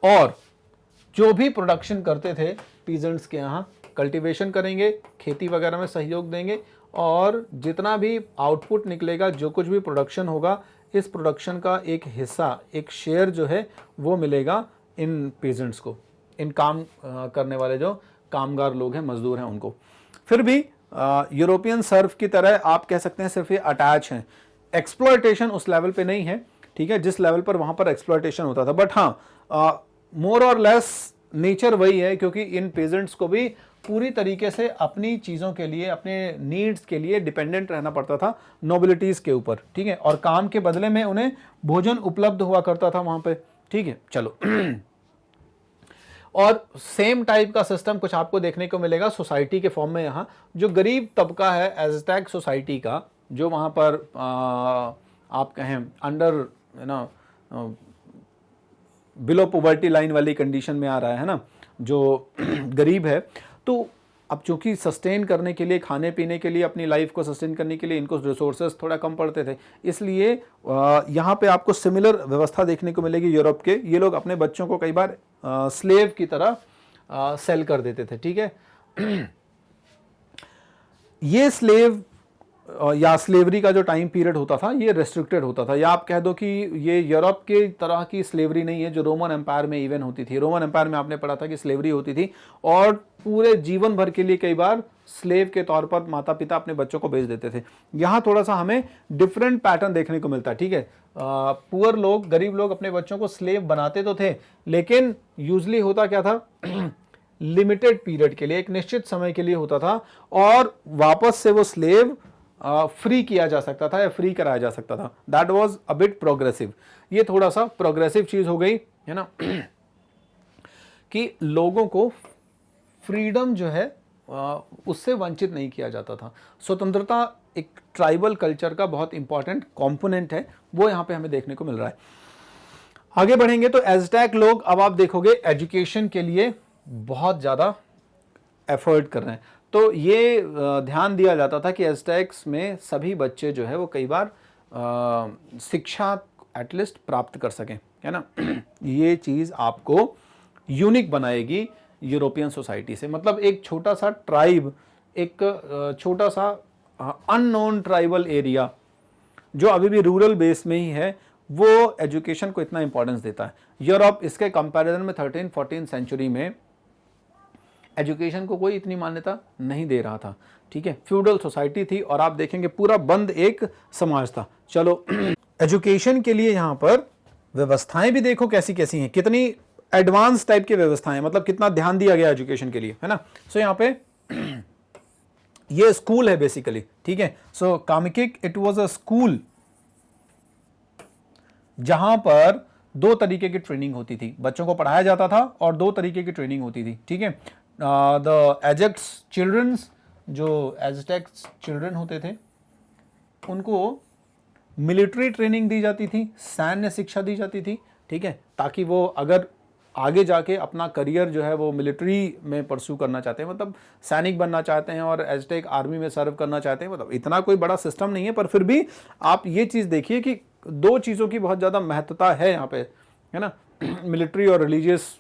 और जो भी प्रोडक्शन करते थे पीजेंट्स के यहाँ, कल्टीवेशन करेंगे, खेती वगैरह में सहयोग देंगे, और जितना भी आउटपुट निकलेगा, जो कुछ भी प्रोडक्शन होगा, इस प्रोडक्शन का एक हिस्सा, एक शेयर जो है वो मिलेगा इन पीजेंट्स को, इन काम करने वाले जो कामगार लोग हैं, मजदूर हैं, उनको। फिर भी यूरोपियन सर्फ की तरह आप कह सकते हैं सिर्फ ये अटैच हैं, एक्सप्लॉयटेशन उस लेवल पे नहीं है, ठीक है, जिस लेवल पर वहाँ पर एक्सप्लॉयटेशन होता था। बट हाँ, मोर और लेस नेचर वही है, क्योंकि इन पेजेंट्स को भी पूरी तरीके से अपनी चीज़ों के लिए, अपने नीड्स के लिए डिपेंडेंट रहना पड़ता था नोबिलिटीज़ के ऊपर, ठीक है। और काम के बदले में उन्हें भोजन उपलब्ध हुआ करता था वहाँ पे, ठीक है। चलो और सेम टाइप का सिस्टम कुछ आपको देखने को मिलेगा सोसाइटी के फॉर्म में। यहाँ जो गरीब तबका है एज़टेक सोसाइटी का, जो वहाँ पर आप कहें अंडर, है ना, बिलो पॉवर्टी लाइन वाली कंडीशन में आ रहा है ना, जो गरीब है, तो अब चूंकि सस्टेन करने के लिए, खाने पीने के लिए, अपनी लाइफ को सस्टेन करने के लिए इनको रिसोर्सेज थोड़ा कम पड़ते थे, इसलिए यहाँ पे आपको सिमिलर व्यवस्था देखने को मिलेगी यूरोप के। ये लोग अपने बच्चों को कई बार स्लेव की तरह सेल कर देते थे, ठीक है। ये स्लेव या स्लेवरी का जो टाइम पीरियड होता था ये रेस्ट्रिक्टेड होता था, या आप कह दो कि ये यूरोप के तरह की स्लेवरी नहीं है जो रोमन एम्पायर में इवन होती थी। रोमन एम्पायर में आपने पढ़ा था कि स्लेवरी होती थी और पूरे जीवन भर के लिए कई बार स्लेव के तौर पर माता पिता अपने बच्चों को भेज देते थे। यहाँ थोड़ा सा हमें डिफरेंट पैटर्न देखने को मिलता है, ठीक है। पुअर लोग, गरीब लोग अपने बच्चों को स्लेव बनाते तो थे, लेकिन यूजली होता क्या था लिमिटेड पीरियड के लिए, एक निश्चित समय के लिए होता था, और वापस से वो स्लेव फ्री किया जा सकता था या फ्री कराया जा सकता था। That was a bit progressive. ये थोड़ा सा प्रोग्रेसिव चीज हो गई है ना, कि लोगों को फ्रीडम जो है उससे वंचित नहीं किया जाता था। स्वतंत्रता एक ट्राइबल कल्चर का बहुत इंपॉर्टेंट कंपोनेंट है, वो यहाँ पे हमें देखने को मिल रहा है। आगे बढ़ेंगे तो एज़टेक लोग, अब आप देखोगे एजुकेशन के लिए बहुत ज़्यादा एफर्ट कर रहे हैं। तो ये ध्यान दिया जाता था कि एज़टेक्स में सभी बच्चे जो है वो कई बार शिक्षा एटलीस्ट प्राप्त कर सकें, है ना। ये चीज़ आपको यूनिक बनाएगी यूरोपियन सोसाइटी से। मतलब एक छोटा सा ट्राइब, एक छोटा सा अननोन ट्राइबल एरिया जो अभी भी रूरल बेस में ही है, वो एजुकेशन को इतना इंपॉर्टेंस देता है। यूरोप इसके कंपैरिजन में 13-14 सेंचुरी में एजुकेशन को कोई इतनी मान्यता नहीं दे रहा था, ठीक है। फ्यूडल सोसाइटी थी और आप देखेंगे पूरा बंद एक समाज था। चलो एजुकेशन के लिए यहाँ पर व्यवस्थाएं भी देखो कैसी कैसी हैं, कितनी एडवांस टाइप की व्यवस्थाएं, मतलब कितना ध्यान दिया गया एजुकेशन के लिए, है ना। सो यहाँ पे ये स्कूल है बेसिकली, ठीक है। सो कामिकिक इट वाज अ स्कूल जहां पर दो तरीके की ट्रेनिंग होती थी, बच्चों को पढ़ाया जाता था और दो तरीके की ट्रेनिंग होती थी, ठीक है। द एजेक्ट्स चिल्ड्रंस, जो एज़टेक्स चिल्ड्रन होते थे उनको मिलिट्री ट्रेनिंग दी जाती थी, सैन्य शिक्षा दी जाती थी, ठीक है, ताकि वो अगर आगे जाके अपना करियर जो है वो मिलिट्री में परस्यू करना चाहते हैं, मतलब सैनिक बनना चाहते हैं और एज़टेक आर्मी में सर्व करना चाहते हैं, मतलब इतना कोई बड़ा सिस्टम नहीं है, पर फिर भी आप ये चीज़ देखिए कि दो चीज़ों की बहुत ज़्यादा महत्वता है यहाँ पे, है ना, मिलिट्री और रिलीजियस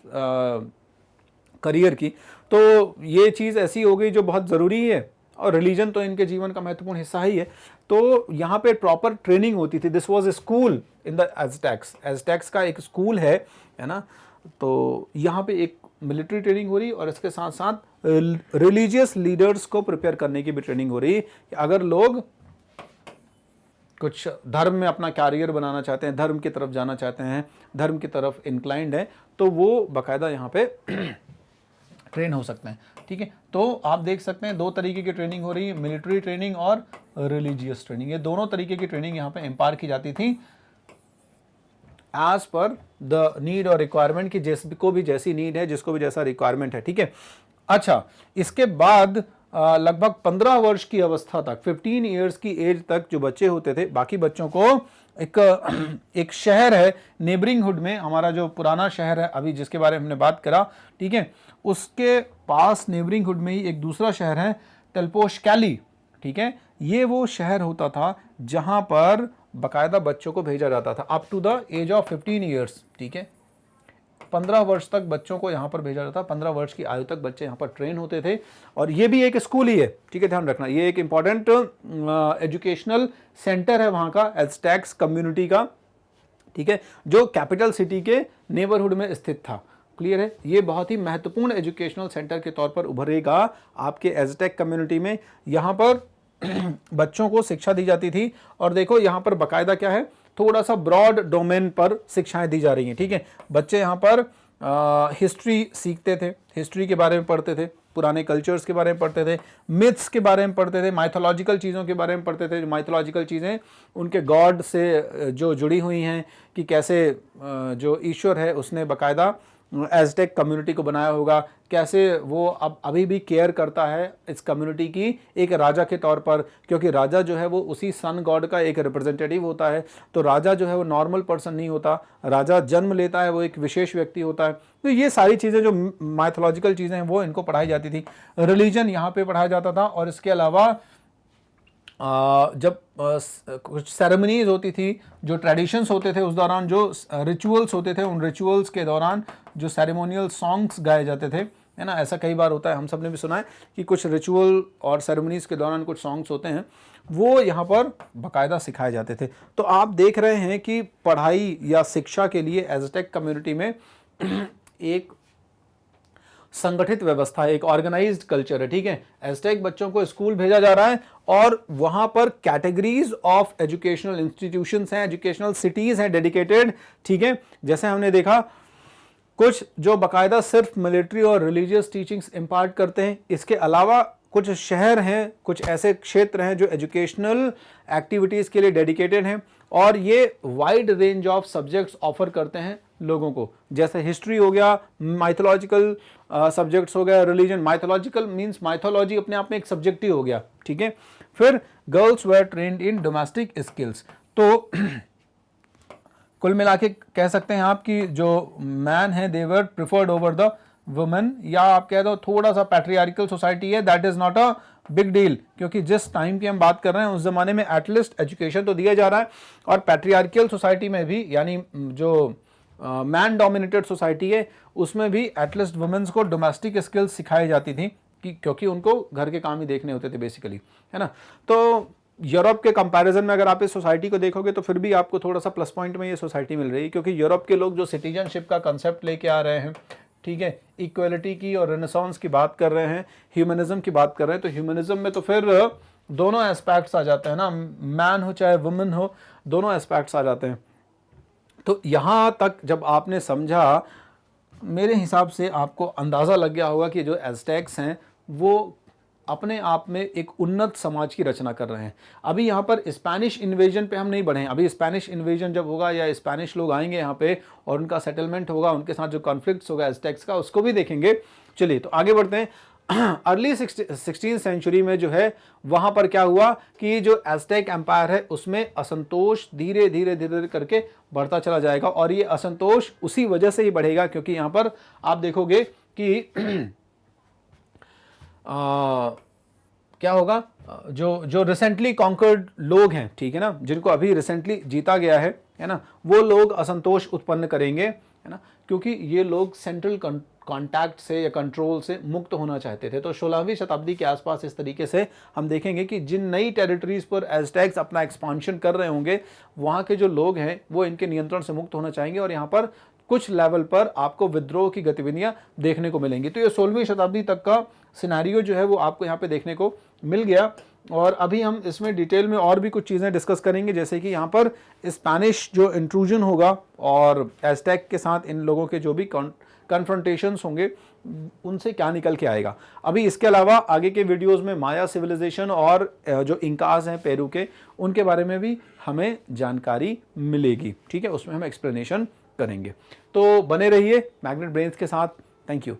करियर की। तो ये चीज़ ऐसी हो गई जो बहुत ज़रूरी है, और रिलीजन तो इनके जीवन का महत्वपूर्ण हिस्सा ही है। तो यहाँ पे प्रॉपर ट्रेनिंग होती थी। This was a school in the Aztecs, Aztecs का एक स्कूल है ना। तो यहाँ पे एक मिलिट्री ट्रेनिंग हो रही और इसके साथ साथ रिलीजियस लीडर्स को प्रिपेयर करने की भी ट्रेनिंग हो रही है। अगर लोग कुछ धर्म में अपना कैरियर बनाना चाहते हैं, धर्म की तरफ जाना चाहते हैं, धर्म की तरफ इंक्लाइंड है, तो वो बाकायदा यहाँ पे ट्रेन हो सकते हैं, ठीक है। तो आप देख सकते हैं दो तरीके की ट्रेनिंग हो रही है, मिलिट्री ट्रेनिंग और रिलीजियस ट्रेनिंग। ये दोनों तरीके की ट्रेनिंग यहाँ पे एम्पायर की जाती थी एज पर द नीड और रिक्वायरमेंट, की जिसको भी जैसी नीड है, जिसको भी जैसा रिक्वायरमेंट है, ठीक है। अच्छा, इसके बाद लगभग 15 वर्ष की अवस्था तक, 15 ईयर्स की एज तक जो बच्चे होते थे, बाकी बच्चों को एक शहर है नेबरिंग हुड में, हमारा जो पुराना शहर है अभी जिसके बारे में हमने बात करा, ठीक है, उसके पास नेबरिंग हुड में ही एक दूसरा शहर है टेल्पोशकैली, ठीक है। ये वो शहर होता था जहां पर बाकायदा बच्चों को भेजा जाता था up to the age of 15 years, ठीक है। 15 वर्ष तक बच्चों को यहाँ पर भेजा जाता, 15 वर्ष की आयु तक बच्चे यहाँ पर ट्रेन होते थे, और ये भी एक स्कूल ही है, ठीक है, ध्यान रखना। ये एक इंपॉर्टेंट एजुकेशनल सेंटर है वहाँ का, एज़टेक्स कम्युनिटी का, ठीक है, जो कैपिटल सिटी के नेबरहुड में स्थित था। क्लियर है, ये बहुत ही महत्वपूर्ण एजुकेशनल सेंटर के तौर पर उभरेगा आपके एज़टेक कम्युनिटी में। यहाँ पर बच्चों को शिक्षा दी जाती थी, और देखो यहाँ पर बाकायदा क्या है, थोड़ा सा ब्रॉड डोमेन पर शिक्षाएं दी जा रही हैं, ठीक है। बच्चे यहाँ पर हिस्ट्री सीखते थे, हिस्ट्री के बारे में पढ़ते थे, पुराने कल्चर्स के बारे में पढ़ते थे, मिथ्स के बारे में पढ़ते थे, माइथोलॉजिकल चीज़ों के बारे में पढ़ते थे। माइथोलॉजिकल चीज़ें उनके गॉड से जो जुड़ी हुई हैं, कि कैसे जो ईश्वर है उसने बाकायदा एज़टेक कम्युनिटी को बनाया होगा, कैसे वो अब अभी भी केयर करता है इस कम्युनिटी की एक राजा के तौर पर, क्योंकि राजा जो है वो उसी सन गॉड का एक रिप्रेजेंटेटिव होता है। तो राजा जो है वो नॉर्मल पर्सन नहीं होता, राजा जन्म लेता है, वो एक विशेष व्यक्ति होता है। तो ये सारी चीज़ें जो माइथोलॉजिकल चीज़ें हैं वो इनको पढ़ाई जाती थी। रिलीजन यहाँ पे पढ़ाया जाता था, और इसके अलावा जब कुछ सेरेमनीज होती थी, जो ट्रेडिशंस होते थे उस दौरान, जो रिचुअल्स होते थे, उन रिचुअल्स के दौरान जो सेरेमोनियल सॉन्ग्स गाए जाते थे, है ना, ऐसा कई बार होता है, हम सब ने भी सुना है कि कुछ रिचुअल और सेरेमनीज के दौरान कुछ सॉन्ग्स होते हैं, वो यहाँ पर बाकायदा सिखाए जाते थे। तो आप देख रहे हैं कि पढ़ाई या शिक्षा के लिए एज़टेक कम्युनिटी में एक संगठित व्यवस्था है, एक ऑर्गेनाइज्ड कल्चर है, ठीक है। एज़टेक बच्चों को स्कूल भेजा जा रहा है, और वहां पर कैटेगरीज ऑफ एजुकेशनल इंस्टीट्यूशंस हैं, एजुकेशनल सिटीज हैं डेडिकेटेड, ठीक है। जैसे हमने देखा कुछ जो बाकायदा सिर्फ मिलिट्री और रिलीजियस टीचिंग्स इम्पार्ट करते हैं, इसके अलावा कुछ शहर हैं, कुछ ऐसे क्षेत्र हैं जो एजुकेशनल एक्टिविटीज़ के लिए डेडिकेटेड हैं, और ये wide range of subjects offer करते हैं लोगों को, जैसे हिस्ट्री हो गया, माइथोलॉजिकल सब्जेक्ट्स हो गया, रिलीजन, माइथोलॉजिकल मींस माइथोलॉजी अपने आप में एक सब्जेक्ट ही हो गया, ठीक है। फिर girls were trend in domestic skills. तो कुल मिला के कह सकते हैं आप कि जो मैन है they were preferred over the women, या आप कह दो थोड़ा सा पैट्रियार्कल सोसाइटी है, that is not a big deal, क्योंकि जिस टाइम की हम बात कर रहे हैं उस जमाने में एटलीस्ट एजुकेशन तो दिया जा रहा है, और पैट्रियार्कल सोसाइटी में भी, यानी जो मैन डोमिनेटेड सोसाइटी है उसमें भी एटलीस्ट वुमेन्स को डोमेस्टिक स्किल्स सिखाई जाती थी, क्योंकि उनको घर के काम ही देखने होते थे बेसिकली, है ना। तो यूरोप के कंपैरिजन में अगर आप इस सोसाइटी को देखोगे तो फिर भी आपको थोड़ा सा प्लस पॉइंट में ये सोसाइटी मिल रही है, क्योंकि यूरोप के लोग जो सिटीजनशिप का कंसेप्ट लेके आ रहे हैं, ठीक है, इक्वलिटी की और रेनेसांस की बात कर रहे हैं, ह्यूमनिज्म की बात कर रहे हैं, तो ह्यूमनिज्म में तो फिर दोनों एस्पेक्ट्स आ जाते हैं ना, मैन हो चाहे वुमेन हो, दोनों एस्पेक्ट्स आ जाते हैं। तो यहाँ तक जब आपने समझा, मेरे हिसाब से आपको अंदाज़ा लग गया होगा कि जो एज़टेक्स हैं वो अपने आप में एक उन्नत समाज की रचना कर रहे हैं। अभी यहाँ पर स्पेनिश इन्वेजन पे हम नहीं बढ़े हैं, अभी स्पेनिश इन्वेजन जब होगा या स्पेनिश लोग आएंगे यहाँ पे और उनका सेटलमेंट होगा, उनके साथ जो कॉन्फ्लिक्ट्स होगा एज़टेक्स का, उसको भी देखेंगे। चलिए तो आगे बढ़ते हैं। अर्ली 16th सेंचुरी में जो है वहां पर क्या हुआ कि जो एज़टेक एम्पायर है उसमें असंतोष धीरे धीरे धीरे करके बढ़ता चला जाएगा, और ये असंतोष उसी वजह से ही बढ़ेगा क्योंकि यहां पर आप देखोगे कि क्या होगा, जो रिसेंटली कॉन्कर्ड लोग हैं, ठीक है ना, जिनको अभी रिसेंटली जीता गया है ना, वो लोग असंतोष उत्पन्न करेंगे, है ना, क्योंकि ये लोग सेंट्रल कॉन्टैक्ट से या कंट्रोल से मुक्त होना चाहते थे। तो 16वीं शताब्दी के आसपास इस तरीके से हम देखेंगे कि जिन नई टेरिटरीज पर एज़टेक्स अपना एक्सपांशन कर रहे होंगे, वहाँ के जो लोग हैं वो इनके नियंत्रण से मुक्त होना चाहेंगे, और यहाँ पर कुछ लेवल पर आपको विद्रोह की गतिविधियां देखने को मिलेंगी। तो ये 16वीं शताब्दी तक का सिनेरियो जो है वो आपको यहाँ पे देखने को मिल गया, और अभी हम इसमें डिटेल में और भी कुछ चीज़ें डिस्कस करेंगे, जैसे कि यहाँ पर स्पेनिश जो इंट्रूजन होगा और एज़टेक के साथ इन लोगों के जो भी कन्फ्रंटेशंस होंगे उनसे क्या निकल के आएगा। अभी इसके अलावा आगे के वीडियोस में माया सिविलाइजेशन और जो इंकाज हैं पेरू के, उनके बारे में भी हमें जानकारी मिलेगी, ठीक है, उसमें हम एक्सप्लेनेशन करेंगे। तो बने रहिए मैग्नेट ब्रेन्स के साथ। Thank you.